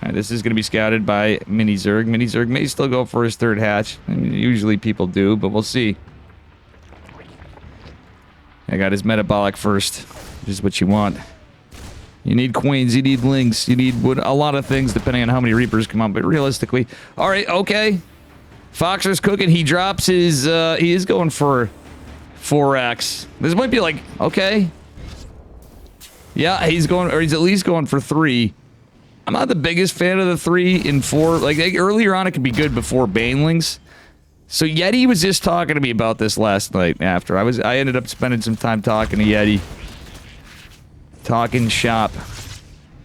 All right, this is going to be scouted by Mini Zerg. Mini Zerg may still go for his 3rd hatch. I mean, usually people do, but we'll see. I got his metabolic first, which is what you want. You need queens, you need links, you need a lot of things depending on how many Reapers come up, but realistically. All right, okay. Foxer's cooking. He drops his, he is going for 4x. This might be like, okay. Yeah, he's going, or he's at least going for 3. I'm not the biggest fan of the 3 and 4. Like earlier on, it could be good before Banelings. So Yeti was just talking to me about this last night after. I ended up spending some time talking to Yeti. Talking shop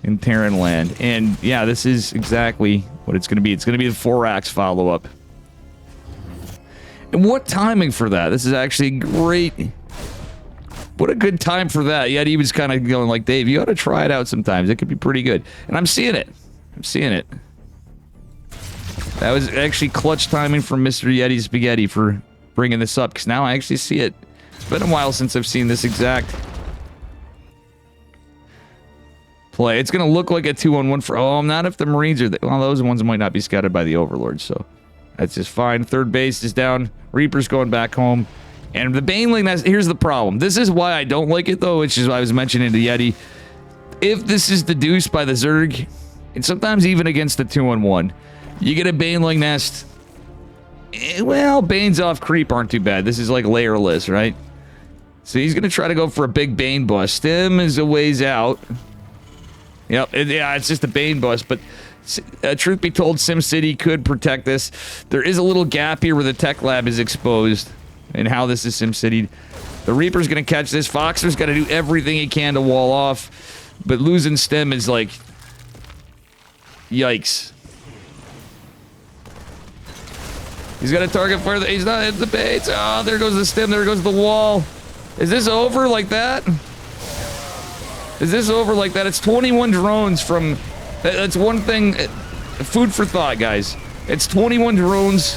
in Terran Land. And yeah, this is exactly what it's going to be. It's going to be the 4-axe follow-up. And what timing for that? This is actually great. What a good time for that. Yeti was kind of going like, Dave, you ought to try it out sometimes. It could be pretty good. And I'm seeing it. I'm seeing it. That was actually clutch timing from Mr. Yeti Spaghetti for bringing this up, because now I actually see it. It's been a while since I've seen this exact play. It's going to look like a 2-on-1 for... Oh, not if the Marines are... Well, those ones might not be scouted by the Overlord, so that's just fine. 3rd base is down. Reaper's going back home. And the Baneling, here's the problem. This is why I don't like it, though, which is why I was mentioning to Yeti. If this is deduced by the Zerg, and sometimes even against the 2-on-1, you get a Baneling nest. Well, Banes off creep aren't too bad. This is like layerless, right? So he's going to try to go for a big Bane bust. Stim is a ways out. Yep, yeah, it's just a Bane bust, but truth be told, SimCity could protect this. There is a little gap here where the tech lab is exposed. and how this is SimCity. The Reaper's going to catch this. Foxer's got to do everything he can to wall off. But losing Stim is like... Yikes. He's got a target fire. He's not hit the baits. Oh, there goes the Stim. There goes the wall. Is this over like that? Is this over like that? It's 21 drones from... That's one thing... Food for thought, guys. It's 21 drones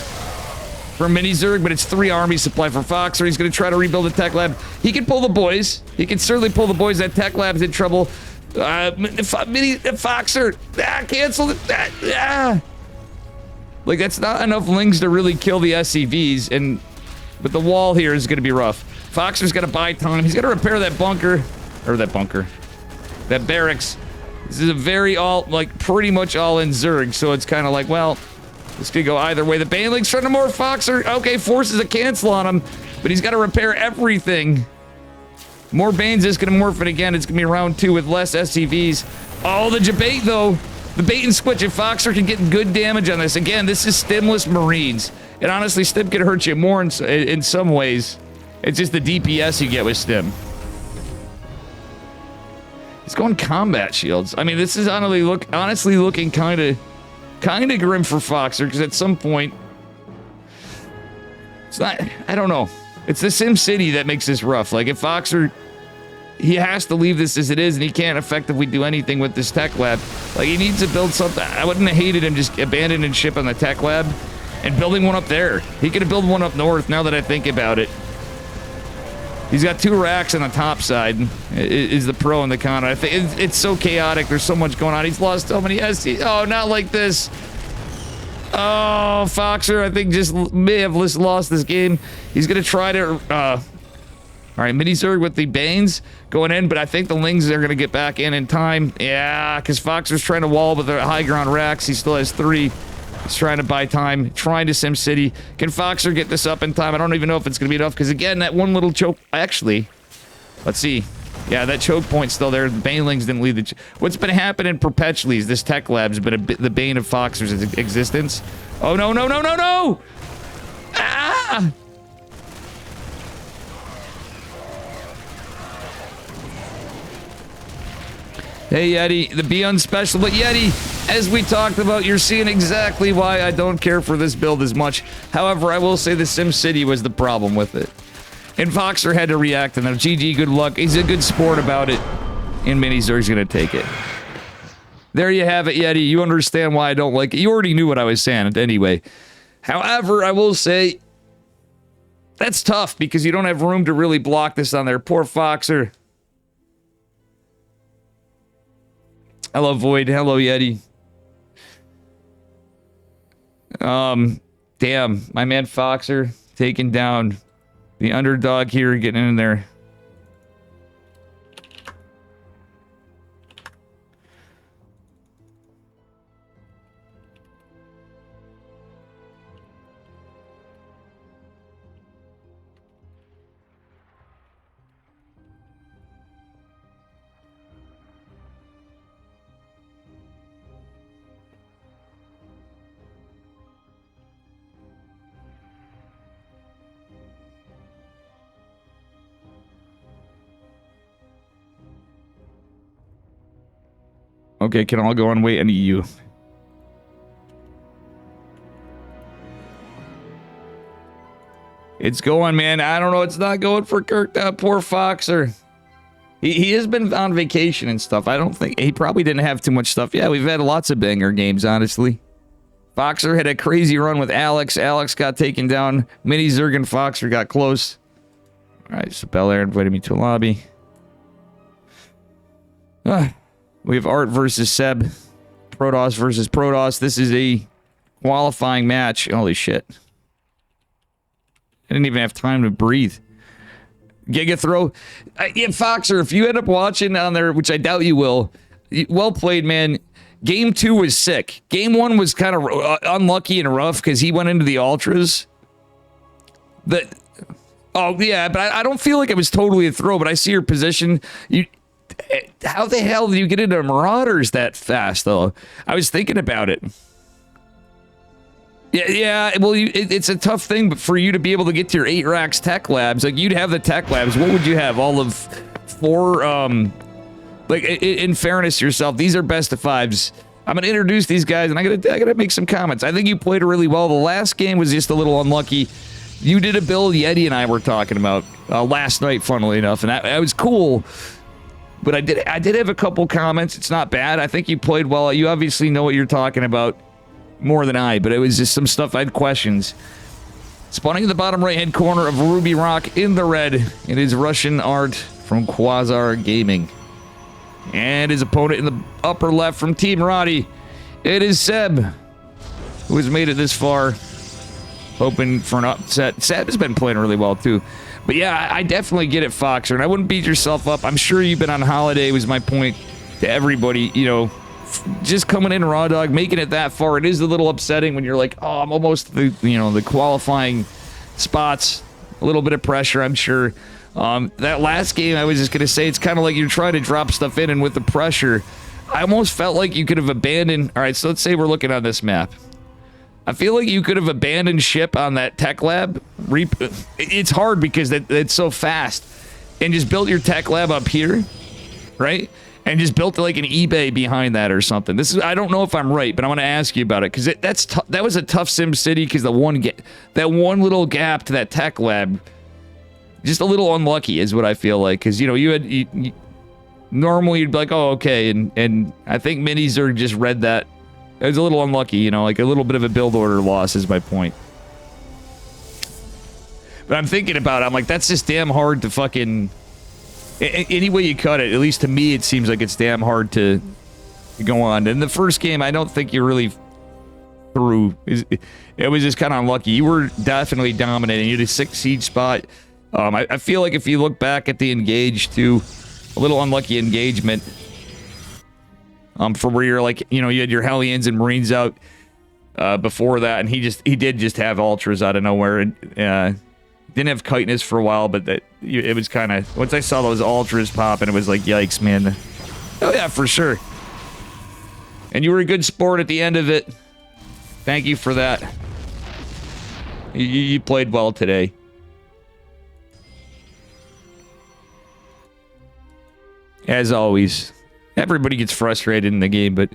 from Mini Zerg, but it's 3 army supply for Foxer. He's going to try to rebuild the tech lab. He can pull the boys. He can certainly pull the boys. That tech lab's in trouble. Mini Foxer. Cancel it. Like, that's not enough lings to really kill the SCVs, but the wall here is going to be rough. Foxer's got to buy time. He's got to repair that bunker. Or that bunker. That barracks. This is a very pretty much all-in Zerg, so it's kind of like, well, this could go either way. The Baneling's trying to morph Foxer. Okay, forces a cancel on him, but he's got to repair everything. More Banes is going to morph it again. It's going to be round 2 with less SCVs. Oh, the debate, though. The bait and switch. If Foxer can get good damage on this. Again, this is Stimless Marines. And honestly, Stim can hurt you more in some ways. It's just the DPS you get with Stim. He's going combat shields. I mean, this is honestly looking kind of grim for Foxer, because at some point, it's not. I don't know. It's the SimCity that makes this rough. Like, if Foxer, he has to leave this as it is, and he can't effectively do anything with this tech lab. Like, he needs to build something. I wouldn't have hated him just abandoning ship on the tech lab and building one up there. He could have built one up north. Now that I think about it. He's got 2 racks on the top side, is the pro and the con. I think it's so chaotic. There's so much going on. He's lost so many SC. Oh, not like this. Oh, Foxer, I think just may have lost this game. He's going to try to... all right, Mini Zerg with the Banes going in, but I think the Lings are going to get back in time. Yeah, because Foxer's trying to wall with the high ground racks. He still has 3. He's trying to buy time, trying to SimCity. Can Foxer get this up in time? I don't even know if it's going to be enough, because again, that one little choke... Actually, let's see. Yeah, that choke point's still there. The Banelings didn't lead the... What's been happening perpetually is this tech lab's been the bane of Foxer's existence. Oh, no, no, no, no, no! Ah! Hey, Yeti, the Be Unspecial, but Yeti, as we talked about, you're seeing exactly why I don't care for this build as much. However, I will say the SimCity was the problem with it. And Foxer had to react, and now GG, good luck. He's a good sport about it, and Mini Zerg's gonna take it. There you have it, Yeti. You understand why I don't like it. You already knew what I was saying anyway. However, I will say, that's tough, because you don't have room to really block this on there. Poor Foxer. Hello, Void. Hello, Yeti. Damn. My man Foxer taking down the underdog here, getting in there. Okay, can all go on wait on EU. It's going, man. I don't know. It's not going for Kirk. Poor Foxer. He has been on vacation and stuff. I don't think... He probably didn't have too much stuff. Yeah, we've had lots of banger games, honestly. Foxer had a crazy run with Alex. Alex got taken down. Mini Zerg and Foxer got close. All right, so Bel Air invited me to a lobby. We have Art versus Seb. Protoss versus Protoss. This is a qualifying match. Holy shit. I didn't even have time to breathe. Giga throw. Yeah, Foxer, if you end up watching on there, which I doubt you will, well played, man. Game 2 was sick. Game 1 was kind of unlucky and rough because he went into the Ultras. Oh, yeah, but I don't feel like it was totally a throw, but I see your position. How the hell did you get into Marauders that fast, though? I was thinking about it. Yeah. Well, it's a tough thing, but for you to be able to get to your 8 racks tech labs, like you'd have the tech labs. What would you have? All of 4. Like in fairness to yourself, these are best of 5s. I'm gonna introduce these guys, and I gotta make some comments. I think you played really well. The last game was just a little unlucky. You did a build Yeti and I were talking about last night, funnily enough, and that was cool. But I did have a couple comments. It's not bad. I think you played well. You obviously know what you're talking about more than I, but it was just some stuff I had questions. Spawning in the bottom right-hand corner of Ruby Rock in the red, it is Russian Art from Quasar Gaming. And his opponent in the upper left from Team Roddy, it is Seb, who has made it this far, hoping for an upset. Seb has been playing really well, too. But yeah, I definitely get it, Foxer, and I wouldn't beat yourself up. I'm sure you've been on holiday, was my point to everybody, you know, just coming in raw dog, making it that far. It is a little upsetting when you're like, oh, I'm almost the qualifying spots. A little bit of pressure, I'm sure. That last game, I was just gonna say, it's kind of like you're trying to drop stuff in, and with the pressure, I almost felt like you could have abandoned. All right, so let's say we're looking on this map. I feel like you could have abandoned ship on that tech lab. It's hard because it's so fast, and just built your tech lab up here, right? And just built like an eBay behind that or something. I don't know if I'm right, but I want to ask you about it because that was a tough Sim City because that one little gap to that tech lab, just a little unlucky is what I feel like, because you normally you'd be like, oh, okay, and I think Minis are just read that. It was a little unlucky, like a little bit of a build order loss is my point. But I'm thinking about it, I'm like, that's just damn hard to fucking... Any way you cut it, at least to me, it seems like it's damn hard to go on. In the first game, I don't think you really threw. It was just kind of unlucky. You were definitely dominating. You had a 6 siege spot. I feel like if you look back at the engage too, a little unlucky engagement. For where you're like, you had your Hellions and Marines out before that, and he did just have ultras out of nowhere, and didn't have chitinous for a while, but it was kind of, once I saw those ultras pop, and it was like, yikes, man. Oh yeah, for sure. And you were a good sport at the end of it. Thank you for that. You played well today. As always, everybody gets frustrated in the game, but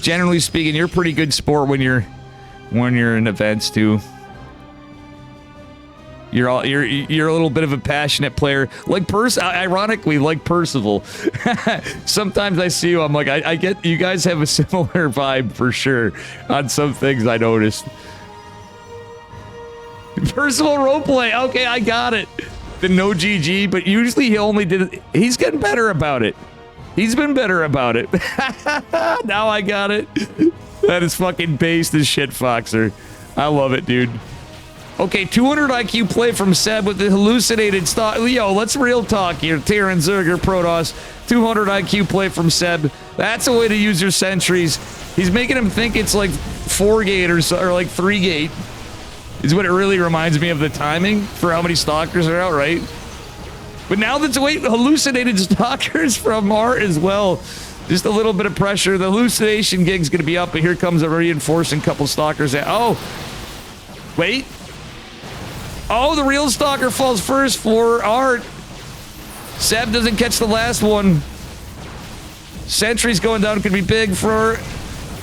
generally speaking, you're a pretty good sport when you're in events too. You're a little bit of a passionate player, ironically, like Percival. Sometimes I see you, I'm like, I get you guys have a similar vibe for sure on some things I noticed. Percival roleplay, okay, I got it. The no GG, but usually he only did it. He's getting better about it. He's been better about it. Now I got it. That is fucking based as shit, Foxer. I love it, dude. Okay, 200 IQ play from Seb with the hallucinated stock. Yo, let's real talk here. Tyrion, Zerger, Protoss. 200 IQ play from Seb. That's a way to use your sentries. He's making him think it's like 4-gate or like 3-gate. Is what it really reminds me of, the timing for how many stalkers are out, right? But now that's hallucinated stalkers from Art as well. Just a little bit of pressure. The hallucination gig's gonna be up, but here comes a reinforcing couple stalkers. Oh, wait. Oh, the real stalker falls first for Art. Seb doesn't catch the last one. Sentry's going down, could be big for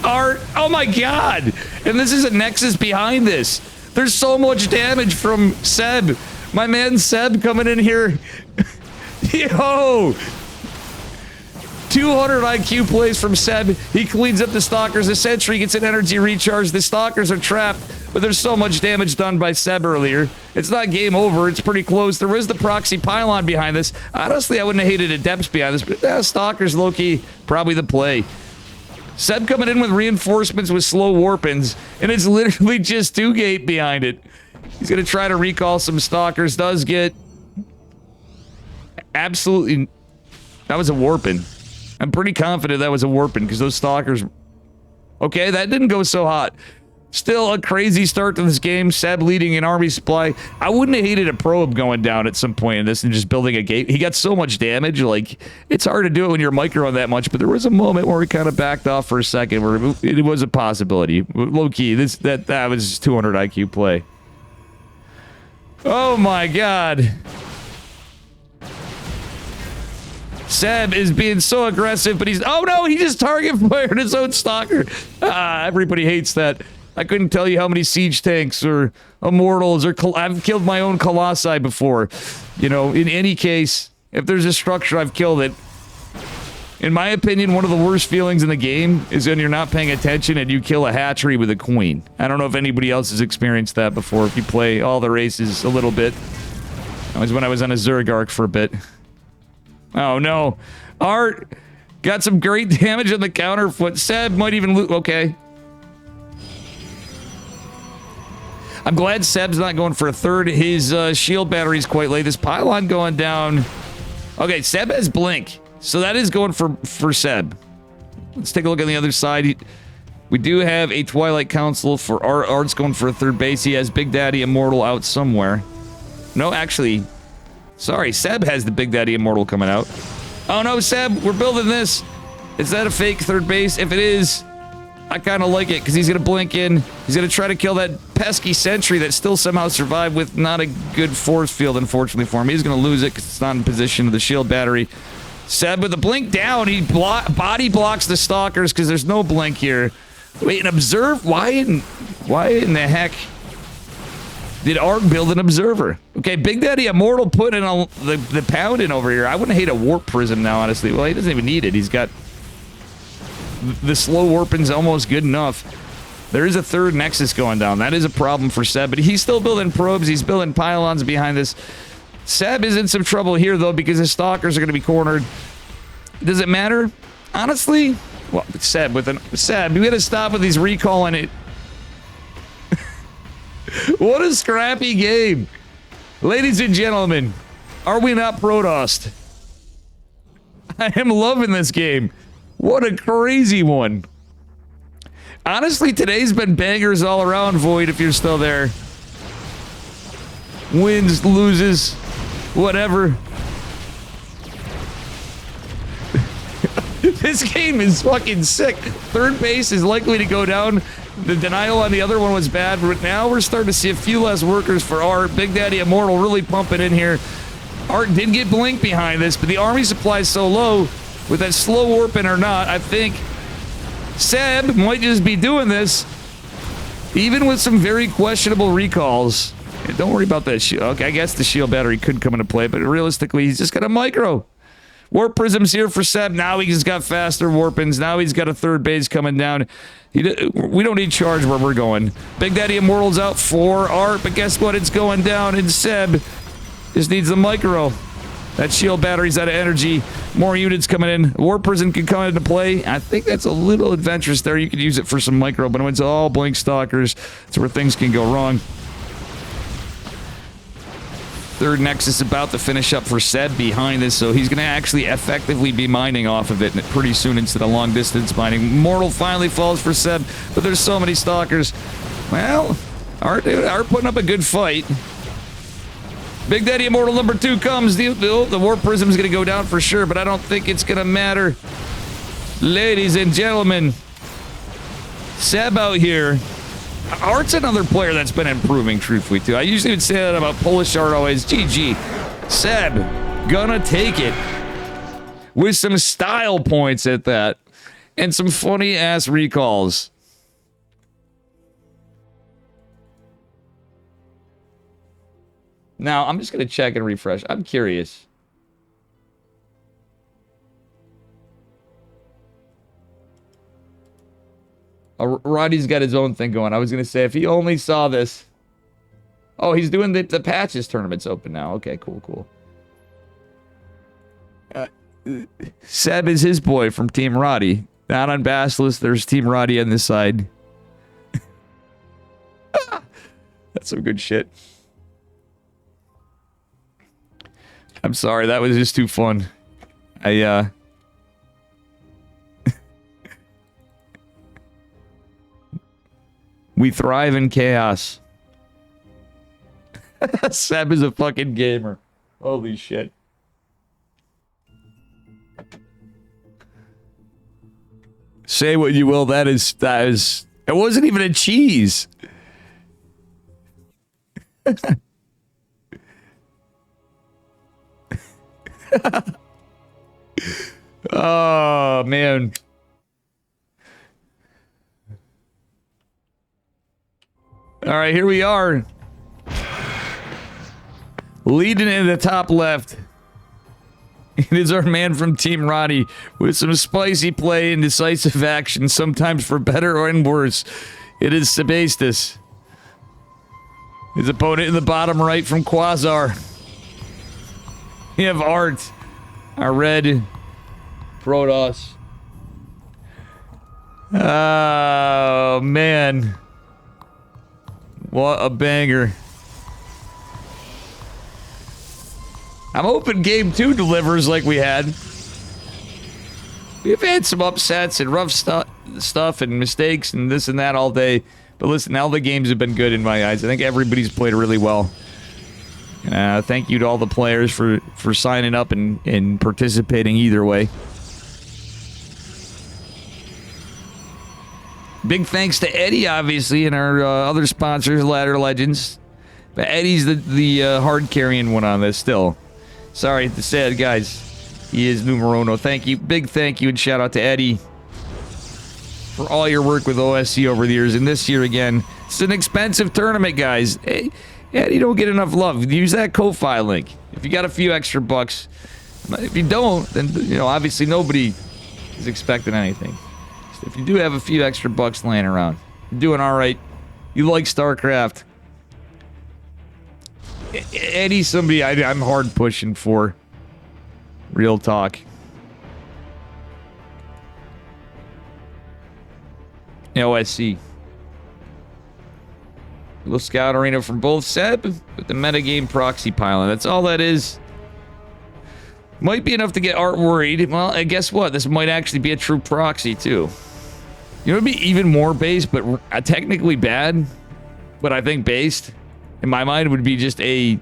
Art. Oh my god! And this is a Nexus behind this. There's so much damage from Seb. My man Seb coming in here. Yo! 200 IQ plays from Seb. He cleans up the stalkers. The sentry gets an energy recharge. The stalkers are trapped, but there's so much damage done by Seb earlier. It's not game over. It's pretty close. There is the proxy pylon behind this. Honestly, I wouldn't have hated a depths behind this, but stalkers, low-key, probably the play. Seb coming in with reinforcements with slow warpins, and it's literally just 2-gate behind it. He's going to try to recall some stalkers. Does get... Absolutely... That was a warpin. I'm pretty confident that was a warpin, because those stalkers... Okay, that didn't go so hot. Still a crazy start to this game. Seb leading an army supply. I wouldn't have hated a probe going down at some point in this and just building a gate. He got so much damage. Like, it's hard to do it when you're microing that much, but there was a moment where he kind of backed off for a second where it was a possibility. Low key, that was 200 IQ play. Oh my god. Seb is being so aggressive, but he's... Oh no, he just target fired his own stalker. Everybody hates that. I couldn't tell you how many siege tanks or immortals or... I've killed my own colossi before. You know, in any case, if there's a structure, I've killed it. In my opinion, one of the worst feelings in the game is when you're not paying attention and you kill a hatchery with a queen. I don't know if anybody else has experienced that before, if you play all the races a little bit. That was when I was on a Zerg for a bit. Oh no. Art got some great damage on the counterfoot. Seb might even lose. Okay. I'm glad Seb's not going for a third. His shield battery's quite late. This pylon going down. Okay, Seb has blink. So that is going for Seb. Let's take a look on the other side. We do have a Twilight Council for Art. Art's going for a third base. He has Big Daddy Immortal out somewhere. No, actually... Sorry, Seb has the Big Daddy Immortal coming out. Oh no, Seb, we're building this. Is that a fake third base? If it is, I kind of like it because he's going to blink in. He's going to try to kill that pesky sentry that still somehow survived with not a good force field, unfortunately for him. He's going to lose it because it's not in position of the shield battery. Seb with the blink down. He body blocks the stalkers because there's no blink here. Wait, and observe? Why in the heck did Art build an observer? Okay, Big Daddy Immortal put in the pound in over here. I wouldn't hate a warp prism now, honestly. Well, he doesn't even need it. He's got... The slow warping's almost good enough. There is a third Nexus going down. That is a problem for Seb, but he's still building probes. He's building pylons behind this. Seb is in some trouble here, though, because his stalkers are going to be cornered. Does it matter? Honestly? Well, Seb, we got to stop with these recalling it. What a scrappy game. Ladies and gentlemen, are we not Protossed? I am loving this game. What a crazy one. Honestly, today's been bangers all around, Void, if you're still there. Wins, loses, whatever. This game is fucking sick. Third base is likely to go down. The denial on the other one was bad, but now we're starting to see a few less workers for Art. Big Daddy Immortal really pumping in here. Art did get blink behind this, but the army supply is so low, with that slow warping or not, I think Seb might just be doing this, even with some very questionable recalls. And don't worry about that shield. Okay, I guess the shield battery could come into play, but realistically, he's just got a micro. Warp Prism's here for Seb. Now he's got faster warpings. Now he's got a third base coming down. We don't need charge where we're going. Big Daddy Immortal's out for Art, but guess what? It's going down, and Seb just needs the micro. That shield battery's out of energy. More units coming in. Warp Prism can come into play. I think that's a little adventurous there. You could use it for some micro, but when it's all blink stalkers, that's where things can go wrong. Third Nexus about to finish up for Seb behind this, so he's going to actually effectively be mining off of it pretty soon instead of long distance mining. Mortal finally falls for Seb, but there's so many stalkers. Well, Art putting up a good fight. Big Daddy Immortal number 2 comes. The Warp Prism's going to go down for sure, but I don't think it's going to matter. Ladies and gentlemen, Seb out here. Art's another player that's been improving, truthfully, too. I usually would say that about Polish Art always. GG. Seb, gonna take it. With some style points at that. And some funny-ass recalls. Now, I'm just gonna check and refresh. I'm curious. Roddy's got his own thing going. I was going to say, if he only saw this... Oh, he's doing the Patches tournament's open now. Okay, cool. Seb is his boy from Team Roddy. Not on Basilisk, there's Team Roddy on this side. That's some good shit. I'm sorry, that was just too fun. We thrive in chaos. Seb is a fucking gamer. Holy shit. Say what you will, that is, it wasn't even a cheese. Oh, man. All right, here we are. Leading in the top left. It is our man from Team Roddy with some spicy play and decisive action, sometimes for better or in worse. It is Sebastus. His opponent in the bottom right from Quasar. We have Art, our red Protoss. Oh, man. What a banger. I'm hoping game 2 delivers like we had. We've had some upsets and rough stuff and mistakes and this and that all day. But listen, all the games have been good in my eyes. I think everybody's played really well. Thank you to all the players for signing up and participating either way. Big thanks to Eddie, obviously, and our other sponsors, Ladder Legends. But Eddie's the hard-carrying one on this still. Sorry to say it, guys. He is numero uno. Thank you. Big thank you and shout-out to Eddie for all your work with OSC over the years. And this year, again, it's an expensive tournament, guys. Hey, Eddie don't get enough love. Use that Ko-Fi link. If you got a few extra bucks. If you don't, then, you know, obviously nobody is expecting anything. If you do have a few extra bucks laying around, you're doing all right. You like StarCraft. Eddie's somebody I'm hard pushing for. Real talk. OSC. Little scout arena from both Seb with the metagame proxy pylon. That's all that is. Might be enough to get Art worried. Well, and guess what? This might actually be a true proxy too. You know, it'd be even more based, but technically bad. But I think based, in my mind, would be just a...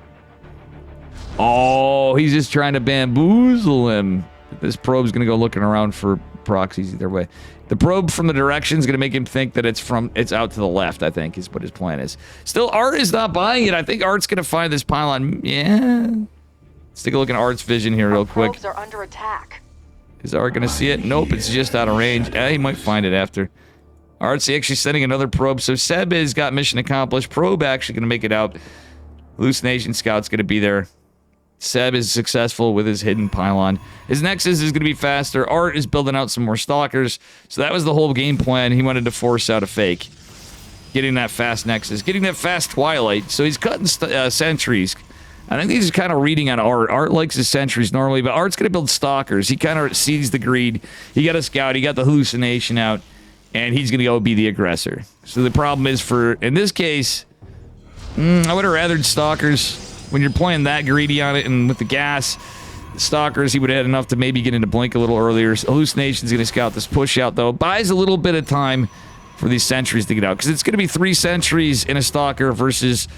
Oh, he's just trying to bamboozle him. This probe's going to go looking around for proxies either way. The probe from the direction is going to make him think that it's out to the left, I think, is what his plan is. Still, Art is not buying it. I think Art's going to find this pylon. Yeah. Let's take a look at Art's vision here real quick. Probes are under attack. Is Art going to see it? Nope, it's just out of range. He might find it after. Art's actually sending another probe. So Seb has got mission accomplished. Probe actually going to make it out. Hallucination Scout's going to be there. Seb is successful with his hidden pylon. His Nexus is going to be faster. Art is building out some more Stalkers. So that was the whole game plan. He wanted to force out a fake. Getting that fast Nexus. Getting that fast Twilight. So he's cutting sentries. I think he's kind of reading on Art. Art likes his sentries normally, but Art's going to build Stalkers. He kind of sees the greed. He got a Scout. He got the hallucination out. And he's going to go be the aggressor. So the problem is in this case, I would have rathered Stalkers. When you're playing that greedy on it and with the gas, the Stalkers, he would have had enough to maybe get into Blink a little earlier. Hallucination's going to scout this push out, though. Buys a little bit of time for these sentries to get out. Because it's going to be 3 sentries in a Stalker versus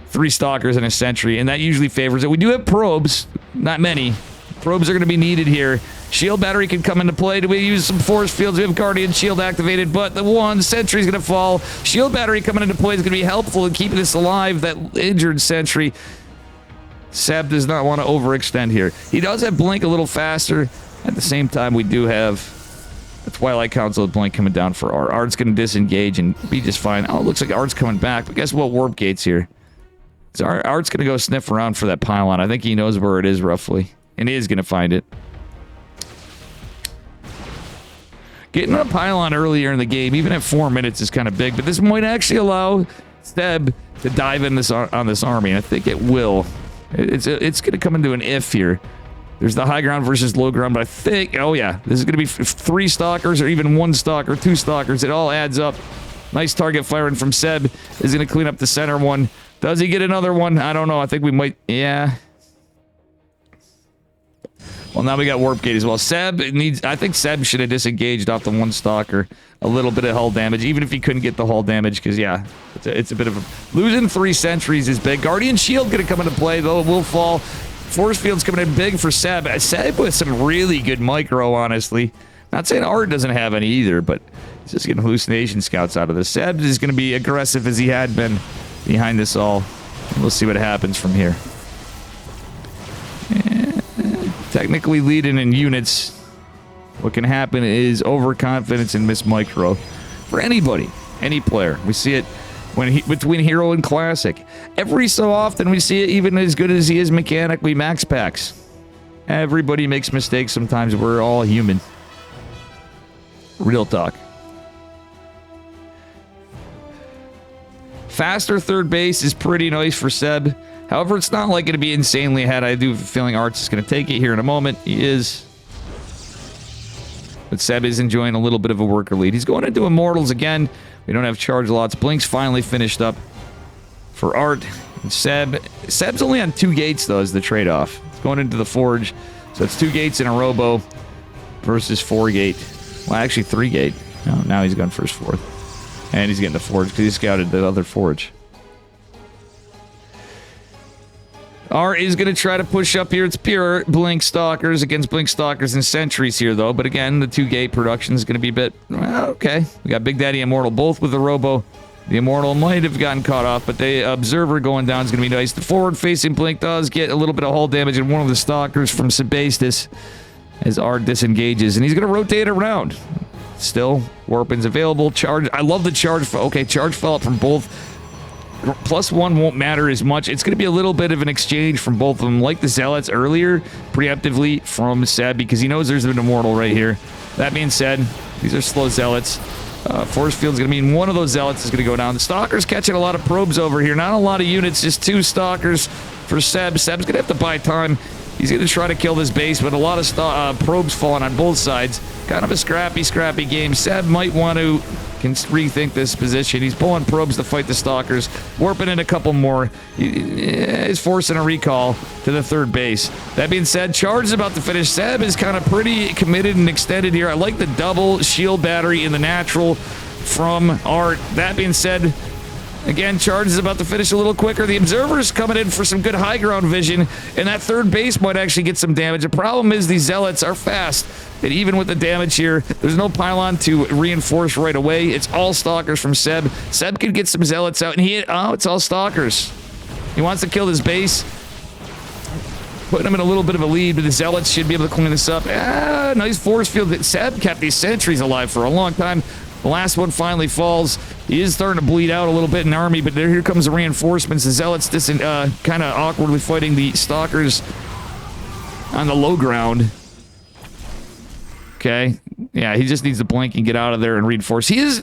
3 Stalkers in a sentry. And that usually favors it. We do have probes. Not many. Probes are going to be needed here. Shield battery can come into play. Do we use some force fields? We have Guardian Shield activated, but the one sentry's going to fall. Shield battery coming into play is going to be helpful in keeping this alive, that injured sentry. Seb does not want to overextend here. He does have Blink a little faster. At the same time, we do have the Twilight Council of Blink coming down for Art. Art's going to disengage and be just fine. Oh, it looks like Art's coming back, but guess what? Warp Gate's here. So Art's going to go sniff around for that pylon. I think he knows where it is roughly, and he is going to find it. Getting a pylon earlier in the game, even at 4 minutes, is kind of big, but this might actually allow Seb to dive in on this army, and I think it will. It's going to come into an if here. There's the high ground versus low ground, but I think, oh yeah, this is going to be 3 Stalkers or even 1 Stalker, 2 Stalkers. It all adds up. Nice target firing from Seb. Is going to clean up the center one. Does he get another one? I don't know. I think we might, yeah. Well, now we got Warp Gate as well. Seb needs... I think Seb should have disengaged off the one stalker. A little bit of hull damage, even if he couldn't get the hull damage, because, yeah, it's a bit of a... Losing 3 sentries is big. Guardian Shield going to come into play, though it will fall. Force Field's coming in big for Seb. Seb with some really good micro, honestly. Not saying Art doesn't have any either, but he's just getting hallucination scouts out of this. Seb is going to be aggressive as he had been behind this all. We'll see what happens from here. Technically leading in units. What can happen is overconfidence and miss micro. For anybody, any player. We see it between Hero and Classic. Every so often we see it even as good as he is mechanically max packs. Everybody makes mistakes sometimes. We're all human. Real talk. Faster third base is pretty nice for Seb. However, it's not like going to be insanely ahead. I do have a feeling Arts is going to take it here in a moment. He is. But Seb is enjoying a little bit of a worker lead. He's going into Immortals again. We don't have charge lots. Blink's finally finished up for Art. And Seb's only on 2 gates, though, is the trade-off. It's going into the Forge. So it's 2 gates in a Robo versus 4 gate. Well, actually 3 gate. No, now he's going first 4th. And he's getting the Forge because he scouted the other Forge. Art is going to try to push up here. It's pure Blink Stalkers against Blink Stalkers and Sentries here, though. But again, the 2-gate production is going to be a bit... Well, okay. We got Big Daddy Immortal, both with the Robo. The Immortal might have gotten caught off, but the Observer going down is going to be nice. The forward-facing Blink does get a little bit of hull damage in one of the Stalkers from Sebastus as Art disengages. And he's going to rotate around. Still, Warpin's available. Charge... I love the charge... Okay, charge fell up from both... +1 won't matter as much. It's going to be a little bit of an exchange from both of them, like the Zealots earlier, preemptively from Seb, because he knows there's an Immortal right here. That being said, these are slow Zealots. Force Field's going to mean one of those Zealots is going to go down. The Stalker's catching a lot of probes over here. Not a lot of units, just 2 Stalkers for Seb. Seb's going to have to buy time. He's going to try to kill this base, but a lot of probes falling on both sides. Kind of a scrappy game. Seb might want to rethink this position. He's pulling probes to fight the Stalkers. Warping in a couple more. He's forcing a recall to the 3rd base. That being said, charge is about to finish. Seb is kind of pretty committed and extended here. I like the double shield battery in the natural from Art. That being said, again, charge is about to finish a little quicker. The Observer's coming in for some good high ground vision, and that 3rd base might actually get some damage. The problem is these Zealots are fast, and even with the damage here, there's no pylon to reinforce right away. It's all Stalkers from Seb. Seb could get some Zealots out, and it's all Stalkers. He wants to kill this base, putting him in a little bit of a lead, but the Zealots should be able to clean this up. Nice force field. Seb kept these sentries alive for a long time. The last one finally falls. He is starting to bleed out a little bit in army, but here comes the reinforcements. The Zealots kind of awkwardly fighting the Stalkers on the low ground. Okay. Yeah, he just needs to blink and get out of there and reinforce. He's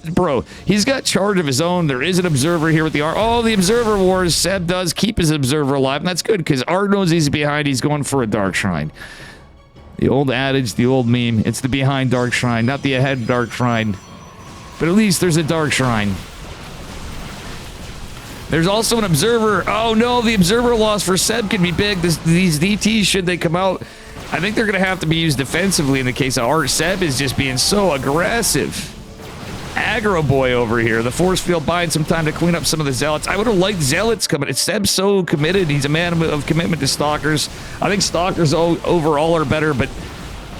got charge of his own. There is an Observer here with the Art. Oh, the Observer Wars. Seb does keep his Observer alive, and that's good because Art knows he's behind. He's going for a Dark Shrine. The old adage, the old meme. It's the behind Dark Shrine, not the ahead Dark Shrine. But at least there's a Dark Shrine. There's also an Observer. Oh no, the Observer loss for Seb can be big. These DTs, should they come out, I think they're going to have to be used defensively in the case of Art. Seb is just being so aggressive. Aggro boy over here. The force field buying some time to clean up some of the Zealots. I would have liked Zealots coming. It's Seb's so committed. He's a man of commitment to Stalkers. I think Stalkers overall are better, but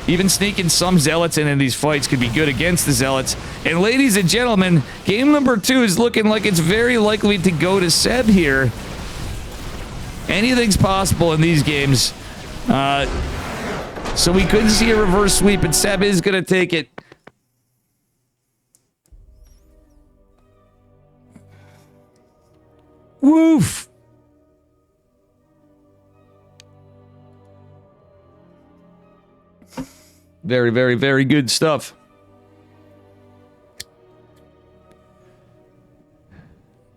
even sneaking some Zealots in these fights could be good against the Zealots. And ladies and gentlemen, game number 2 is looking like it's very likely to go to Seb here. Anything's possible in these games. So we could see a reverse sweep, and Seb is going to take it. Woof. Very, very, very good stuff.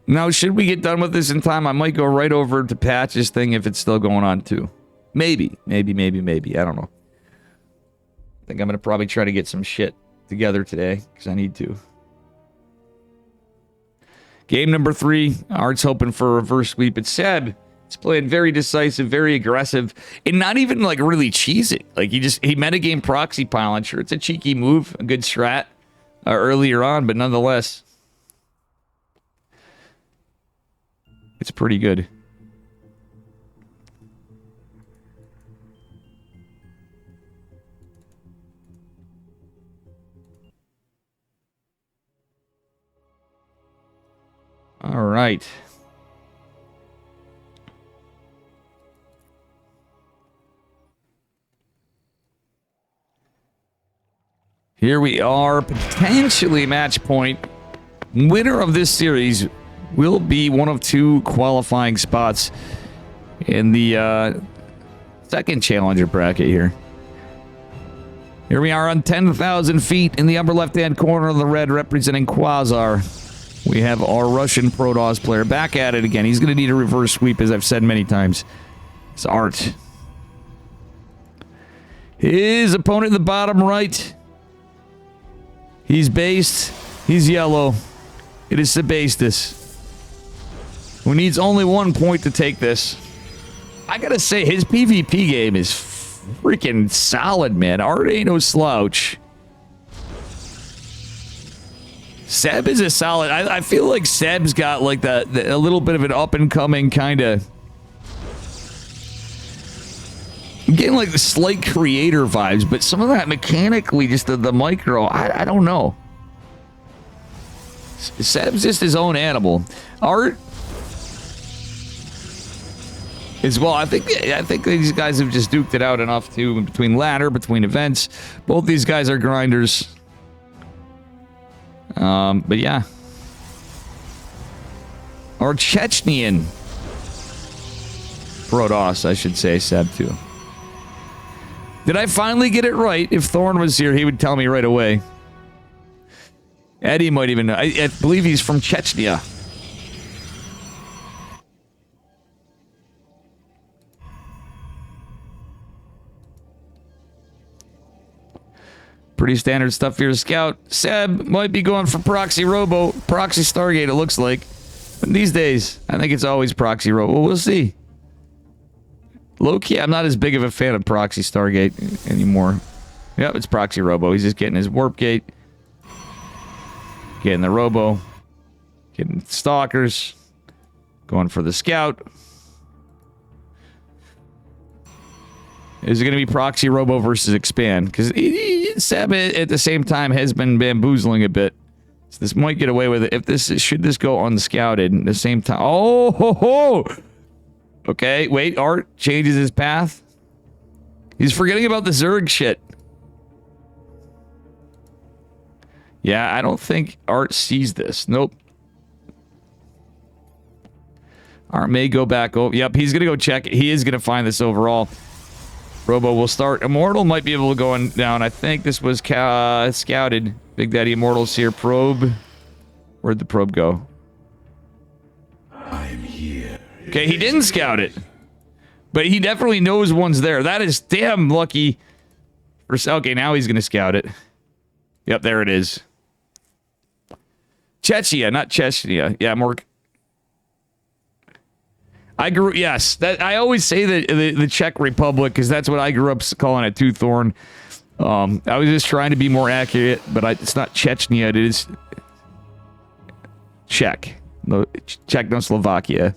Now, should we get done with this in time, I might go right over to Patch's thing if it's still going on too. Maybe. I don't know. I think I'm going to probably try to get some shit together today because I need to. Game number 3. Art's hoping for a reverse sweep. It's Seb He's playing very decisive, very aggressive, and not even like really cheesy. Like he metagame proxy pylon. Sure, it's a cheeky move, a good strat earlier on, but nonetheless, it's pretty good. All right. Here we are, potentially match point. Winner of this series will be one of 2 qualifying spots in the second challenger bracket here. Here we are on 10,000 feet in the upper left-hand corner of the red, representing Quasar. We have our Russian Protoss player back at it again. He's going to need a reverse sweep, as I've said many times. It's Art. His opponent in the bottom right. He's based. He's yellow. It is Sebastus, who needs only 1 point to take this. I gotta say, his PvP game is freaking solid, man. Art ain't no slouch. Seb is a solid. I feel like Seb's got like a little bit of an up and coming kind of. I'm getting like the slight creator vibes, but some of that mechanically, just the micro, I don't know. Seb's just his own animal. Art as well. I think these guys have just duked it out enough too between ladder, between events. Both these guys are grinders. But yeah. Or Chechnyan Protoss, I should say, Seb too. Did I finally get it right? If Thorn was here, he would tell me right away. Eddie might even know. I believe he's from Chechnya. Pretty standard stuff here, Scout. Seb might be going for Proxy Robo. Proxy Stargate, it looks like. But these days, I think it's always Proxy Robo. We'll see. Low-key, I'm not as big of a fan of Proxy Stargate anymore. Yep, it's Proxy Robo. He's just getting his Warp Gate. Getting the Robo. Getting Stalkers. Going for the Scout. Is it going to be Proxy Robo versus Expand? Because Seb at the same time has been bamboozling a bit. So this might get away with it. If this should this go unscouted at the same time. Oh ho ho! Okay, wait, Art changes his path. He's forgetting about the Zerg shit. Yeah, I don't think Art sees this. Nope. Art may go back. Oh, yep, he's going to go check. He is going to find this overall. Robo will start. Immortal might be able to go down. I think this was scouted. Big Daddy Immortal's here. Probe. Where'd the probe go? I'm here. Okay, he didn't scout it. But he definitely knows one's there. That is damn lucky. Okay, now he's going to scout it. Yep, there it is. Chechnya, not Chechnya. Yeah, more... I grew... Yes, that I always say the Czech Republic, because that's what I grew up calling it, Two Thorn. I was just trying to be more accurate, but it's not Chechnya, it is... Czech. No, Czechoslovakia.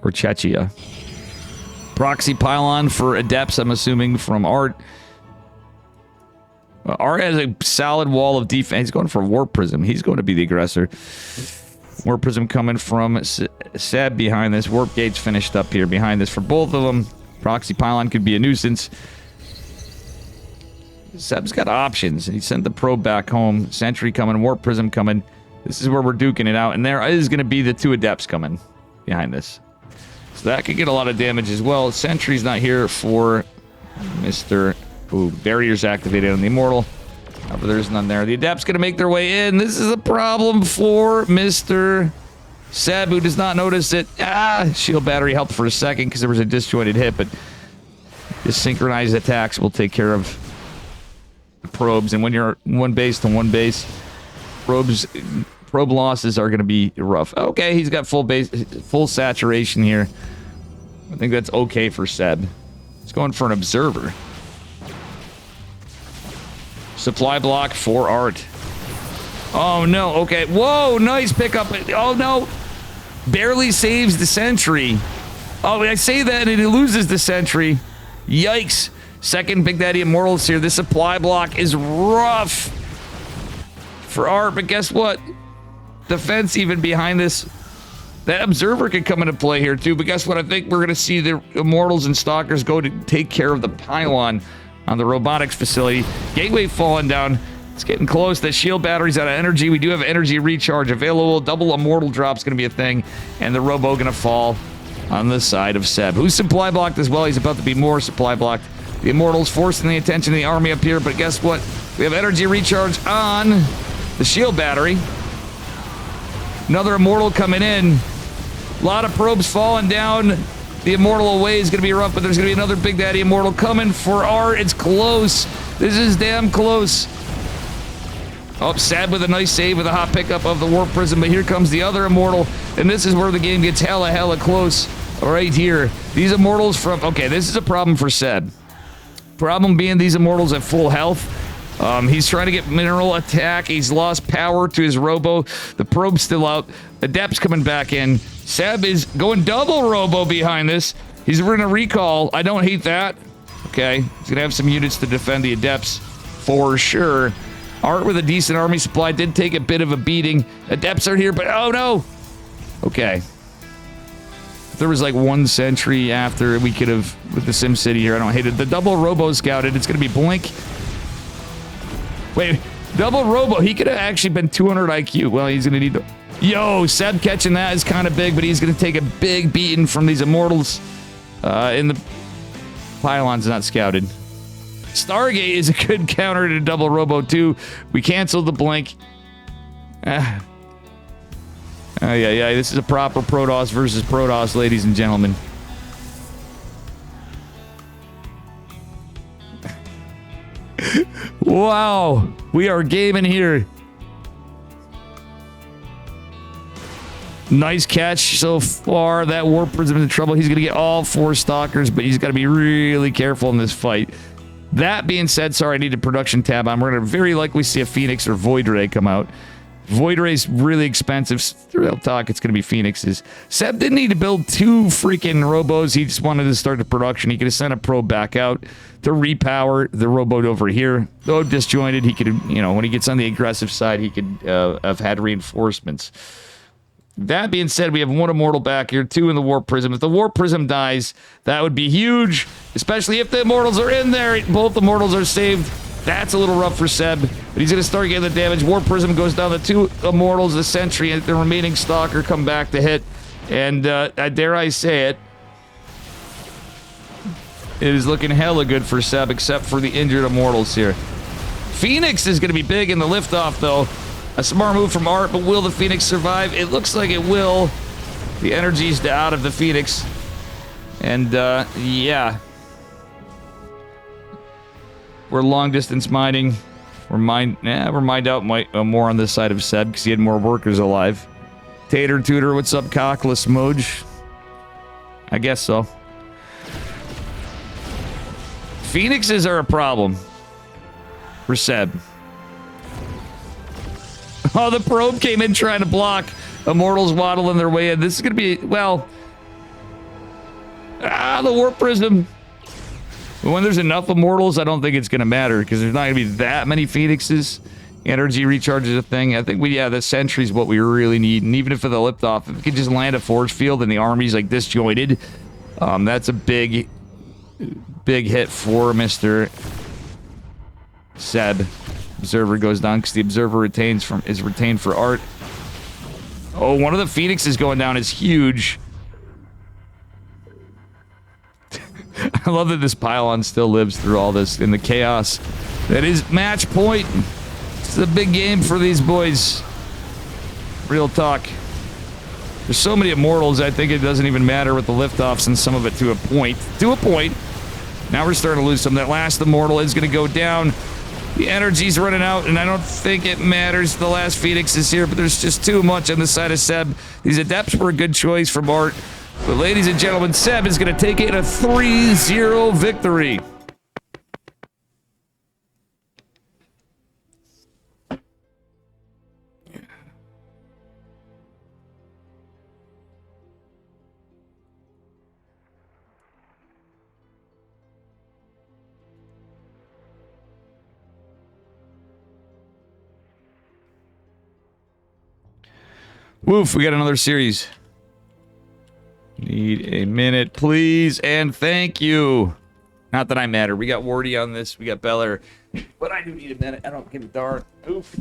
Or Chechnya. Proxy Pylon for Adepts, I'm assuming, from Art. Art has a solid wall of defense. He's going for Warp Prism. He's going to be the aggressor. Warp Prism coming from Seb behind this. Warp Gate's finished up here behind this for both of them. Proxy Pylon could be a nuisance. Seb's got options. He sent the probe back home. Sentry coming. Warp Prism coming. This is where we're duking it out. And there is going to be the two Adepts coming behind this. So that could get a lot of damage as well. Sentry's not here for Mr. Ooh, barriers activated on the Immortal. But there's none there. The Adept's going to make their way in. This is a problem for Mr. Seb, who does not notice it. Shield battery helped for a second because there was a disjointed hit, but the synchronized attacks will take care of the probes. And when you're one base to one base, probes Probe losses are going to be rough. Okay, he's got full saturation here. I think that's okay for Seb. He's going for an observer. Supply block for Art. Oh, no. Okay. Whoa, nice pickup. Oh, no. Barely saves the sentry. Oh, I say that and he loses the sentry. Yikes. Second Big Daddy Immortals here. This supply block is rough for Art, but guess what? Defense even behind this. That observer could come into play here too, but guess what? I think we're going to see the Immortals and Stalkers go to take care of the pylon on the robotics facility. Gateway falling down. It's getting close. The shield battery's out of energy. We do have energy recharge available. Double Immortal drop's going to be a thing, and the Robo going to fall on the side of Seb, who's supply blocked as well. He's about to be more supply blocked. The Immortals forcing the attention of the army up here, but guess what? We have energy recharge on the shield battery. Another Immortal coming in. A lot of probes falling down. The Immortal away is going to be rough, but there's going to be another Big Daddy Immortal coming for Art. It's close. This is damn close. Oh, Seb with a nice save with a hot pickup of the Warp Prism, but here comes the other Immortal, and this is where the game gets hella close right here. These Immortals from... Okay, this is a problem for Seb. Problem being these Immortals at full health. He's trying to get mineral attack. He's lost power to his Robo. The probe's still out. Adept's coming back in. Seb is going double Robo behind this. He's going to recall. I don't hate that. Okay. He's going to have some units to defend the Adepts for sure. Art with a decent army supply did take a bit of a beating. Adepts are here, but oh no. Okay. If there was like one sentry after, we could have, with the SimCity here, I don't hate it. The double Robo scouted. It's going to be Blink. Wait, double Robo. He could have actually been 200 IQ. Well, he's going to need to... Yo, Seb catching that is kind of big, but he's going to take a big beating from these Immortals. In the pylon's not scouted. Stargate is a good counter to double Robo, too. We canceled the Blink. Yeah. This is a proper Protoss versus Protoss, ladies and gentlemen. Wow, we are gaming here. Nice catch so far. That Warp Prism is in trouble. He's going to get all 4 Stalkers, but he's got to be really careful in this fight. That being said, sorry, I need a production tab on. We're going to very likely see a Phoenix or Void Ray come out. Void Ray's really expensive. Real talk, it's going to be Phoenixes. Seb didn't need to build 2 freaking Robos. He just wanted to start the production. He could have sent a probe back out to repower the Robo over here. Though disjointed, he could, you know, when he gets on the aggressive side, he could have had reinforcements. That being said, we have 1 Immortal back here, 2 in the Warp Prism. If the Warp Prism dies, that would be huge, especially if the Immortals are in there. Both Immortals are saved. That's a little rough for Seb, but he's going to start getting the damage. Warp Prism goes down to 2 Immortals, the Sentry, and the remaining Stalker come back to hit. And dare I say it, it is looking hella good for Seb, except for the injured Immortals here. Phoenix is going to be big in the liftoff, though. A smart move from Art, but will the Phoenix survive? It looks like it will. The energy's out of the Phoenix. And, yeah. We're long-distance mining. We're mined out more on this side of Seb, because he had more workers alive. Tater Tutor, what's up, Cockless Moj? I guess so. Phoenixes are a problem for Seb. Oh, the probe came in trying to block. Immortals waddling their way in. This is going to be, well... the Warp Prism. When there's enough Immortals, I don't think it's going to matter, because there's not going to be that many Phoenixes. Energy recharge is a thing. I think the Sentry's what we really need. And even if for the liftoff, if we could just land a force field and the army's like disjointed, that's a big hit for Mr. Seb. Observer goes down because the Observer is retained for Art. Oh, one of the Phoenixes going down is huge. I love that this pylon still lives through all this in the chaos. That is match point. It's a big game for these boys. Real talk. There's so many Immortals, I think it doesn't even matter with the liftoffs and some of it to a point. To a point. Now we're starting to lose some. That last Immortal is going to go down. The energy's running out, and I don't think it matters. The last Phoenix is here, but there's just too much on the side of Seb. These adepts were a good choice for Mart. But ladies and gentlemen, Seb is going to take it a 3-0 victory. Woof, we got another series. Need a minute, please, and thank you. Not that I matter. We got Wardy on this. We got Beller. But I do need a minute. I don't give a darn. Oof.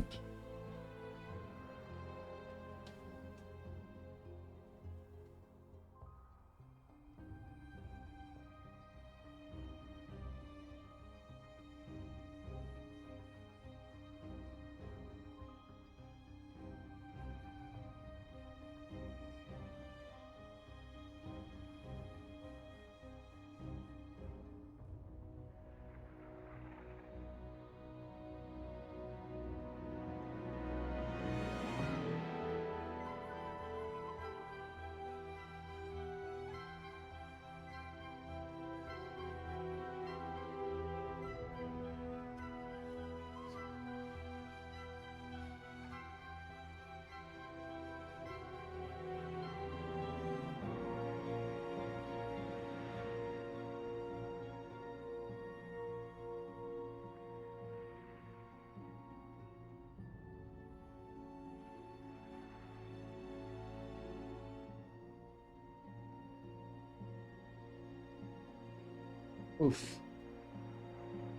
Oof.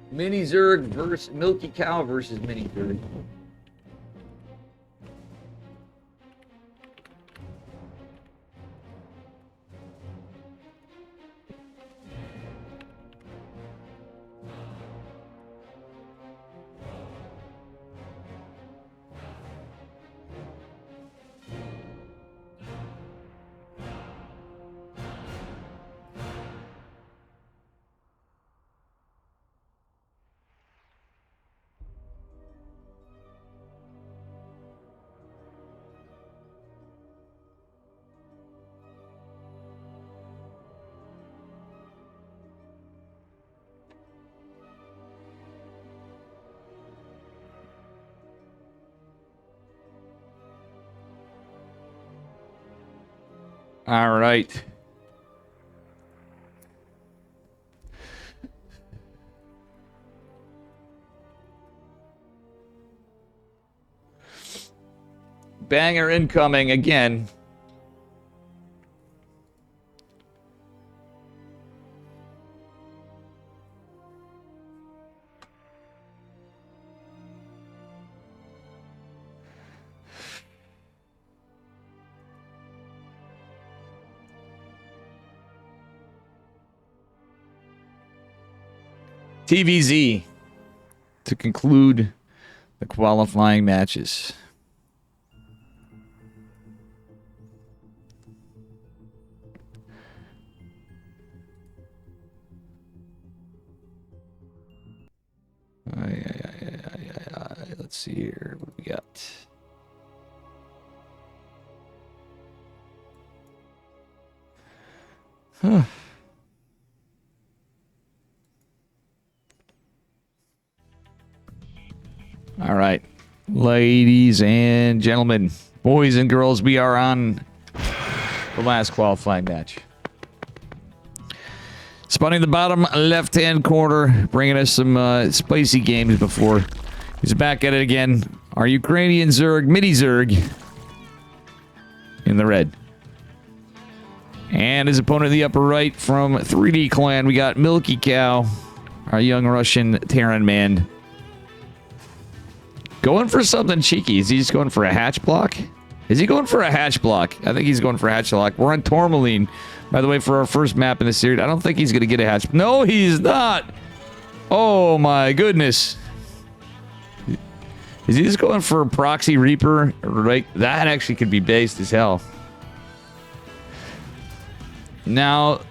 Mini Zerg versus Milky Cow versus Mini Zerg. All right. Banger incoming again. TVZ to conclude the qualifying matches. Let's see here. What do we got? Huh. All right, ladies and gentlemen, boys and girls, we are on the last qualifying match. Spawning the bottom left-hand corner, bringing us some spicy games before. He's back at it again. Our Ukrainian Zerg, Mini Zerg, in the red. And his opponent in the upper right from 3D Clan, we got Milky Cow, our young Russian Terran man. Going for something cheeky. Is he just going for a hatch block? Is he going for a hatch block? I think he's going for a hatch block. We're on Tourmaline, by the way, for our first map in the series. I don't think he's going to get a hatch. No, he's not. Oh, my goodness. Is he just going for a proxy Reaper? Right? That actually could be based as hell. Now,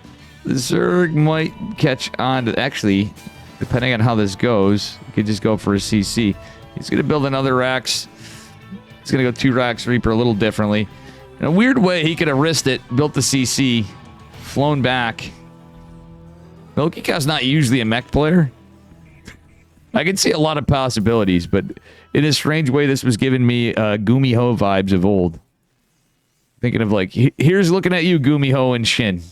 the Zerg might catch on to... Actually, depending on how this goes, he could just go for a CC. He's going to build another Rax. He's going to go 2 Rax Reaper a little differently. In a weird way, he could have risked it, built the CC, flown back. Milky Cow's not usually a mech player. I can see a lot of possibilities, but in a strange way, this was giving me Gumi Ho vibes of old. Thinking of like, here's looking at you, Gumi Ho and Shin.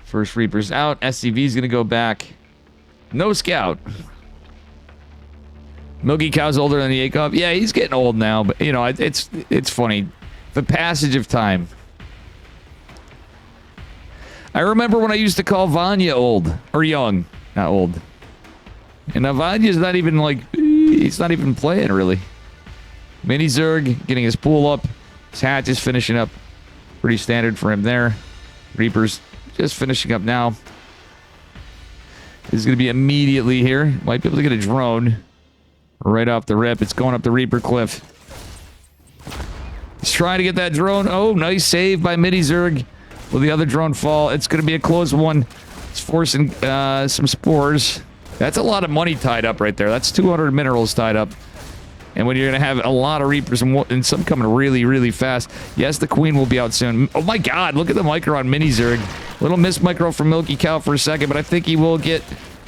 First Reaper's out. SCV's going to go back. No scout. Milky Cow's older than the Akov. Yeah, he's getting old now, but, you know, it's funny. The passage of time. I remember when I used to call Vanya old. Or young. Not old. And now Vanya's not even, like... He's not even playing, really. Mini Zerg getting his pool up. His hatch is finishing up. Pretty standard for him there. Reaper's just finishing up now. This is going to be immediately here. Might be able to get a drone. Right off the rip. It's going up the Reaper cliff. He's trying to get that drone. Oh, nice save by Mini Zerg. Will the other drone fall? It's going to be a close one. It's forcing some spores. That's a lot of money tied up right there. That's 200 minerals tied up. And when you're going to have a lot of Reapers and some coming really, really fast. Yes, the Queen will be out soon. Oh my god, look at the micro on Mini Zerg. Little miss micro from Milky Cow for a second, but I think he will get...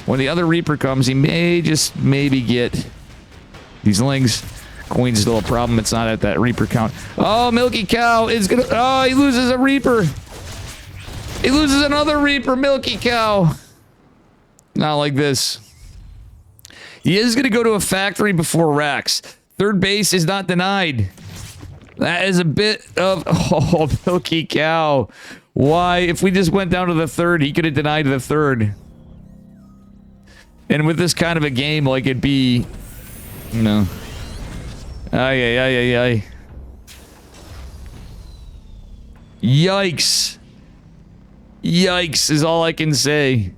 When the other Reaper comes, he may just maybe get these Lings. Queen's still a problem. It's not at that Reaper count. Oh, Milky Cow is going to... Oh, he loses a Reaper. He loses another Reaper, Milky Cow. Not like this. He is going to go to a factory before Rax. Third base is not denied. That is a bit of... Oh, Milky Cow. Why? If we just went down to the third, he could have denied the third. And with this kind of a game, like it'd be... No. Ay, ay, ay, ay, ay. Yikes. Yikes is all I can say.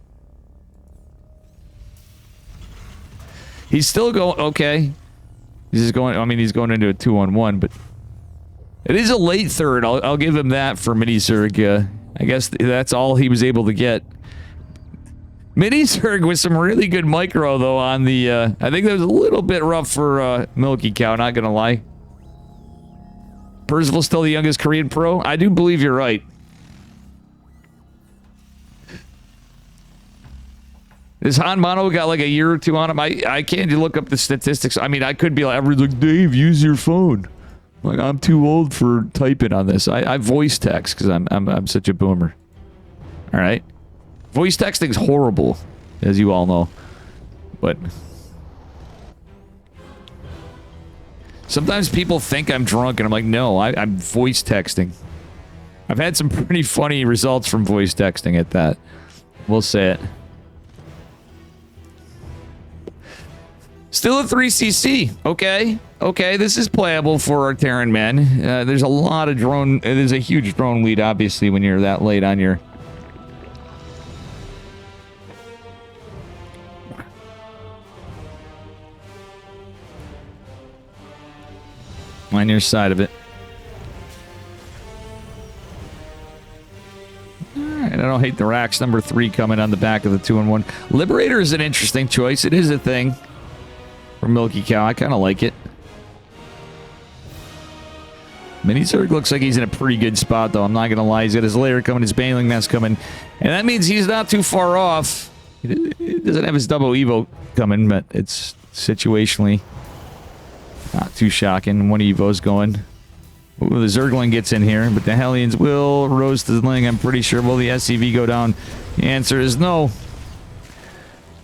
He's still going... Okay. He's just going... I mean, he's going into a 2-on-1, but... It is a late third. I'll give him that for Mini Zerg. I guess that's all he was able to get. Mini Zerg with some really good micro, though, on the... I think that was a little bit rough for Milky Cow, not gonna lie. Percival's still the youngest Korean pro? I do believe you're right. This Han Mono got like a year or two on him. I can't look up the statistics. I mean, I could be like, everyone's like, Dave, use your phone. Like, I'm too old for typing on this. I voice text because I'm such a boomer. All right. Voice texting's horrible, as you all know. But sometimes people think I'm drunk, and I'm like, no, I'm voice texting. I've had some pretty funny results from voice texting at that. We'll say it. Still a 3cc. Okay. Okay, this is playable for our Terran men. There's a lot of drone... There's a huge drone lead, obviously, when you're that late on your... On your side of it. Alright, I don't hate the Rax number 3 coming on the back of the 2-on-1. Liberator is an interesting choice. It is a thing. For Milky Cow, I kind of like it. Mini Zerg looks like he's in a pretty good spot, though. I'm not going to lie. He's got his lair coming, his Baneling Nest coming. And that means he's not too far off. He doesn't have his double Evo coming, but it's situationally not too shocking. One Evo's going. Ooh, the Zergling gets in here, but the Hellions will roast the Ling, I'm pretty sure. Will the SCV go down? The answer is no.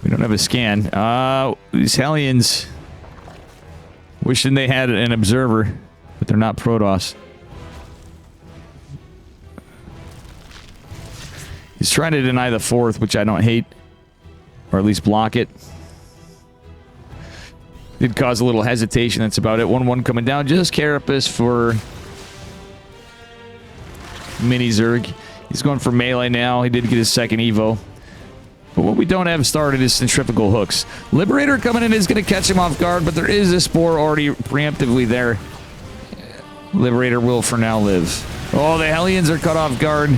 We don't have a scan. These Hellions wishing they had an observer, but they're not Protoss. He's trying to deny the 4th, which I don't hate. Or at least block it. Did cause a little hesitation, that's about it. 1-1 coming down. Just Carapace for Mini Zerg. He's going for melee now. He did get his second Evo. But what we don't have started is centrifugal hooks. Liberator coming in is going to catch him off guard, but there is a spore already preemptively there. Liberator will for now live. Oh, the Hellions are cut off guard.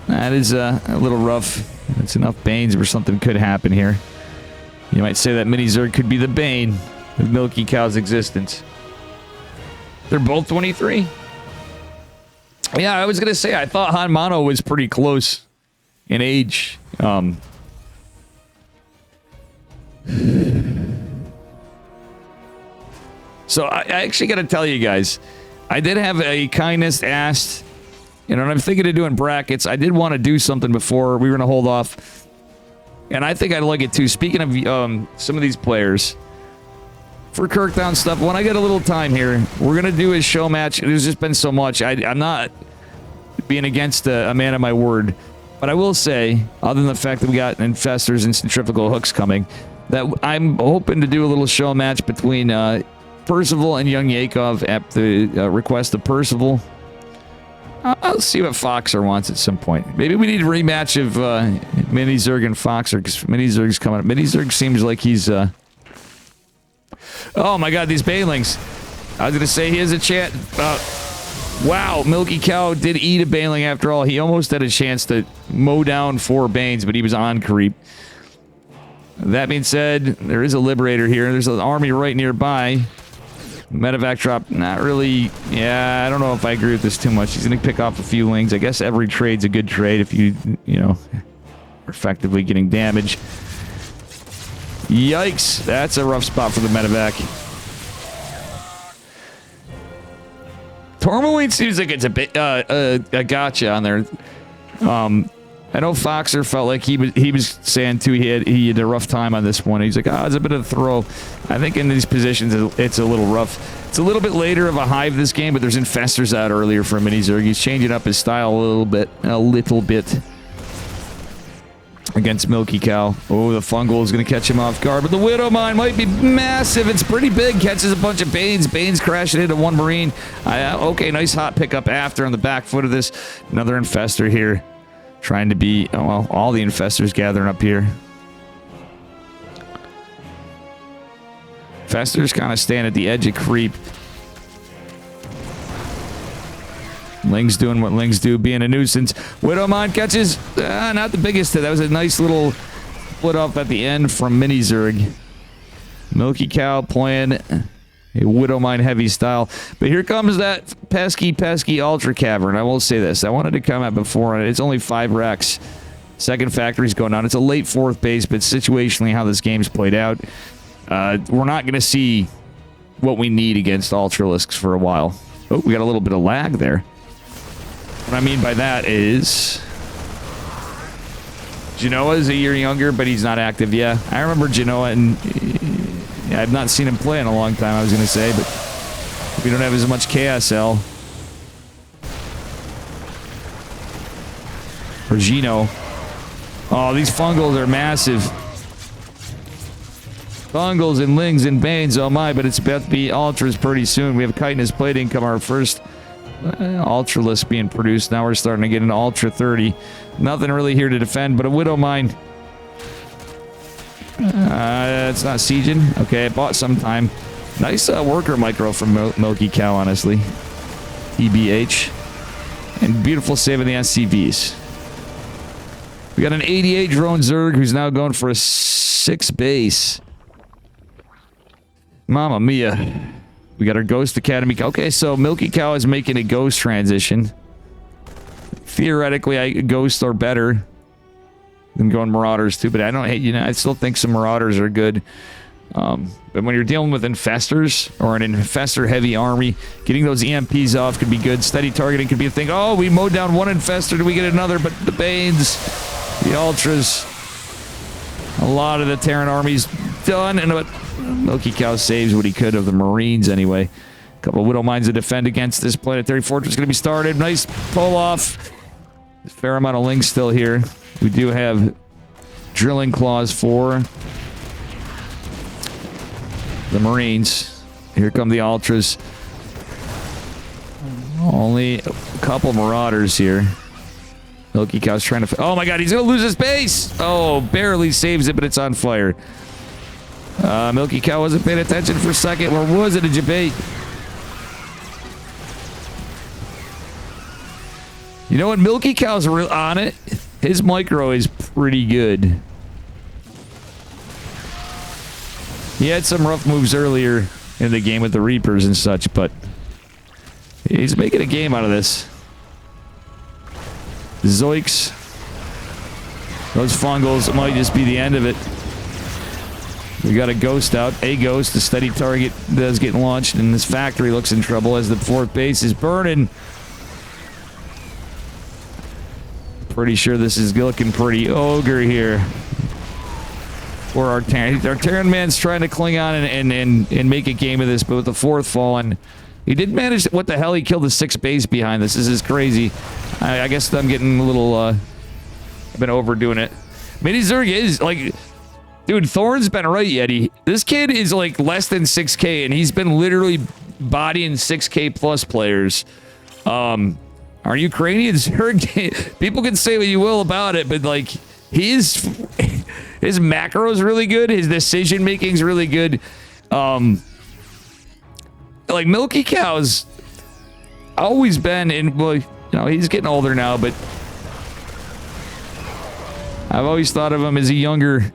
That is a little rough. That's enough Banes where something could happen here. You might say that Mini Zerg could be the bane of Milky Cow's existence. They're both 23? Yeah, I was going to say, I thought Han Mono was pretty close in age. So I actually got to tell you guys, I did have a kindness asked, and I'm thinking of doing brackets. I did want to do something before. We were going to hold off. And I think I'd like it too. Speaking of some of these players, for Kirkdown stuff, when I get a little time here, we're going to do a show match. There's just been so much. I'm not being against a man of my word. But I will say, other than the fact that we got Infestors and Centrifugal Hooks coming, that I'm hoping to do a little show match between Percival and Young Yakov at the request of Percival. I'll see what Foxer wants at some point. Maybe we need a rematch of Mini Zerg and Foxer, because Mini Zerg's coming up. Mini Zerg seems like he's... Oh my god, these Banelings. I was going to say he has a chance... Wow, Milky Cow did eat a Baneling after all. He almost had a chance to mow down 4 Banes, but he was on creep. That being said, there is a Liberator here. There's an army right nearby. Medevac drop, not really... Yeah, I don't know if I agree with this too much. He's going to pick off a few Lings. I guess every trade's a good trade if you know, are effectively getting damage. Yikes, that's a rough spot for the Medevac. Tourmaline seems like it's a bit a gotcha on there. I know Foxer felt like he was saying too he had a rough time on this one. He's like, it's a bit of a throw. I think in these positions it's a little rough. It's a little bit later of a hive this game, but there's Infestors out earlier for Mini Zerg. He's changing up his style a little bit against Milky Cow. Oh, the Fungal is going to catch him off guard, but the Widow Mine might be massive. It's pretty big. Catches a bunch of Banes. Banes crashing into one Marine. Okay, nice hot pickup after on the back foot of this. Another Infestor here. Trying to be... Oh, well, all the Infestors gathering up here. Infestors kind of stand at the edge of creep. Ling's doing what Lings do, being a nuisance. Widowmine catches, not the biggest hit. That was a nice little split off at the end from Mini Zerg. Milky Cow playing a Widowmine heavy style. But here comes that pesky Ultra Cavern. I will say this. I wanted to comment before, and it's only 5 racks. Second factory's going on. It's a late 4th base, but situationally how this game's played out, we're not going to see what we need against Ultralisks for a while. Oh, we got a little bit of lag there. What I mean by that is... Genoa is a year younger, but he's not active. Yeah, I remember Genoa, and I've not seen him play in a long time, I was going to say, but we don't have as much KSL. Or Geno. Oh, these Fungals are massive. Fungals and Lings and Banes, oh my, but it's about to be Ultras pretty soon. We have Chitinous Plate income, our first Ultralisk being produced. Now we're starting to get into Ultra 30. Nothing really here to defend, but a Widow Mine. It's not sieging. Okay, I bought some time. Nice worker micro from Milky Cow, honestly. EBH. And beautiful save of the SCVs. We got an 88 drone Zerg who's now going for a 6 base. Mamma mia. We got our Ghost Academy. Okay, so Milky Cow is making a Ghost transition. Theoretically, Ghosts are better than going Marauders too, but I don't hate, I still think some Marauders are good. But when you're dealing with Infestors or an Infestor-heavy army, getting those EMPs off could be good. Steady targeting could be a thing. Oh, we mowed down one Infestor. Do we get another? But the Banes, the Ultras, a lot of the Terran army's done, and what Milky Cow saves what he could of the Marines anyway. A couple of Widow Mines to defend against this Planetary Fortress going to be started. Nice pull off. A fair amount of Lings still here. We do have Drilling Claws for the Marines. Here come the Ultras. Only a couple Marauders here. Milky Cow's trying to... Oh my god, he's going to lose his base! Oh, barely saves it, but it's on fire. Milky Cow wasn't paying attention for a second. Or was it a debate? You know what? Milky Cow's real on it. His micro is pretty good. He had some rough moves earlier in the game with the Reapers and such, but he's making a game out of this. Zoiks. Those fungals might just be the end of it. We got a ghost out. A ghost. The steady target does get launched, and this factory looks in trouble as the 4th base is burning. Pretty sure this is looking pretty ogre here. For our Terran. Our Terran man's trying to cling on and make a game of this, but with the 4th fallen, he did manage. What the hell? He killed the 6th base behind this. This is crazy. I guess I'm getting a little. I've been overdoing it. Mini Zerg is like, dude. Thorn's been right, Yeti. This kid is like less than 6K, and he's been literally bodying 6K plus players. Our Ukrainian Zerg, people can say what you will about it, but like his macro is really good. His decision making is really good. Like Milky Cow's always been in. Well, you know, he's getting older now, but I've always thought of him as a younger,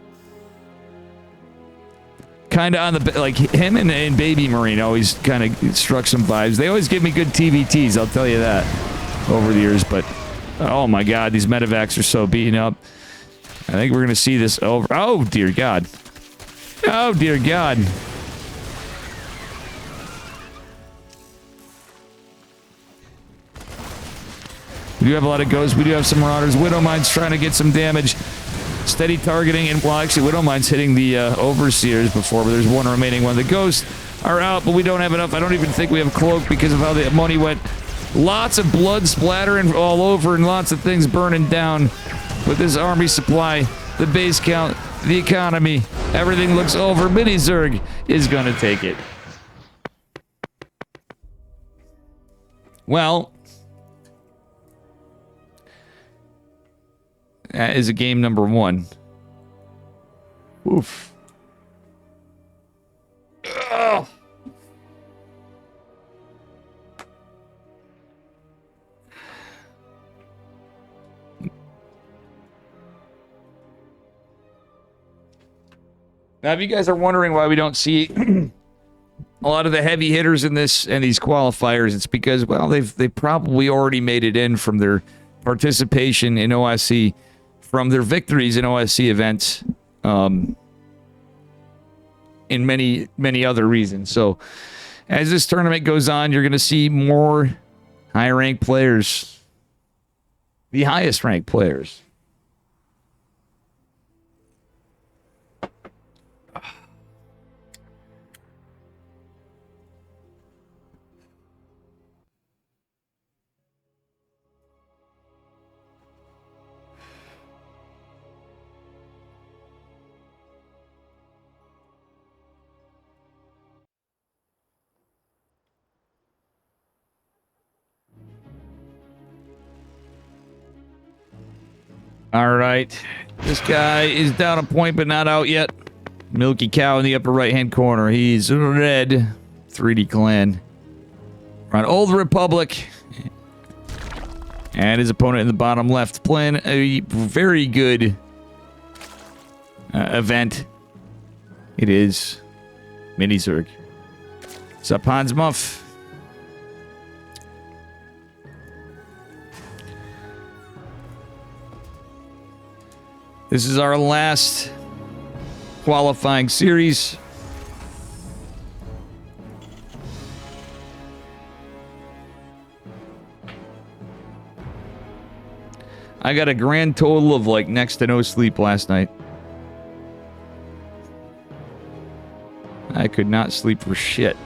kind of on the, like him and Baby Marine always kind of struck some vibes. They always give me good TVTs, I'll tell you that, over the years. But oh my God, these medevacs are so beaten up. I think we're gonna see this over. Oh dear God. Oh dear God. We do have a lot of ghosts. We do have some marauders. Widowmine's trying to get some damage. Steady targeting. And, well, actually, Widowmine's hitting the Overseers before, but there's one remaining one. The ghosts are out, but we don't have enough. I don't even think we have Cloak because of how the money went. Lots of blood splattering all over and lots of things burning down. With this army supply, the base count, the economy, everything looks over. Mini Zerg is going to take it. Well, that is a game number 1. Oof. Ugh. Now, if you guys are wondering why we don't see a lot of the heavy hitters in this and these qualifiers, it's because, well, they've probably already made it in from their participation in OSC, from their victories in OSC events, in many other reasons. So, as this tournament goes on, you're going to see more high-ranked players, the highest-ranked players. All right. This guy is down a point, but not out yet. Milky Cow in the upper right-hand corner. He's red. 3D clan. We're on Old Republic. And his opponent in the bottom left playing a very good event. It is Mini Zerg. What's up, Hans Muff? This is our last qualifying series. I got a grand total of like next to no sleep last night. I could not sleep for shit.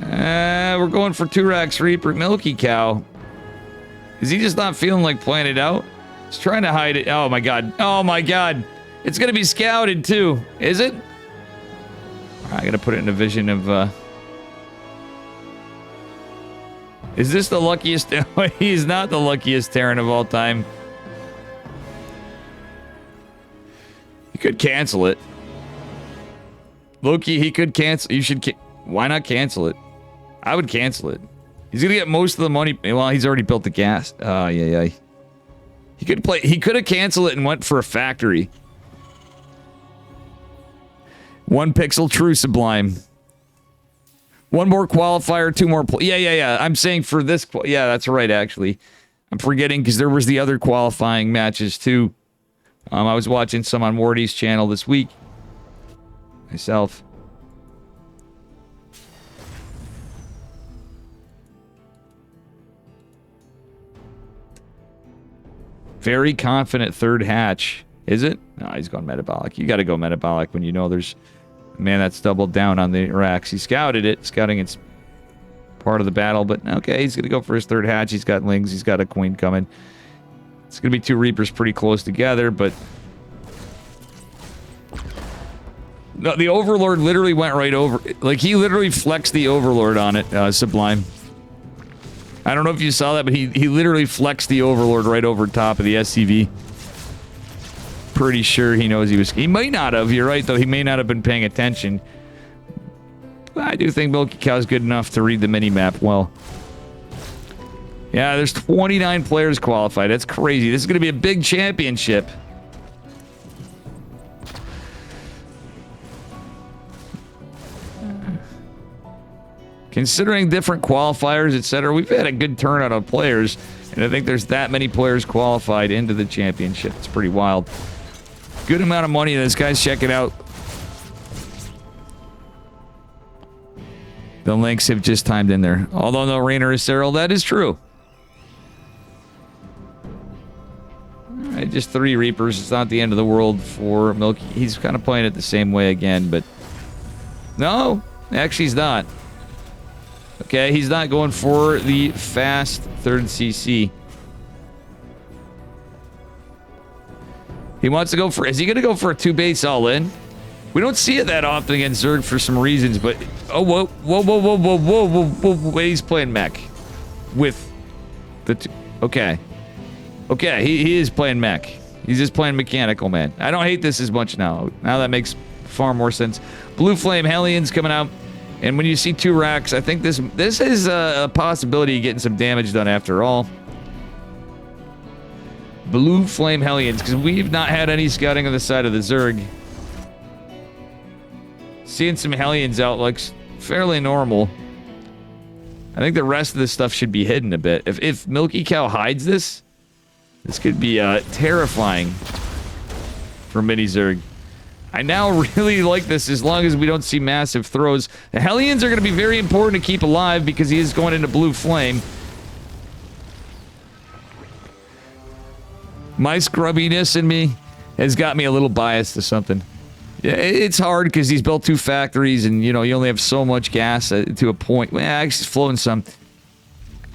We're going for 2 racks Reaper. Milky Cow. Is he just not feeling like playing it out? He's trying to hide it. Oh my God. Oh my God. It's going to be scouted too. Is it? I got to put it in a vision of... Is this the luckiest... He's not the luckiest Terran of all time. He could cancel it. Loki, he could cancel... You should... Why not cancel it? I would cancel it. He's gonna get most of the money. Well, he's already built the gas. Oh, yeah. He could have canceled it and went for a factory. 1 pixel true sublime. 1 more qualifier, 2 more. Yeah. I'm saying for this. Yeah, that's right. Actually, I'm forgetting because there was the other qualifying matches too. I was watching some on Wardy's channel this week. Myself. Very confident third hatch. Is it? No, he's going metabolic. You got to go metabolic when you know there's a man that's doubled down on the racks. He scouted it. Scouting it's part of the battle, but okay, he's going to go for his third hatch. He's got Lings. He's got a Queen coming. It's going to be 2 Reapers pretty close together, but... No, the Overlord literally went right over... Like, he literally flexed the Overlord on it, Sublime. I don't know if you saw that, but he literally flexed the Overlord right over top of the SCV. Pretty sure he knows he was... He might not have, you're right, though. He may not have been paying attention. But I do think Milky Cow's good enough to read the mini-map well. Yeah, there's 29 players qualified. That's crazy. This is going to be a big championship. Considering different qualifiers, etc., we've had a good turnout of players, and I think there's that many players qualified into the championship. It's pretty wild. Good amount of money. This guy's checking out. The links have just timed in there. Although no Rainer is Cyril, that is true. Alright, just 3 Reapers. It's not the end of the world for Milky. He's kind of playing it the same way again, but... No, actually he's not. Okay, he's not going for the fast 3rd CC. He wants to go for... Is he going to go for a 2 base all-in? We don't see it that often against Zerg for some reasons, but... Oh, whoa. Wait, he's playing mech. With the... Okay. Okay, he is playing mech. He's just playing mechanical, man. I don't hate this as much now. Now that makes far more sense. Blue Flame Hellions coming out. And when you see 2 racks, I think this is a possibility of getting some damage done after all. Blue Flame Hellions, because we've not had any scouting on the side of the Zerg. Seeing some Hellions out looks fairly normal. I think the rest of this stuff should be hidden a bit. If Milky Cow hides this could be terrifying for Mini Zerg. I now really like this as long as we don't see massive throws. The Hellions are going to be very important to keep alive because he is going into Blue Flame. My scrubbiness in me has got me a little biased to something. Yeah, it's hard because he's built 2 factories and, you know, you only have so much gas to a point. Well, actually, it's flowing some.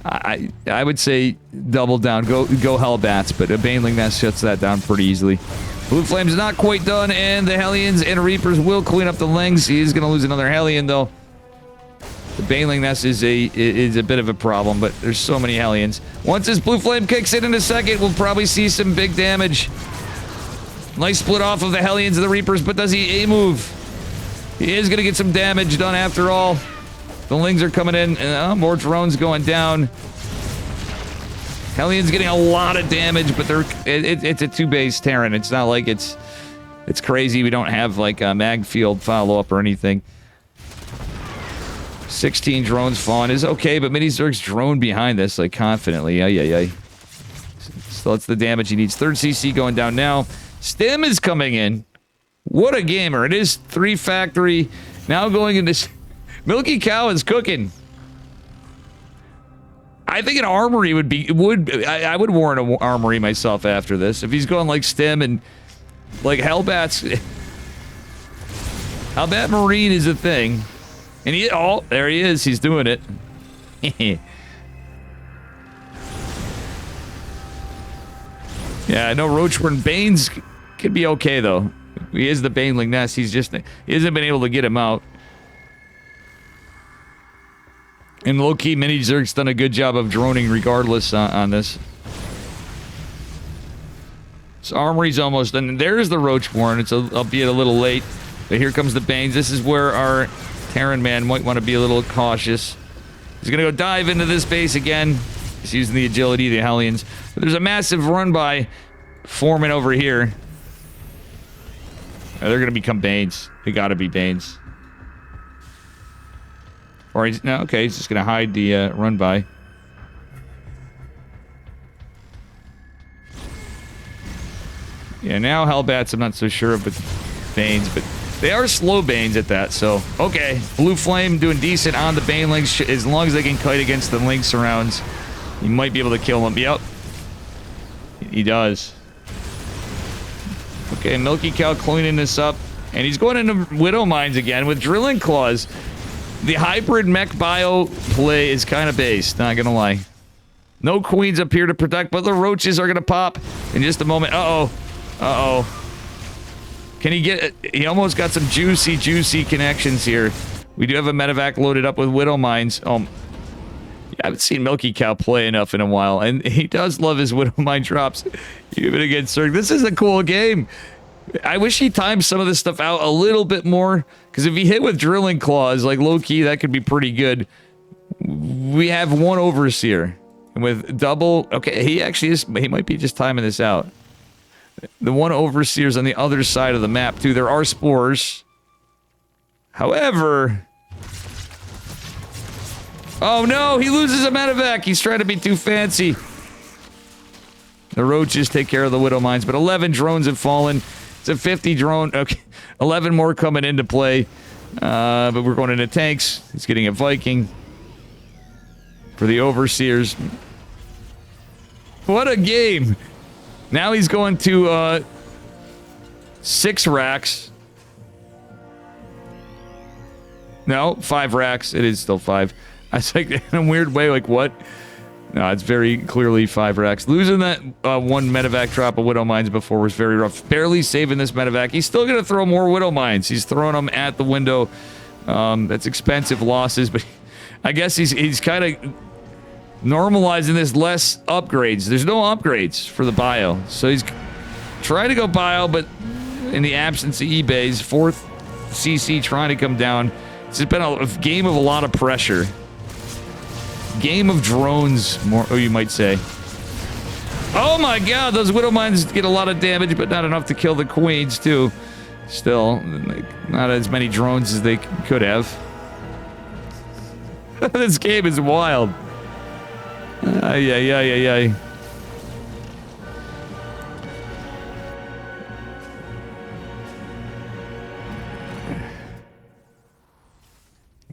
I would say double down. Go Hellbats, but a Baneling Nest shuts that down pretty easily. Blue Flame's not quite done, and the Hellions and Reapers will clean up the Lings. He is going to lose another Hellion, though. The Baneling Nest is a bit of a problem, but there's so many Hellions. Once this Blue Flame kicks in a second, we'll probably see some big damage. Nice split off of the Hellions and the Reapers, but does he A-move? He is going to get some damage done after all. The Lings are coming in, and more drones going down. Hellions getting a lot of damage, but it's a 2-base Terran. It's not like it's crazy. We don't have like a mag field follow-up or anything. 16 drones falling is okay, but Mini Zerg's drone behind this, like, confidently. Ay. So that's the damage he needs. 3rd CC going down now. Stim is coming in. What a gamer. It is 3 factory. Now going into... Milky Cow is cooking. I think an armory would be... I would warrant an armory myself after this. If he's going like Stim and... Like Hellbats... Hellbat Marine is a thing. And he... Oh, there he is. He's doing it. Yeah, I know Roachborn Banes could be okay, though. He is the Baneling Nest. He hasn't been able to get him out. And low-key, Mini Zerg's done a good job of droning regardless on this. So Armory's almost done. And there's the Roachborn. It's albeit a little late. But here comes the Banes. This is where our Terran man might want to be a little cautious. He's going to go dive into this base again. He's using the agility of the Hellions. But there's a massive run by forming over here. Oh, they're going to become Banes. They got to be Banes. Or he's... No, okay, he's just going to hide the run by. Yeah, now Hellbats I'm not so sure of, but Banes, but they are slow Banes at that, so... Okay, Blue Flame doing decent on the Banelings. As long as they can kite against the Link surrounds, you might be able to kill them. Yep. He does. Okay, Milky Cow cleaning this up. And he's going into Widow Mines again with Drilling Claws. The hybrid mech bio play is kind of based, not gonna lie. No queens up here to protect, but the roaches are gonna pop in just a moment. Uh-oh. Uh-oh. Can he get... He almost got some juicy connections here. We do have a medevac loaded up with Widow Mines. I haven't seen Milky Cow play enough in a while, and he does love his Widow Mine drops. Even against Zerg. This is a cool game. I wish he timed some of this stuff out a little bit more, because if he hit with Drilling Claws, like low-key, that could be pretty good. We have one Overseer. And with double... Okay, he actually is... He might be just timing this out. The one Overseer's on the other side of the map, too. There are spores. However... Oh no, he loses a medevac. He's trying to be too fancy. The roaches take care of the Widow Mines, but 11 drones have fallen. It's a 50 drone. Okay, 11 more coming into play. But we're going into tanks. He's getting a Viking. For the Overseers. What a game. Now he's going to 6 racks. No, 5 racks. It is still 5. I was like, in a weird way, like, what? No, it's very clearly 5 racks. Losing that one medevac drop of Widow Mines before was very rough. Barely saving this medevac. He's still going to throw more Widow Mines. He's throwing them at the window. That's expensive losses, but I guess he's kind of normalizing this less upgrades. There's no upgrades for the bio. So he's trying to go bio, but in the absence of eBay's, 4th CC trying to come down. It's been a game of a lot of pressure. Game of drones, more, oh, you might say. Oh my god, those Widow Mines get a lot of damage, but not enough to kill the queens, too. Still, not as many drones as they could have. This game is wild. Ay.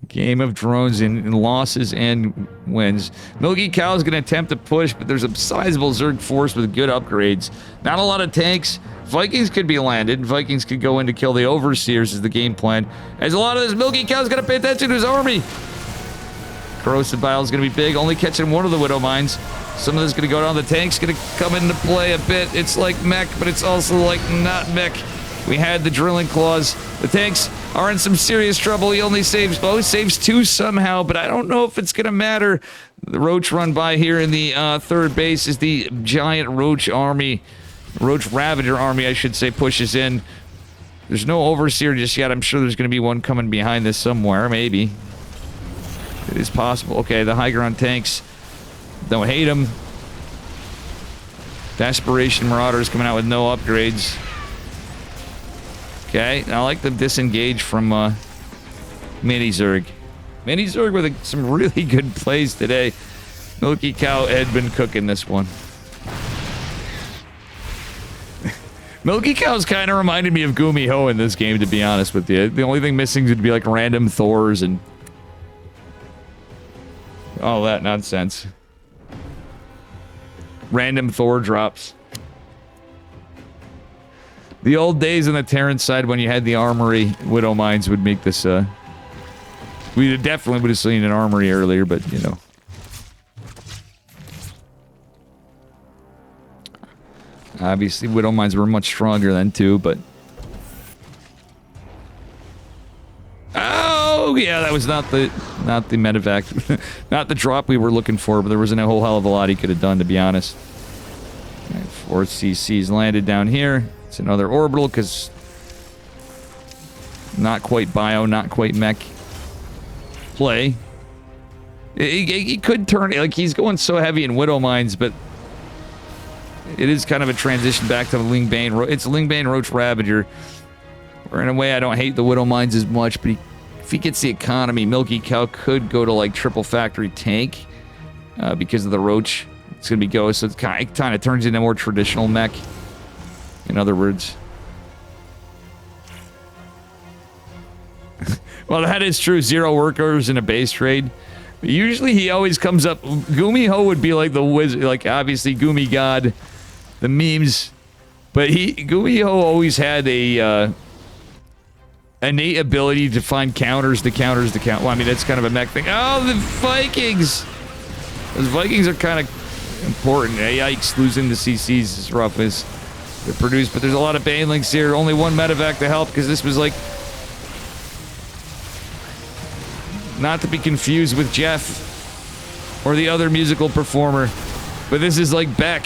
Game of drones in losses and wins. Milky Cow is going to attempt to push, but there's a sizable Zerg force with good upgrades. Not a lot of tanks. Vikings could be landed. Vikings could go in to kill the Overseers is the game plan. As a lot of this Milky Cow is going to pay attention to his army. Corrosive Bile is going to be big, only catching one of the Widow Mines. Some of this is going to go down. The tank's going to come into play a bit. It's like mech, but it's also like not mech. We had the Drilling Claws. The tanks are in some serious trouble. He only saves... Well, he saves 2 somehow, but I don't know if it's going to matter. The Roach run by here in the 3rd base is the giant Roach army. Roach Ravager army, I should say, pushes in. There's no Overseer just yet. I'm sure there's going to be one coming behind this somewhere, maybe. It is possible. Okay, the high ground tanks don't hate him. Desperation Marauders coming out with no upgrades. Okay, I like the disengage from Mini Zerg. Mini Zerg with some really good plays today. Milky Cow had been cooking this one. Milky Cow's kind of reminded me of Gumi Ho in this game, to be honest with you. The only thing missing would be like random Thors and all that nonsense. Random Thor drops. The old days on the Terran side when you had the armory, Widow Mines would make this, we definitely would have seen an armory earlier, but, you know. Obviously, Widow Mines were much stronger then, too, but... Oh, yeah, that was not the medevac. Not the drop we were looking for, but there wasn't a whole hell of a lot he could have done, to be honest. Right, 4 CCs landed down here. It's another orbital, because... Not quite bio, not quite mech. Play. He could turn, like, he's going so heavy in Widow Mines, but it is kind of a transition back to Lingbane. It's Lingbane Roach Ravager. Or in a way, I don't hate the Widow Mines as much, but if he gets the economy, Milky Cow could go to, like, triple factory tank because of the Roach. It's going to be Ghost, so it kind of turns into a more traditional mech, in other words. Well, that is true. 0 workers in a base trade. But usually he always comes up. Gumiho would be like the wizard, like obviously Gumi God, the memes. But Gumiho always had a innate ability to find counters to counters to count. Well, I mean, that's kind of a mech thing. Oh, the Vikings! Those Vikings are kind of important. Yikes, losing the CCs as rough as they're produced. But there's a lot of Banelings here. Only one medevac to help because this was like... Not to be confused with Jeff or the other musical performer, but this is like Beck.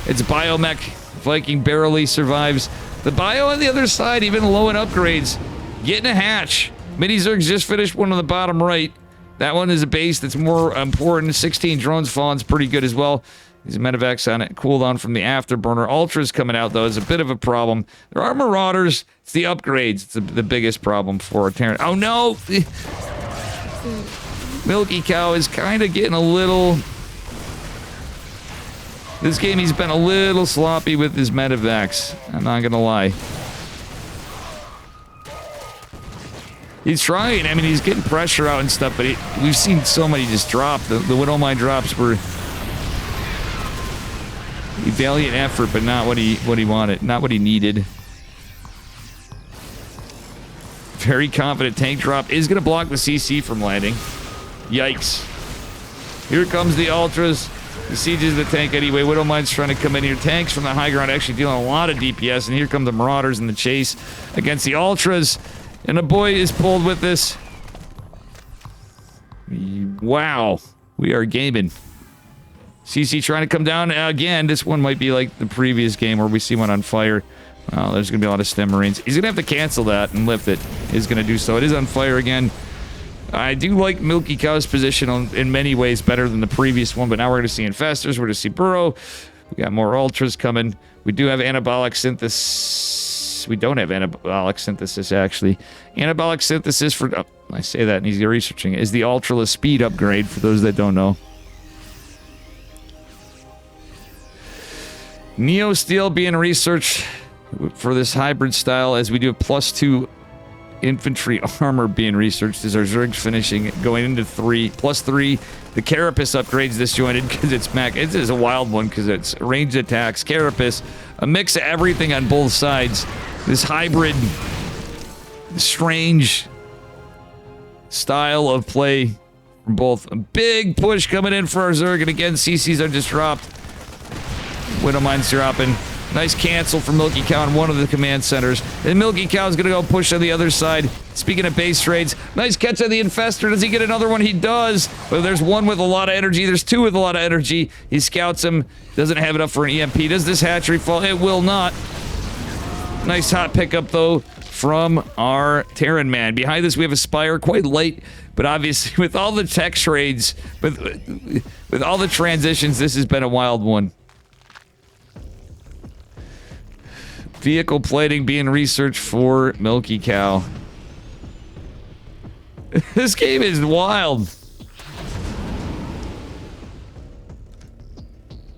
It's Biomech. Viking barely survives. The Bio on the other side, even low in upgrades, getting a hatch. Mini Zergs just finished one on the bottom right. That one is a base that's more important. 16 drones falling's pretty good as well. These medevacs on it, cooldown from the afterburner. Ultras coming out, though, is a bit of a problem. There are Marauders. It's the upgrades. It's the biggest problem for Terran. Oh, no! Milky Cow is kind of getting a little... This game, he's been a little sloppy with his medevacs. I'm not gonna lie. He's trying. I mean, he's getting pressure out and stuff, but we've seen so many just drop. The Widow Mine drops were... a valiant effort, but not what he wanted. Not what he needed. Very confident tank drop is going to block the CC from landing. Yikes. Here comes the Ultras. He sieges the tank anyway. Widow Mine's trying to come in here. Tanks from the high ground actually dealing a lot of DPS. And here come the Marauders in the chase against the Ultras. And a boy is pulled with this. Wow. We are gaming. CC trying to come down again. This one might be like the previous game where we see one on fire. There's going to be a lot of STEM Marines. He's going to have to cancel that and lift it. He's going to do so. It is on fire again. I do like Milky Cow's position in many ways better than the previous one, but now we're going to see Infestors. We're going to see Burrow. We got more Ultras coming. We do have Anabolic Synthesis. We don't have Anabolic Synthesis, actually. Anabolic Synthesis for... Oh, I say that and he's researching it. Is the Ultraless Speed upgrade, for those that don't know. Neo Steel being researched for this hybrid style, as we do have +2 infantry armor being researched as our Zergs finishing, going into +3. The Carapace upgrades disjointed because it's mech. It is a wild one because it's ranged attacks. Carapace, a mix of everything on both sides. This hybrid, strange style of play from both. A big push coming in for our Zerg, and again, CCs are just dropped. Widow Mine's dropping. Nice cancel for Milky Cow on one of the command centers. And Milky Cow's gonna go push on the other side. Speaking of base trades, nice catch on the Infestor. Does he get another one? He does. But there's one with a lot of energy. There's two with a lot of energy. He scouts him. Doesn't have enough for an EMP. Does this hatchery fall? It will not. Nice hot pickup, though, from our Terran man. Behind this, we have a Spire. Quite light, but obviously, with all the tech trades, with all the transitions, this has been a wild one. Vehicle plating being researched for Milky Cow. This game is wild.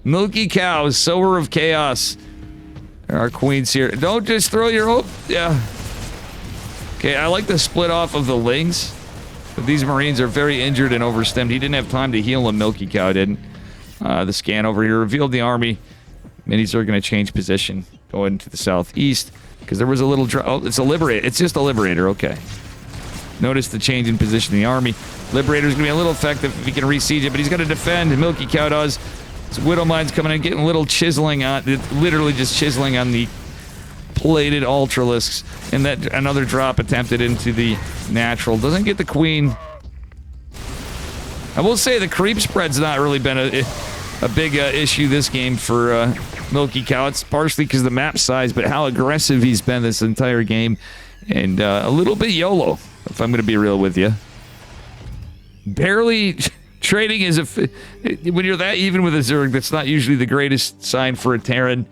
Milky Cow, sower of chaos. Our queens here. Don't just throw your hope. Yeah. Okay, I like the split off of the Lings. But these Marines are very injured and overstemmed. He didn't have time to heal them. Milky Cow didn't. The scan over here revealed the army. Minis are going to change position. Going to the southeast. Because there was a little... Oh, it's a Liberator. It's just a Liberator. Okay. Notice the change in position in the army. Liberator's going to be a little effective if he can re-siege it. But he's going to defend. Milky Cow does. This Widow Mine's coming in, getting a little chiseling on... Literally just chiseling on the plated Ultralisks. And that another drop attempted into the natural. Doesn't get the Queen. I will say the creep spread's not really been a big issue this game for Milky Cow. It's partially because of the map size, but how aggressive he's been this entire game. And a little bit YOLO, if I'm going to be real with you. Barely Trading is when you're that even with a Zerg, that's not usually the greatest sign for a Terran.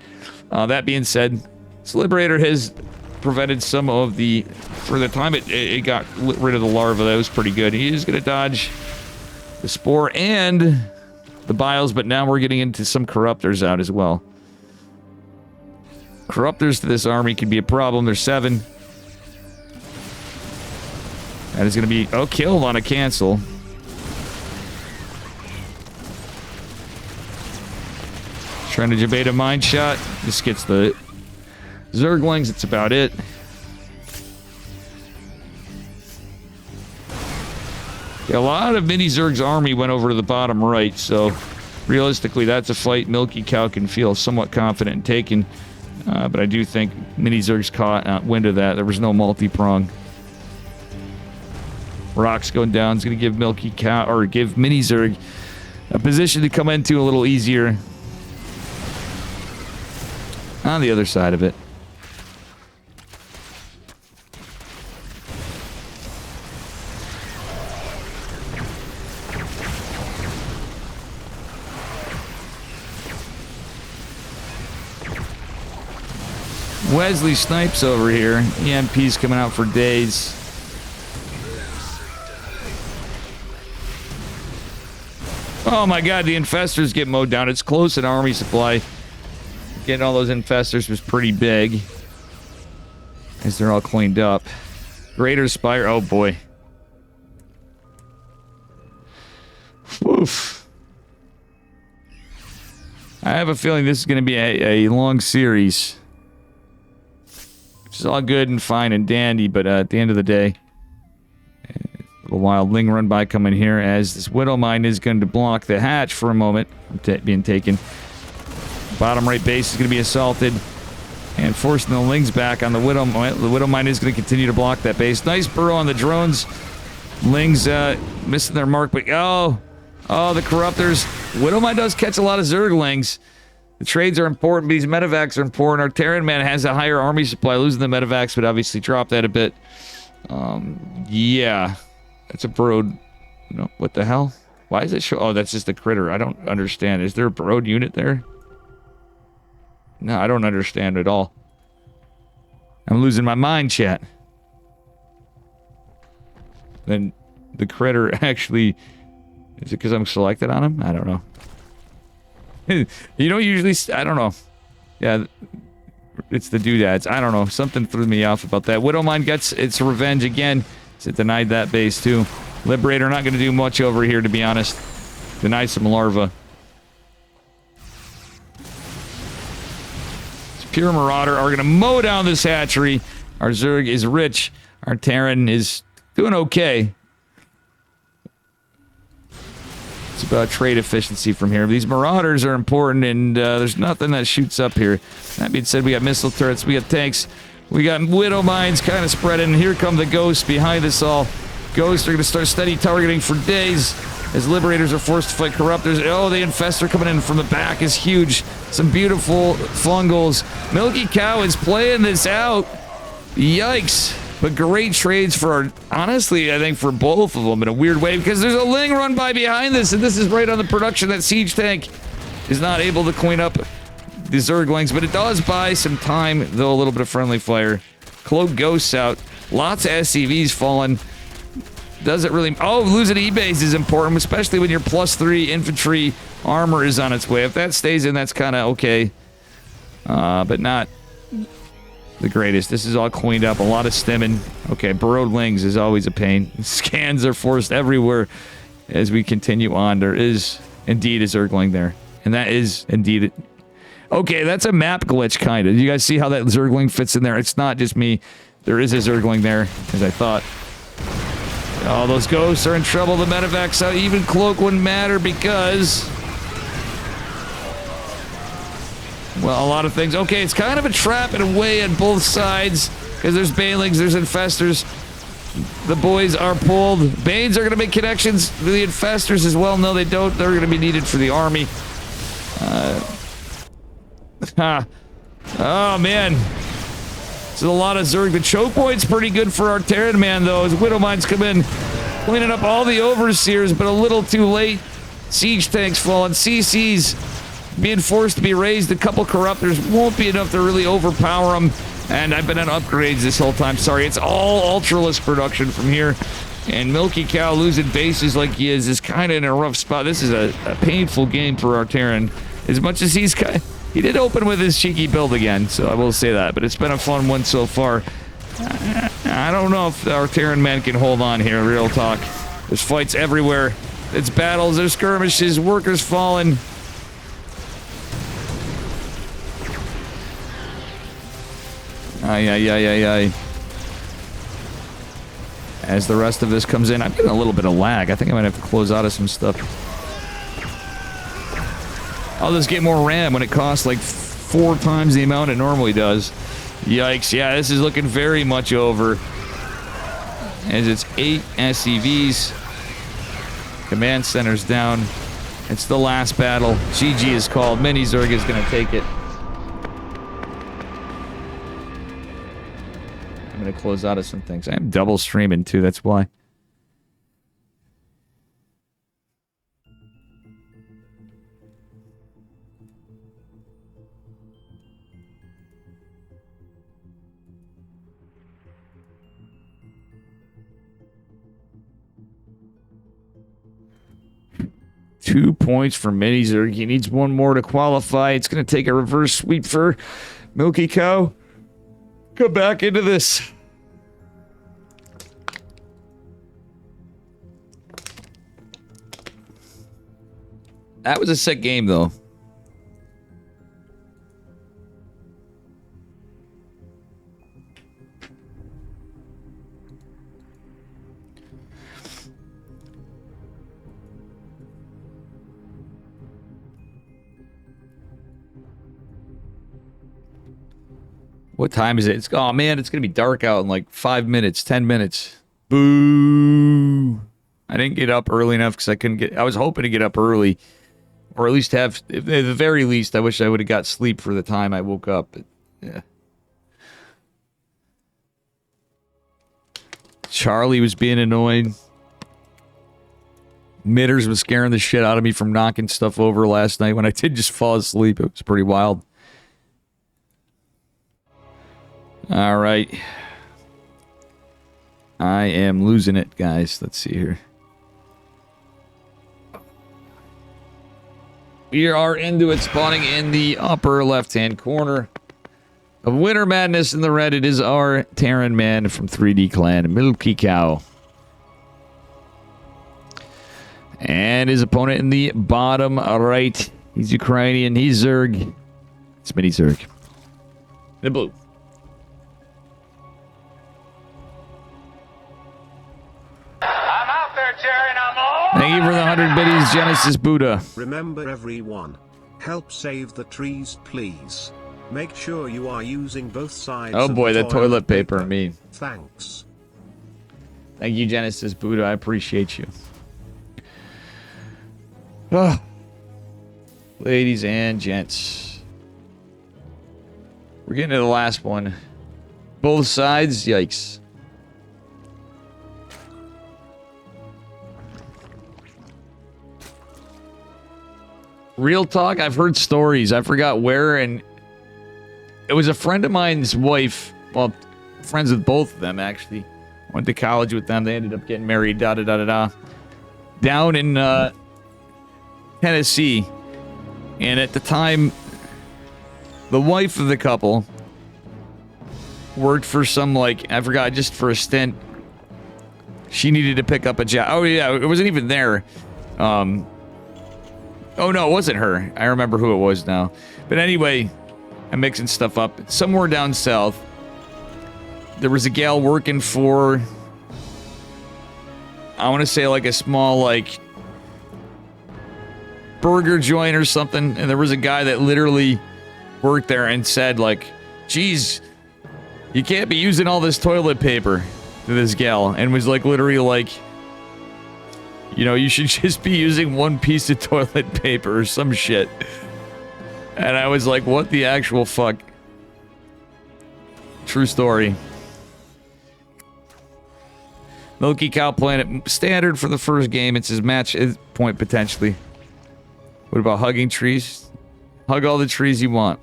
That being said, this Liberator has prevented some of the... For the time it got rid of the larva, that was pretty good. He is going to dodge the Spore and the Biles, but now we're getting into some Corruptors out as well. Corruptors to this army can be a problem. There's 7. That is going to be... Oh, killed on a cancel. Trying to debate a mine shot. This gets the Zerglings. It's about it. Yeah, a lot of Mini Zerg's army went over to the bottom right, so realistically, that's a fight Milky Cow can feel somewhat confident in taking. But I do think Mini Zerg's caught wind of that. There was no multi-prong. Rocks going down is going to give Milky Cow, or give Mini Zerg a position to come into a little easier on the other side of it. Wesley snipes over here. EMP's coming out for days. Oh my god, the infestors get mowed down. It's close in army supply. Getting all those infestors was pretty big. As they're all cleaned up. Greater Spire. Oh boy. Oof. I have a feeling this is going to be a long series. Which is all good and fine and dandy, but at the end of the day, a little wild Ling run by coming here as this Widow Mine is going to block the hatch for a moment from being taken. Bottom right base is going to be assaulted and forcing the Lings back on the Widow Mine. The Widow Mine is going to continue to block that base. Nice burrow on the drones. Lings missing their mark, but oh, the Corruptors. Widow Mine does catch a lot of Zerglings. The trades are important, but these medevacs are important. Our Terran man has a higher army supply. Losing the medevacs would obviously drop that a bit. Yeah. That's a burrowed... No, what the hell? Why is it show... Oh, that's just a critter. I don't understand. Is there a burrowed unit there? No, I don't understand at all. I'm losing my mind, chat. Then the critter actually... Is it because I'm selected on him? I don't know. You don't usually... I don't know. Yeah, it's the doodads. I don't know. Something threw me off about that. Widow Mine gets its revenge again. It denied that base, too. Liberator not going to do much over here, to be honest. Deny some larva. This pure Marauder are going to mow down this hatchery. Our Zerg is rich. Our Terran is doing okay. It's about trade efficiency from here. These Marauders are important, and there's nothing that shoots up here. That being said, we got missile turrets, we got tanks, we got Widow Mines kind of spreading. Here come the Ghosts behind us all. Ghosts are going to start steady targeting for days as Liberators are forced to fight Corruptors. Oh, the Infestor coming in from the back is huge. Some beautiful fungals. Milky Cow is playing this out. Yikes. But great trades for our... Honestly, I think for both of them in a weird way, because there's a Ling run by behind this, and this is right on the production. That siege tank is not able to clean up the Zerglings, but it does buy some time, though a little bit of friendly fire. Cloak Ghosts out. Lots of SCVs falling. Doesn't really... Oh, losing E-base is important, especially when your +3 infantry armor is on its way. If that stays in, that's kind of okay. But not... the greatest. This is all cleaned up. A lot of stemming. Okay, burrowed Lings is always a pain. Scans are forced everywhere as we continue on. There is indeed a Zergling there. And that is indeed... Okay, that's a map glitch, kind of. You guys see how that Zergling fits in there? It's not just me. There is a Zergling there, as I thought. Oh, those Ghosts are in trouble. The medevacs out. Even Cloak wouldn't matter because... Well, a lot of things. Okay, it's kind of a trap in a way on both sides. Because there's Banelings, there's Infestors. The boys are pulled. Banes are going to make connections to the Infestors as well. No, they don't. They're going to be needed for the army. Oh, man. It's a lot of Zerg. The choke point's pretty good for our Terran man, though, as Widow Mines come in. cleaning up all the overseers, but a little too late. Siege tanks falling. CC's being forced to be raised. A couple corruptors won't be enough to really overpower them. And I've been on upgrades this whole time. Sorry, it's all Ultralisk production from here. And Milky Cow losing bases like he is kind of in a rough spot. This is a painful game for our Terran. As much as he did open with his cheeky build again, so I will say that. But it's been a fun one so far. I don't know if our Terran man can hold on here, real talk. There's fights everywhere. It's battles, there's skirmishes, workers falling. Ay. As the rest of this comes in, I'm getting a little bit of lag. I think I might have to close out of some stuff. I'll just get more RAM when it costs like 4 times the amount it normally does. Yikes. Yeah, this is looking very much over. As it's 8 SCVs. Command center's down. It's the last battle. GG is called. Mini Zerg is going to take it. I'm going to close out of some things. I'm double streaming too, that's why. Two points for Mini Zerg. He needs one more to qualify. It's going to take a reverse sweep for Milky Cow. Come back into this. That was a sick game, though. What time is it? Oh man, it's gonna be dark out in like 5 minutes, 10 minutes. Boo! I didn't get up early enough because I couldn't get. I was hoping to get up early, or at least have. At the very least, I wish I would have got sleep for the time I woke up. But, yeah. Charlie was being annoying. Mitters was scaring the shit out of me from knocking stuff over last night when I did just fall asleep. It was pretty wild. All right. I am losing it, guys. Let's see here. We are into it, spawning in the upper left-hand corner of Winter Madness in the red. It is our Terran man from 3D Clan, Milky Cow. And his opponent in the bottom right. He's Ukrainian. He's Zerg. It's Mini Zerg. The blue. Thank you for the 100 biddies, Genesis Buddha. Remember everyone, help save the trees, please. Make sure you are using both sides. Oh boy, of the that toilet paper, me. Thanks. Thank you, Genesis Buddha. I appreciate you. Oh. Ladies and gents. We're getting to the last one. Both sides, yikes. Real talk, I've heard stories. I forgot where, and it was a friend of mine's wife. Well, friends with both of them, actually. Went to college with them. They ended up getting married, da-da-da-da-da. Down in Tennessee. And at the time, the wife of the couple worked for some, like, I forgot, just for a stint. She needed to pick up a job. Oh, yeah, it wasn't even there. Oh, no, it wasn't her. I remember who it was now. But anyway, I'm mixing stuff up. Somewhere down south, there was a gal working for, I want to say like a small, like, burger joint or something. And there was a guy that literally worked there and said, like, geez, you can't be using all this toilet paper to this gal. And was like, literally like, you know, you should just be using one piece of toilet paper or some shit. And I was like, what the actual fuck? True story. Milky Cow playing it standard for the first game. It's his match point potentially. What about hugging trees? Hug all the trees you want.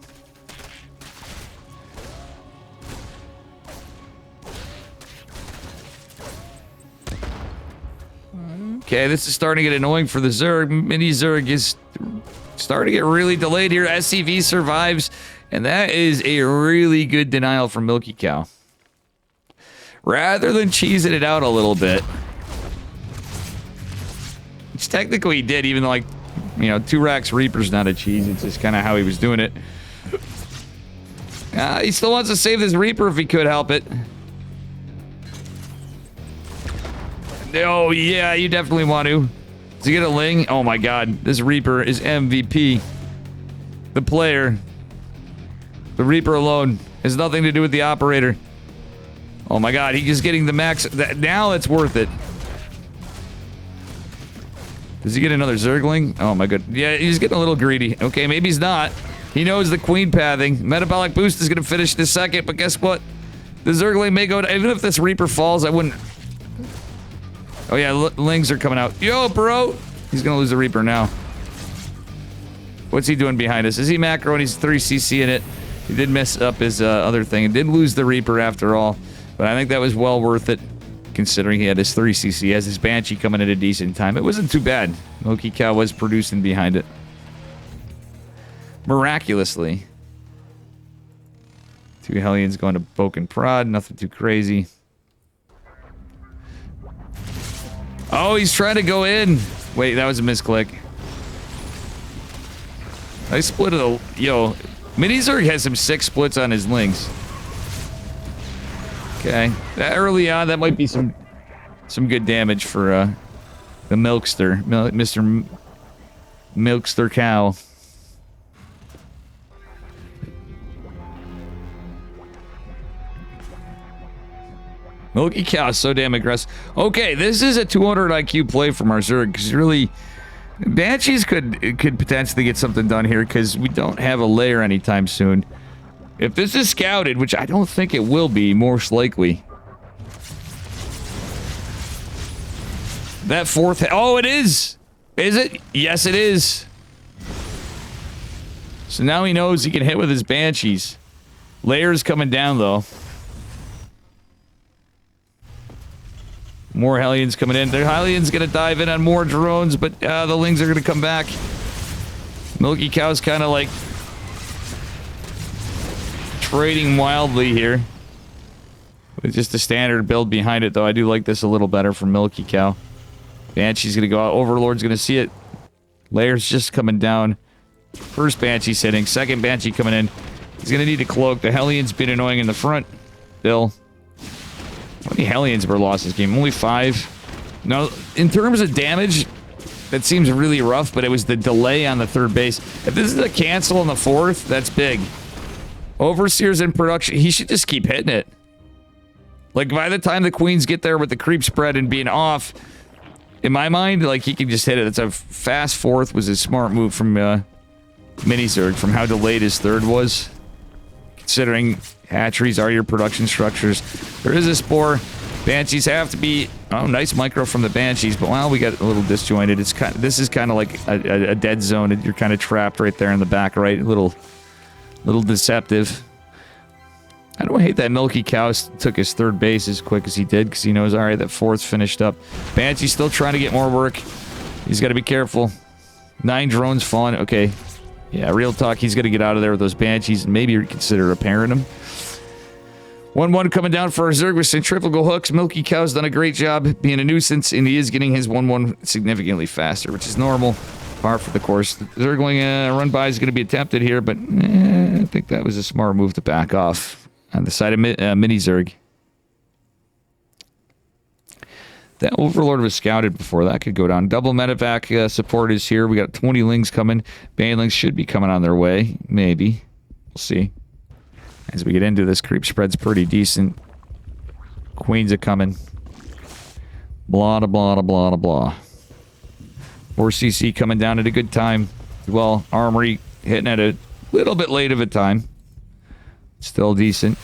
Okay, this is starting to get annoying for the Zerg. Mini Zerg is starting to get really delayed here. SCV survives, and that is a really good denial from Milky Cow. Rather than cheesing it out a little bit, which technically he did, even though, like, you know, 2 racks Reaper's not a cheese. It's just kind of how he was doing it. He still wants to save this Reaper if he could help it. Oh, yeah, you definitely want to. Does he get a Ling? Oh, my God. This Reaper is MVP. The player. The Reaper alone has nothing to do with the operator. Oh, my God. He's getting the max. Now it's worth it. Does he get another Zergling? Oh, my God. Yeah, he's getting a little greedy. Okay, maybe he's not. He knows the queen pathing. Metabolic boost is going to finish this second, but guess what? The Zergling may go down. Even if this Reaper falls, I wouldn't... Oh, yeah, Lings are coming out. Yo, bro! He's going to lose the Reaper now. What's he doing behind us? Is he macro and he's 3cc in it? He did mess up his other thing. He did lose the Reaper after all. But I think that was well worth it, considering he had his 3cc. He has his Banshee coming at a decent time. It wasn't too bad. Milky Cow was producing behind it. Miraculously. 2 Hellions going to Poke and Prod. Nothing too crazy. Oh, he's trying to go in. Wait, that was a misclick. I split it. Yo, Mini Zerg has some sick splits on his Lings. Okay, that early on, that might be some good damage for the Milkster, Mr. Milkster Cow. Milky Cow is so damn aggressive. Okay, this is a 200 IQ play from our Zerg, because really, Banshees could potentially get something done here, because we don't have a lair anytime soon. If this is scouted, which I don't think it will be, most likely. That 4th... Oh, it is! Is it? Yes, it is. So now he knows he can hit with his Banshees. Layers coming down, though. More Hellions coming in. The Hellions gonna dive in on more drones, but the Lings are gonna come back. Milky Cow's kind of like trading wildly here. With just a standard build behind it, though. I do like this a little better from Milky Cow. Banshee's gonna go out. Overlord's gonna see it. Layers just coming down. First Banshee sitting. Second Banshee coming in. He's gonna need a cloak. The Hellions been annoying in the front. Bill. How many Hellions were lost this game? Only 5. No, in terms of damage, that seems really rough, but it was the delay on the 3rd base. If this is a cancel on the 4th, that's big. Overseer's in production. He should just keep hitting it. Like, by the time the Queens get there with the creep spread and being off, in my mind, like, he can just hit it. It's a fast 4th was a smart move from Mini Zerg, from how delayed his 3rd was. Considering hatcheries are your production structures. There is a spore. Banshees have to be... Oh, nice micro from the Banshees, but well, we got a little disjointed. It's kind of, this is kind of like a dead zone. You're kind of trapped right there in the back, right? A little deceptive. I don't hate that Milky Cow took his 3rd base as quick as he did, because he knows, all right, that 4th's finished up. Banshee's still trying to get more work. He's got to be careful. 9 drones falling. Okay. Yeah, real talk, he's going to get out of there with those Banshees and maybe consider repairing them. 1-1 coming down for our Zerg with centrifugal hooks. Milky Cow's done a great job being a nuisance, and he is getting his 1-1 significantly faster, which is normal. Par for the course. The Zergling run-by is going to be attempted here, but I think that was a smart move to back off on the side of Mini Zerg. That Overlord was scouted before. That could go down. Double medevac support is here. We got 20 Lings coming. Banelings should be coming on their way. Maybe. We'll see. As we get into this, creep spread's pretty decent. Queens are coming. Blah, da, blah, da, blah, da, blah. 4cc coming down at a good time. Well, Armory hitting at a little bit late of a time. Still decent.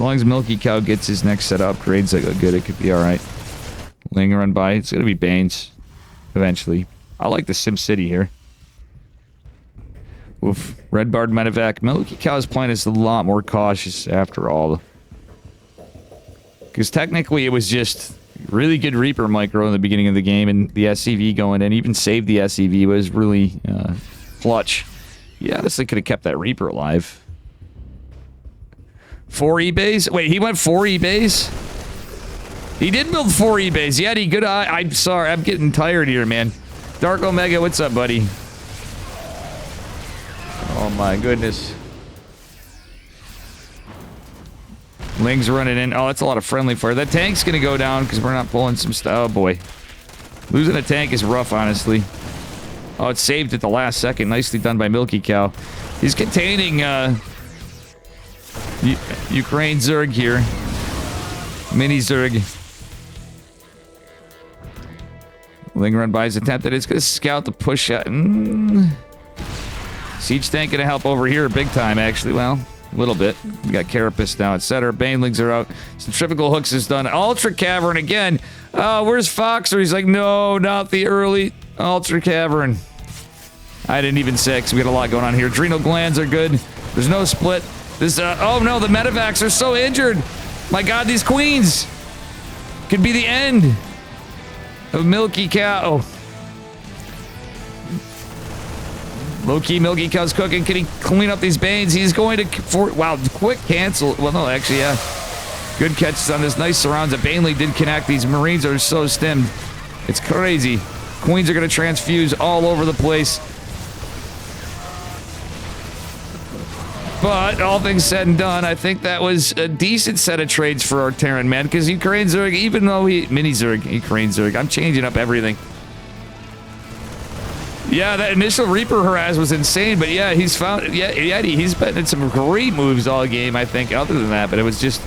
As long as Milky Cow gets his next set of upgrades that go good, it could be alright. Ling run by. It's gonna be Banes. Eventually. I like the Sim City here. Oof. Red Bard Medevac. Milky Cow's plan is a lot more cautious after all. Because technically it was just really good Reaper micro in the beginning of the game, and the SCV going in, even saved the SCV, was really clutch. Yeah, honestly could have kept that Reaper alive. 4 eBays? Wait, he went 4 eBays? He did build 4 eBays. Yeah, he good. I'm sorry, I'm getting tired here, man. Dark Omega, what's up, buddy? Oh my goodness. Ling's running in. Oh, that's a lot of friendly fire. That tank's gonna go down because we're not pulling some stuff. Oh boy. Losing a tank is rough, honestly. Oh, it's saved at the last second. Nicely done by Milky Cow. He's containing Ukraine Zerg here. Mini Zerg. Ling run by his attempted. It's gonna scout the push out. Siege tank gonna help over here big time, actually. Well, a little bit. We got Carapace now, etc. Banelings are out. Centrifugal Hooks is done. Ultra Cavern again. Oh, where's Foxer? He's like, no, not the early Ultra Cavern. I didn't even say, because we got a lot going on here. Adrenal glands are good. There's no split. This, oh no, the medevacs are so injured. My god, these queens could be the end of Milky Cow. Low-key, Milky Cow's cooking. Can he clean up these Banes? He's going to... wow, quick cancel. Well, no, actually, yeah. Good catches on this. Nice surrounds. That Baneley did connect. These Marines are so stemmed. It's crazy. Queens are going to transfuse all over the place. But, all things said and done, I think that was a decent set of trades for our Terran, man. Because Ukraine Zerg, even though he... Mini Zerg, Ukraine Zerg. I'm changing up everything. Yeah, that initial Reaper harass was insane, but yeah, he's found... Yeah, he's been in some great moves all game, I think, other than that. But it was just...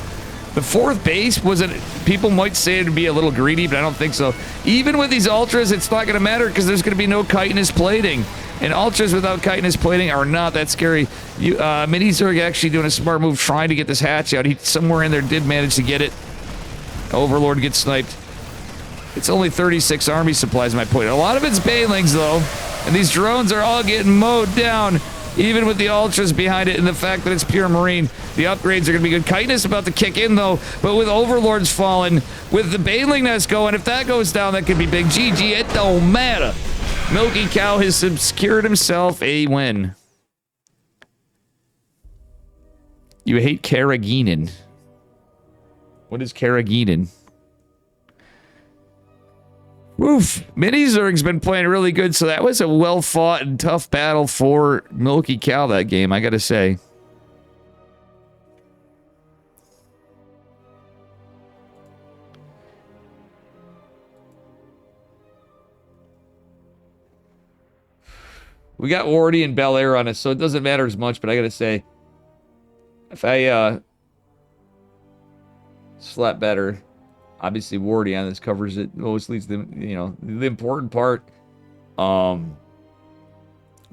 The 4th base wasn't... People might say it would be a little greedy, but I don't think so. Even with these Ultras, it's not going to matter because there's going to be no chitinous plating. And Ultras without chitinous plating are not that scary. Mini Zerg actually doing a smart move, trying to get this hatch out. He somewhere in there did manage to get it. Overlord gets sniped. It's only 36 army supplies, my point. A lot of it's Banelings, though. And these drones are all getting mowed down, even with the Ultras behind it and the fact that it's pure Marine. The upgrades are going to be good. Chitinous about to kick in, though, but with Overlords falling, with the Baneling nest going, if that goes down, that could be big. GG, it don't matter. Milky Cow has secured himself a win. You hate Karaginen. What is Karaginen? Oof. Mini Zerg's been playing really good, so that was a well-fought and tough battle for Milky Cow that game, I gotta say. We got Wardy and Bel Air on us, so it doesn't matter as much, but I gotta say, if I, slept better, obviously Wardy on this covers it, always leads the, you know, the important part, and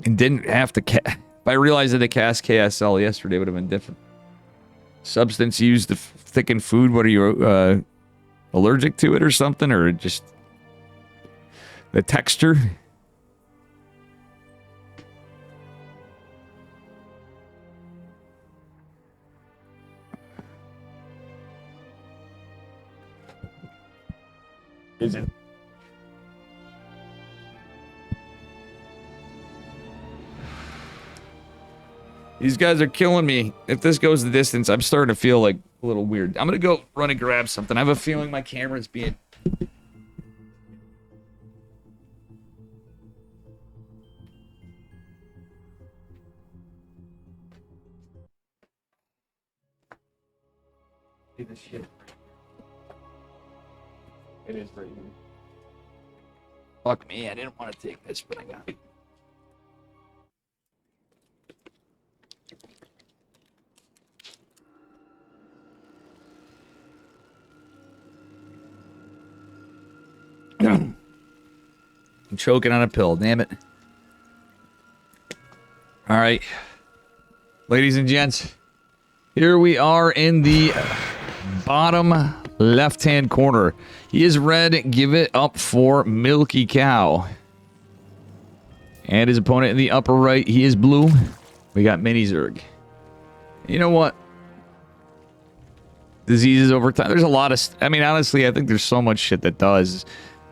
didn't have to, if I realized that to cast KSL yesterday would have been different. Substance used to thicken food, what are you, allergic to it or something, or just the texture? Is it? These guys are killing me. If this goes the distance, I'm starting to feel like a little weird. I'm gonna go run and grab something. I have a feeling my camera's being... This shit. It is pretty good. Fuck me, I didn't want to take this, but I got it. I'm choking on a pill, damn it. Alright. Ladies and gents, Here we are in the bottom left-hand corner. He is red. Give it up for Milky Cow. And his opponent in the upper right, he is blue. We got Mini Zerg. You know what? Diseases over time. There's a lot of... I mean, honestly, I think there's so much shit that does.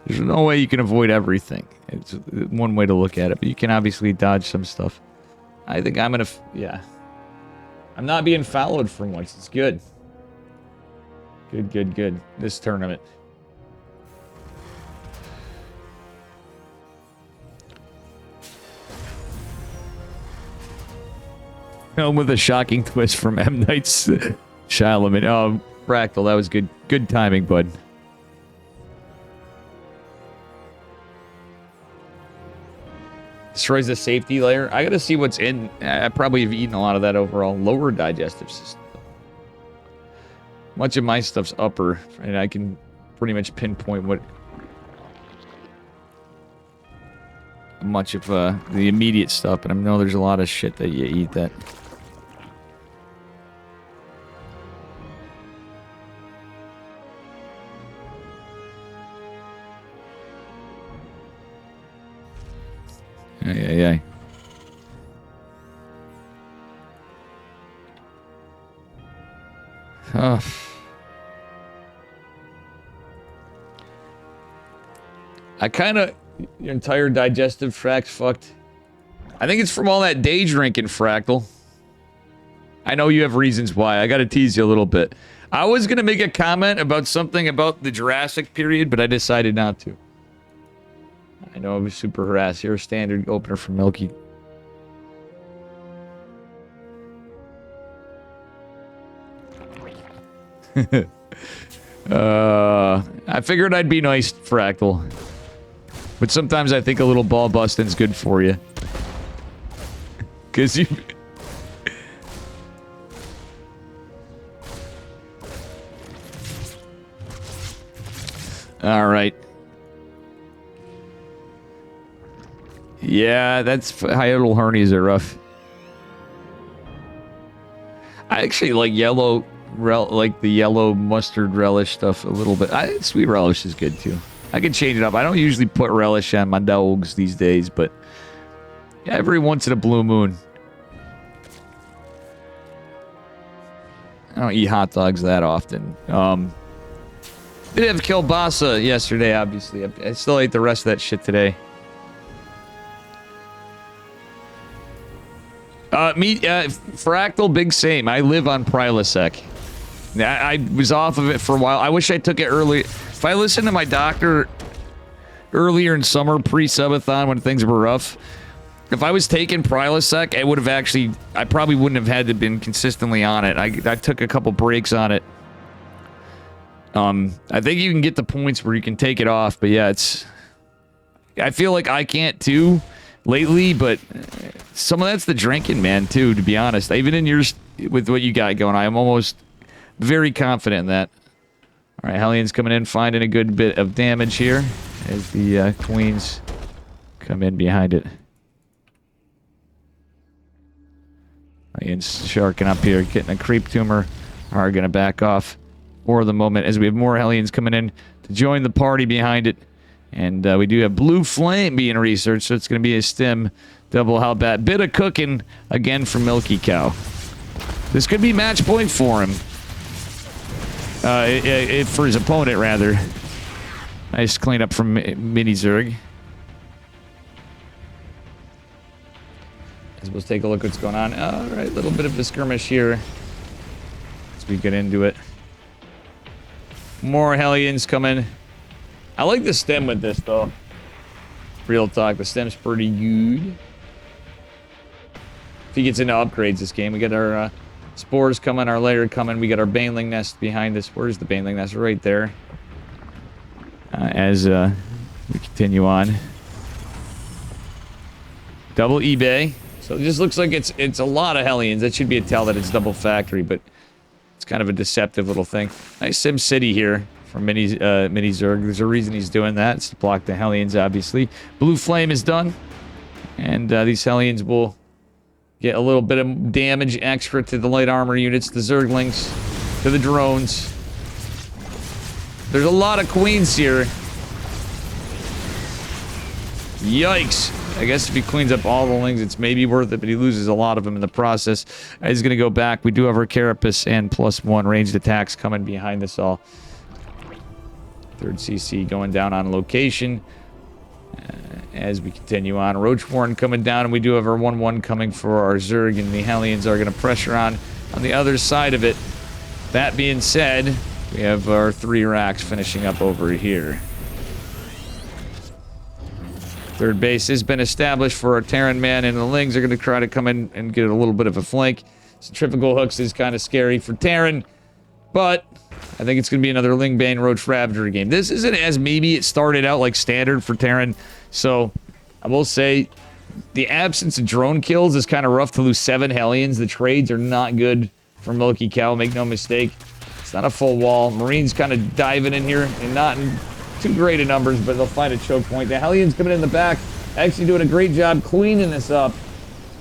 There's no way you can avoid everything. It's one way to look at it. But you can obviously dodge some stuff. I think I'm going to... Yeah. I'm not being followed for once. It's good. Good, good, good. This tournament. Film with a shocking twist from M. Night's Shyamalan. Oh, Fractal, that was good. Good timing, bud. Destroys the safety layer. I gotta see what's in. I probably have eaten a lot of that overall. Lower digestive system. Much of my stuff's upper, and I can pretty much pinpoint what much of the immediate stuff, but I know there's a lot of shit that you eat that. Yeah. Oh. I kind of... Your entire digestive tract's fucked. I think it's from all that day drinking, Fractal. I know you have reasons why. I gotta tease you a little bit. I was gonna make a comment about something about the Jurassic period, but I decided not to. I know I was super harassed. You're a standard opener for Milky. I figured I'd be nice, Fractal. But sometimes I think a little ball busting's good for you. Cause you... Alright. Yeah, that's... Hiatal hernias are rough. I actually like yellow... like the yellow mustard relish stuff a little bit. Sweet relish is good too. I can change it up. I don't usually put relish on my dogs these days, but every once in a blue moon. I don't eat hot dogs that often. Did have kielbasa yesterday, obviously. I still ate the rest of that shit today. Fractal, big same. I live on Prilosec. I was off of it for a while. I wish I took it early. If I listened to my doctor earlier in summer, pre-subathon, when things were rough, if I was taking Prilosec, it would have actually... I probably wouldn't have had to been consistently on it. I took a couple breaks on it. I think you can get the points where you can take it off, but yeah, it's... I feel like I can't too lately, but some of that's the drinking, man, too, to be honest. Even in yours, with what you got going, I am almost very confident in that. All right, Hellions coming in, finding a good bit of damage here as the Queens come in behind it. Hellions sharking up here, getting a creep tumor. Are going to back off for the moment as we have more Hellions coming in to join the party behind it. And we do have Blue Flame being researched, so it's going to be a stim double Hellbat. Bit of cooking again from Milky Cow. This could be match point for him. For his opponent, rather. Nice cleanup from Mini Zerg. Let's take a look what's going on. Alright, a little bit of a skirmish here as we get into it. More Hellions coming. I like the stem with this, though. Real talk, the stem's pretty good. If he gets into upgrades this game, we get our... Spores coming, our layer coming. We got our Baneling Nest behind us. Where's the Baneling Nest? Right there. As we continue on. Double eBay. So it just looks like it's a lot of Hellions. That should be a tell that it's double factory, but it's kind of a deceptive little thing. Nice Sim City here from Mini Zerg. There's a reason he's doing that. It's to block the Hellions, obviously. Blue Flame is done. And these Hellions will Get a little bit of damage extra to the light armor units, the Zerglings, to the drones. There's a lot of queens here. Yikes. I guess if he cleans up all the lings, it's maybe worth it, but he loses a lot of them in the process. He's going to go back. We do have our Carapace and +1 ranged attacks coming behind us all. Third CC going down on location. As we continue on, Roachborn coming down, and we do have our 1-1 coming for our Zerg, and the Hellions are going to pressure on the other side of it. That being said, we have our 3 racks finishing up over here. Third base has been established for our Terran man, and the Lings are going to try to come in and get a little bit of a flank. Centrifugal hooks is kind of scary for Terran, but I think it's going to be another Lingbane Roach Ravager game. This isn't as maybe it started out like standard for Terran, so I will say the absence of drone kills is kind of rough to lose 7 Hellions. The trades are not good for Milky Cow, make no mistake. It's not a full wall. Marines kind of diving in here and not in too great of numbers, but they'll find a choke point. The Hellions coming in the back, actually doing a great job cleaning this up.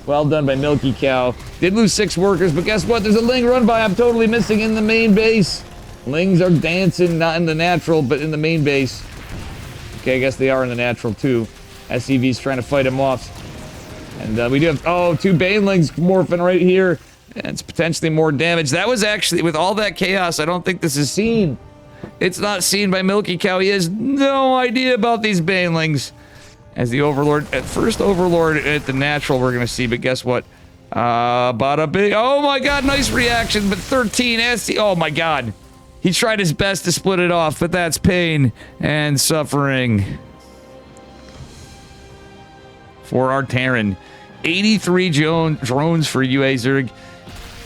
Well done by Milky Cow. Did lose 6 workers, but guess what? There's a Ling run by I'm totally missing in the main base. Lings are dancing, not in the natural, but in the main base. Okay, I guess they are in the natural too. SCV's trying to fight him off. And we do have, 2 Banelings morphing right here. And it's potentially more damage. That was actually, with all that chaos, I don't think this is seen. It's not seen by Milky Cow. He has no idea about these Banelings. As the Overlord, at first Overlord at the natural we're going to see, but guess what? Bada big, oh my god, nice reaction, but 13 SC, oh my god. He tried his best to split it off, but that's pain and suffering. For our Terran. 83 drones for UA Zerg.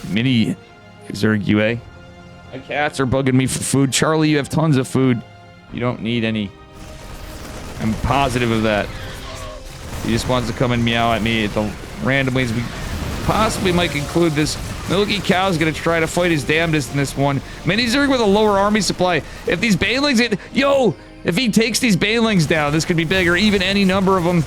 Mini Zerg UA. My cats are bugging me for food. Charlie, you have tons of food. You don't need any. I'm positive of that. He just wants to come and meow at me at the random ways we possibly might conclude this. Milky Cow's gonna try to fight his damnedest in this one. Mini Zerg with a lower army supply. If these Banelings get... Yo! If he takes these Banelings down, this could be big, or even any number of them.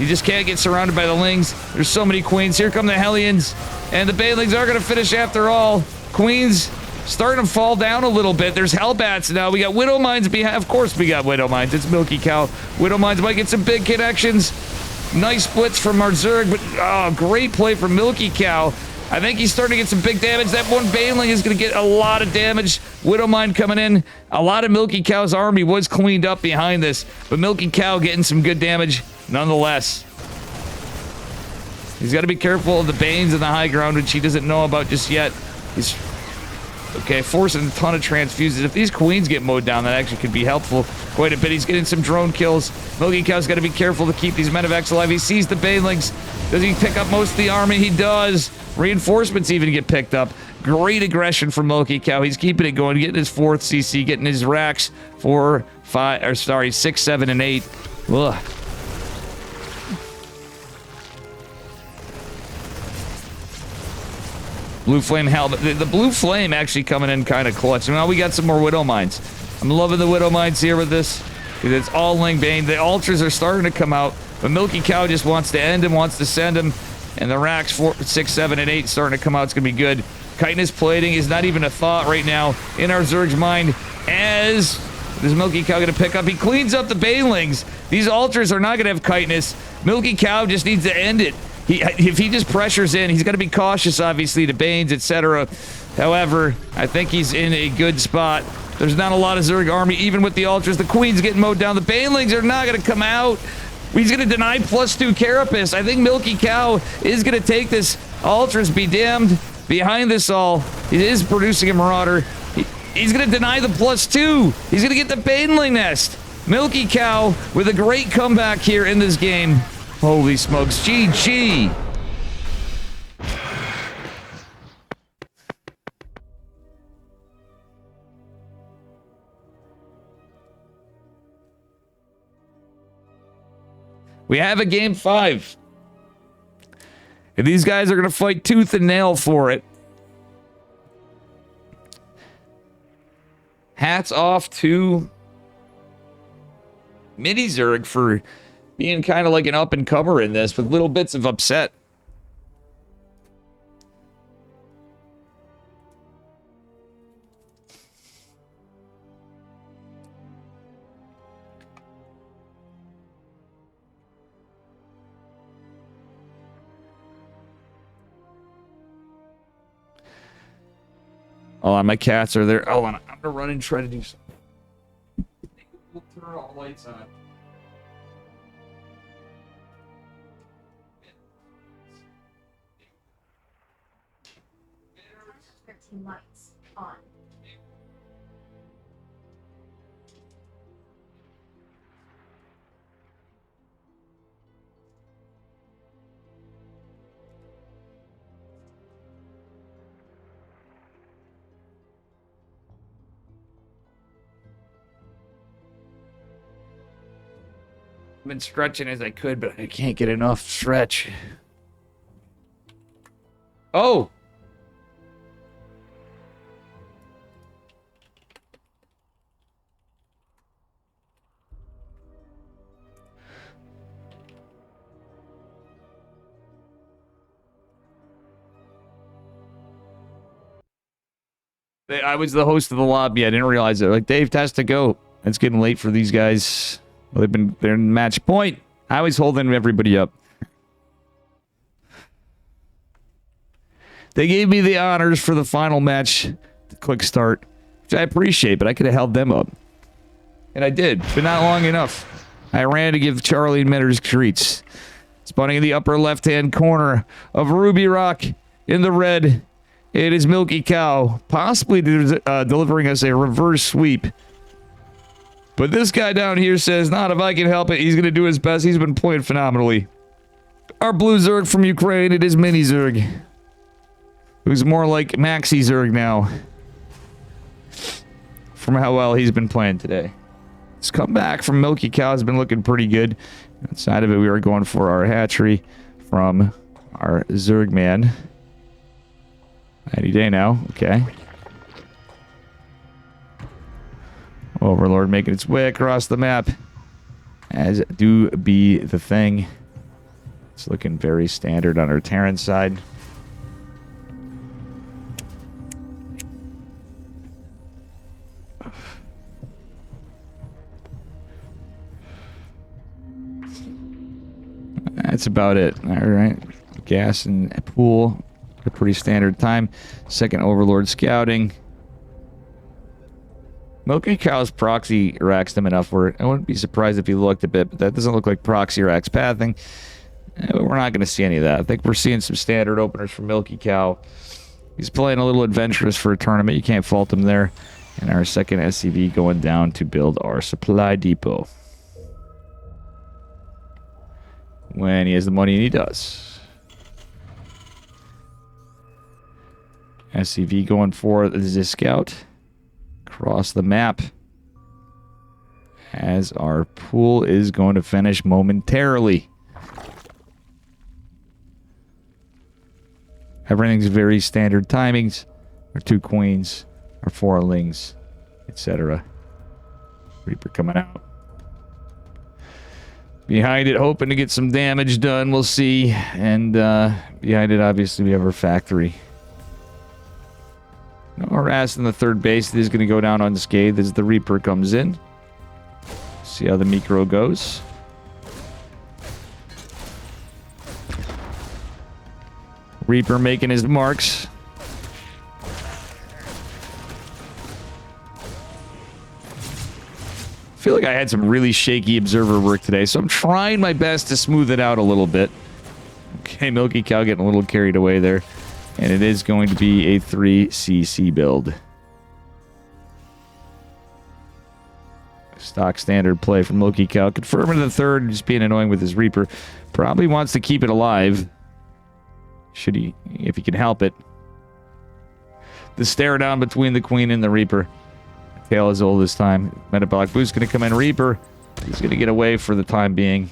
You just can't get surrounded by the Lings. There's so many Queens. Here come the Hellions. And the Banelings are gonna finish after all. Queens... starting to fall down a little bit. There's Hellbats now. We got Widow Mines behind. Of course we got Widow Mines. It's Milky Cow. Widow Mines might get some big connections. Nice splits from our Zerg, but great play from Milky Cow. I think he's starting to get some big damage. That one Baneling is going to get a lot of damage. Widow Mine coming in. A lot of Milky Cow's army was cleaned up behind this, but Milky Cow getting some good damage nonetheless. He's got to be careful of the Banes in the high ground, which he doesn't know about just yet. He's okay, forcing a ton of transfuses. If these Queens get mowed down, that actually could be helpful quite a bit. He's getting some drone kills. Milky Cow's got to be careful to keep these Medivacs alive. He sees the Banelings. Does he pick up most of the army? He does. Reinforcements even get picked up. Great aggression from Milky Cow. He's keeping it going, getting his 4th CC, getting his racks 6, 7, and 8. Ugh. Blue Flame Helmet. The Blue Flame actually coming in kind of clutch. Now we got some more Widow Mines. I'm loving the Widow Mines here with this. It's all Lingbane. The Ultras are starting to come out, but Milky Cow just wants to end him, wants to send him. And the racks 4, 6, 7, and 8 starting to come out. It's going to be good. Chitinous plating is not even a thought right now in our Zerg's mind. As this Milky Cow going to pick up. He cleans up the Banelings. These Ultras are not going to have chitinous. Milky Cow just needs to end it. If he just pressures in, he's got to be cautious, obviously, to Banes, etc. However, I think he's in a good spot. There's not a lot of Zerg army, even with the Ultras. The Queen's getting mowed down. The Banelings are not going to come out. He's going to deny +2 Carapace. I think Milky Cow is going to take this. Ultras be damned. Behind this all, he is producing a Marauder. He's going to deny the +2. He's going to get the Baneling nest. Milky Cow with a great comeback here in this game. Holy smokes. GG. We have a game 5. And these guys are going to fight tooth and nail for it. Hats off to Mini Zerg for being kind of like an up-and-comer in this with little bits of upset. Hold on, my cats are there. Hold on, I'm gonna run and try to do something. We'll turn all the lights on. 13 lights on. I've been stretching as I could, but I can't get enough stretch. Oh! I was the host of the lobby. I didn't realize it. Like, DaveTesta, go. It's getting late for these guys. Well, they're in match point. I was holding everybody up. They gave me the honors for the final match. Quick start, which I appreciate, but I could have held them up. And I did, but not long enough. I ran to give Charlie and Mitters treats. Spawning in the upper left-hand corner of Ruby Rock in the red. It is Milky Cow, possibly delivering us a reverse sweep. But this guy down here says, not if I can help it. He's going to do his best. He's been playing phenomenally. Our blue Zerg from Ukraine, it is Mini Zerg. Who's more like Maxi Zerg now. From how well he's been playing today. This comeback from Milky Cow has been looking pretty good. Outside of it, we were going for our hatchery from our Zerg man. Any day now. Okay. Overlord making its way across the map. As do be the thing. It's looking very standard on our Terran side. That's about it. Alright. Gas and pool. A pretty standard time. Second Overlord scouting. Milky Cow's proxy racks them enough where I wouldn't be surprised if he looked a bit, but that doesn't look like proxy racks pathing. We're not going to see any of that. I think we're seeing some standard openers from Milky Cow. He's playing a little adventurous for a tournament. You can't fault him there. And our second SCV going down to build our supply depot. When he has the money, and he does. SCV going for the scout. Across the map. As our pool is going to finish momentarily. Everything's very standard timings. Our 2 queens, our 4 lings, etc. Reaper coming out. Behind it, hoping to get some damage done. We'll see. And behind it, obviously, we have our factory. No harass in the third base. This is going to go down unscathed as the Reaper comes in. See how the micro goes. Reaper making his marks. I feel like I had some really shaky observer work today, so I'm trying my best to smooth it out a little bit. Okay, Milky Cow getting a little carried away there. And it is going to be a 3cc build. Stock standard play from Milky Cow. Confirming the third, just being annoying with his Reaper. Probably wants to keep it alive. Should he, if he can help it. The stare down between the Queen and the Reaper. Tail is old this time. Metabolic Boost going to come in. Reaper. He's going to get away for the time being.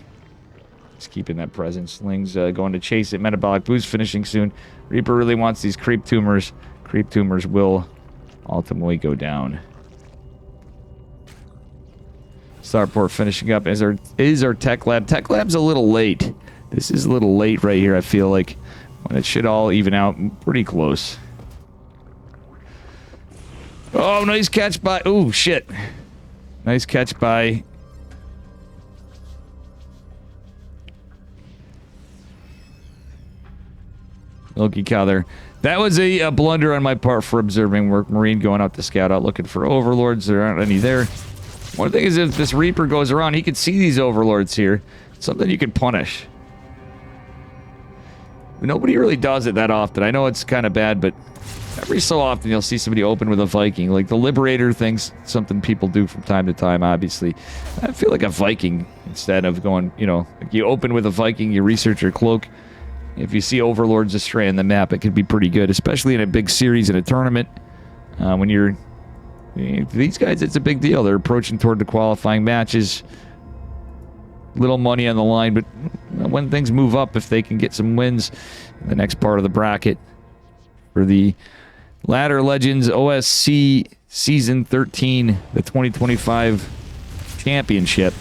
He's keeping that presence. Ling's going to chase it. Metabolic Boost finishing soon. Reaper really wants these creep tumors. Creep tumors will ultimately go down. Starport finishing up is our Tech Lab. Tech Lab's a little late. This is a little late right here, I feel like. When it should all even out pretty close. Oh, nice catch by... Oh, shit. Nice catch by... Milky Cow there. That was a blunder on my part for observing work. Marine going out to scout out, looking for overlords. There aren't any there. One thing is, if this Reaper goes around, he could see these overlords here. Something you can punish. Nobody really does it that often. I know it's kind of bad, but every so often you'll see somebody open with a Viking. Like the Liberator thing's something people do from time to time, obviously. I feel like a Viking instead of going, you know, like you open with a Viking, you research your cloak. If you see overlords astray on the map, it could be pretty good, especially in a big series in a tournament. When you're... These guys, it's a big deal. They're approaching toward the qualifying matches. Little money on the line, but when things move up, if they can get some wins in the next part of the bracket for the Ladder Legends OSC Season 13, the 2025 championship.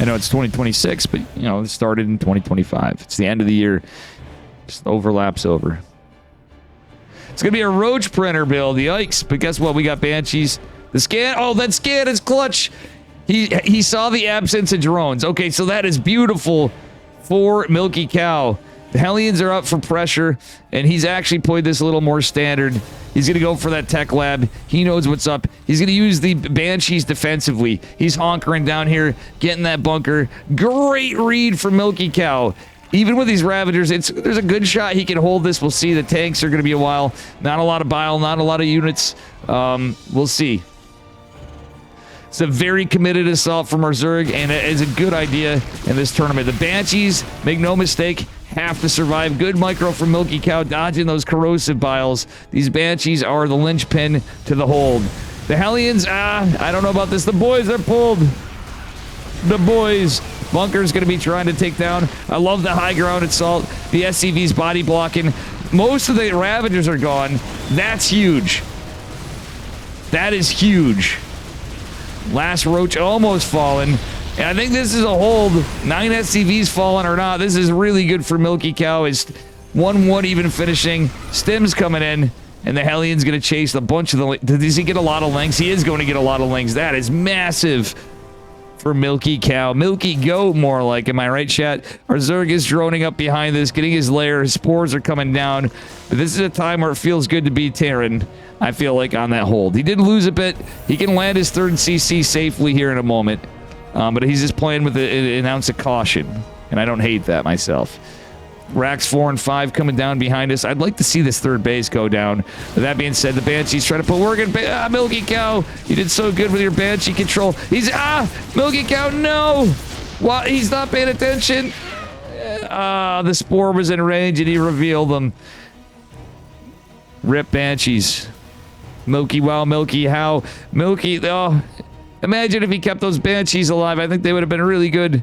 I know it's 2026, but, you know, it started in 2025. It's the end of the year. Just overlaps over. It's going to be a Roach printer build. Yikes. But guess what? We got Banshees. The scan. Oh, that scan is clutch. He saw the absence of drones. Okay, so that is beautiful for Milky Cow. The Hellions are up for pressure, and he's actually played this a little more standard. He's going to go for that tech lab. He knows what's up. He's going to use the Banshees defensively. He's honkering down here, getting that bunker. Great read for Milky Cow. Even with these Ravagers, there's a good shot he can hold this. We'll see. The tanks are going to be a while. Not a lot of bile, not a lot of units. We'll see. It's a very committed assault from Zerg, and it is a good idea in this tournament. The Banshees, make no mistake, have to survive. Good micro from Milky Cow, dodging those corrosive biles. These Banshees are the linchpin to the hold. The Hellions, I don't know about this. The boys are pulled. The boys. Bunker's going to be trying to take down. I love the high ground assault. The SCV's body blocking. Most of the Ravagers are gone. That's huge. That is huge. Last Roach almost fallen. And I think this is a hold. 9 SCVs fallen or not. This is really good for Milky Cow. Is 1-1 even finishing. Stim's coming in. And the Hellion's going to chase a bunch of the... Does he get a lot of lengths? He is going to get a lot of lengths. That is massive for Milky Cow. Milky Goat, more like. Am I right, chat? Our Zerg is droning up behind this, getting his lair. His spores are coming down. But this is a time where it feels good to be Terran, I feel like, on that hold. He did lose a bit. He can land his third CC safely here in a moment. But he's just playing with an ounce of caution. And I don't hate that myself. Racks 4 and 5 coming down behind us. I'd like to see this third base go down. With that being said, the Banshee's trying to put work in. Milky Cow, you did so good with your Banshee control. He's... Milky Cow, no! What? He's not paying attention. The spore was in range and he revealed them. Rip Banshees. Milky, wow, Milky, how? Milky, oh. Imagine if he kept those Banshees alive. I think they would have been really good.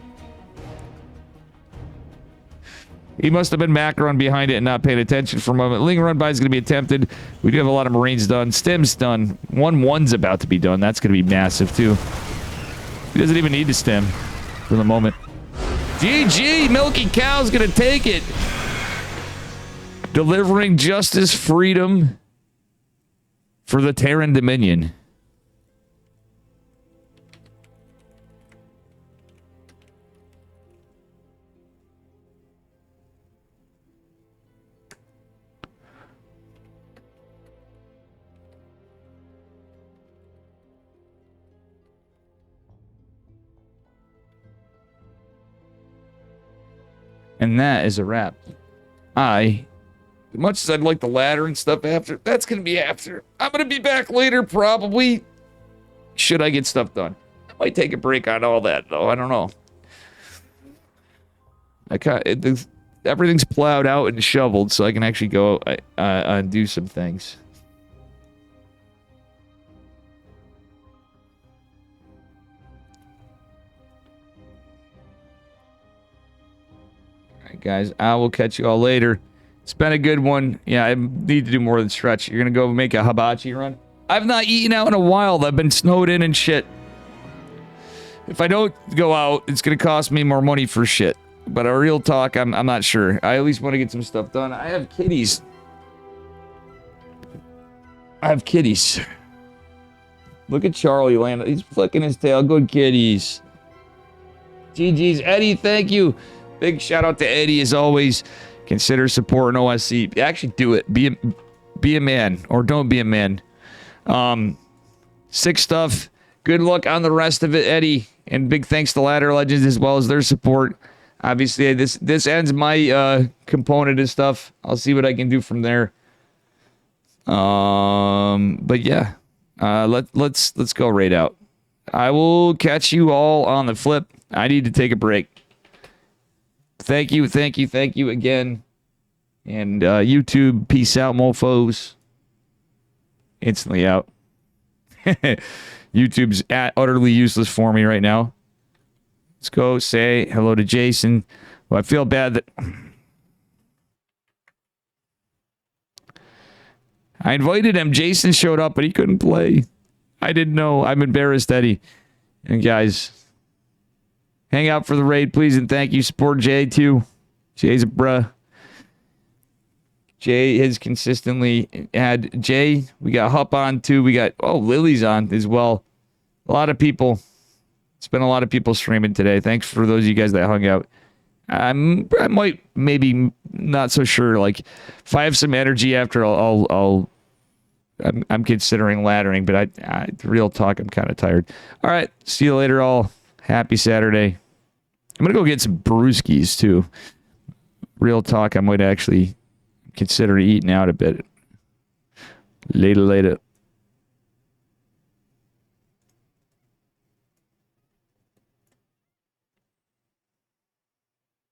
He must have been macron behind it and not paying attention for a moment. Ling run by is going to be attempted. We do have a lot of Marines done. Stim's done. 1-1's about to be done. That's going to be massive, too. He doesn't even need to stim for the moment. GG! Milky Cow's going to take it. Delivering justice, freedom for the Terran Dominion. And that is a wrap. As much as I'd like the ladder and stuff after, that's going to be after. I'm going to be back later, probably. Should I get stuff done? I might take a break on all that, though. I don't know. Everything's plowed out and shoveled, so I can actually go and do some things. Guys, I will catch you all later. It's been a good one. Yeah, I need to do more than stretch. You're gonna go make a hibachi run? I've not eaten out in a while. I've been snowed in and shit. If I don't go out, it's gonna cost me more money for shit. But a real talk, I'm not sure. I at least want to get some stuff done. I have kitties. Look at Charlie land. He's flicking his tail. Good kitties. GG's. Eddie, thank you. Big shout out to Eddie as always. Consider supporting OSC. Actually, do it. Be a man, or don't be a man. Sick stuff. Good luck on the rest of it, Eddie. And big thanks to Ladder Legends as well as their support. Obviously, this ends my component and stuff. I'll see what I can do from there. But yeah, let's go right out. I will catch you all on the flip. I need to take a break. Thank you again. And YouTube, peace out, mofos. Instantly out. YouTube's utterly useless for me right now. Let's go say hello to Jason. Well, I feel bad that I invited him. Jason showed up, but he couldn't play. I didn't know. I'm embarrassed, Eddie. And guys, hang out for the raid, please, and thank you. Support Jay, too. Jay's a bruh. Jay has consistently had Jay. We got Hup on, too. We got, Lily's on as well. A lot of people. It's been a lot of people streaming today. Thanks for those of you guys that hung out. I might, maybe, not so sure. Like, if I have some energy after, I'm considering laddering, but real talk, I'm kind of tired. All right, see you later, all. Happy Saturday. I'm gonna go get some brewskis too. Real talk, I might actually consider eating out a bit. Later.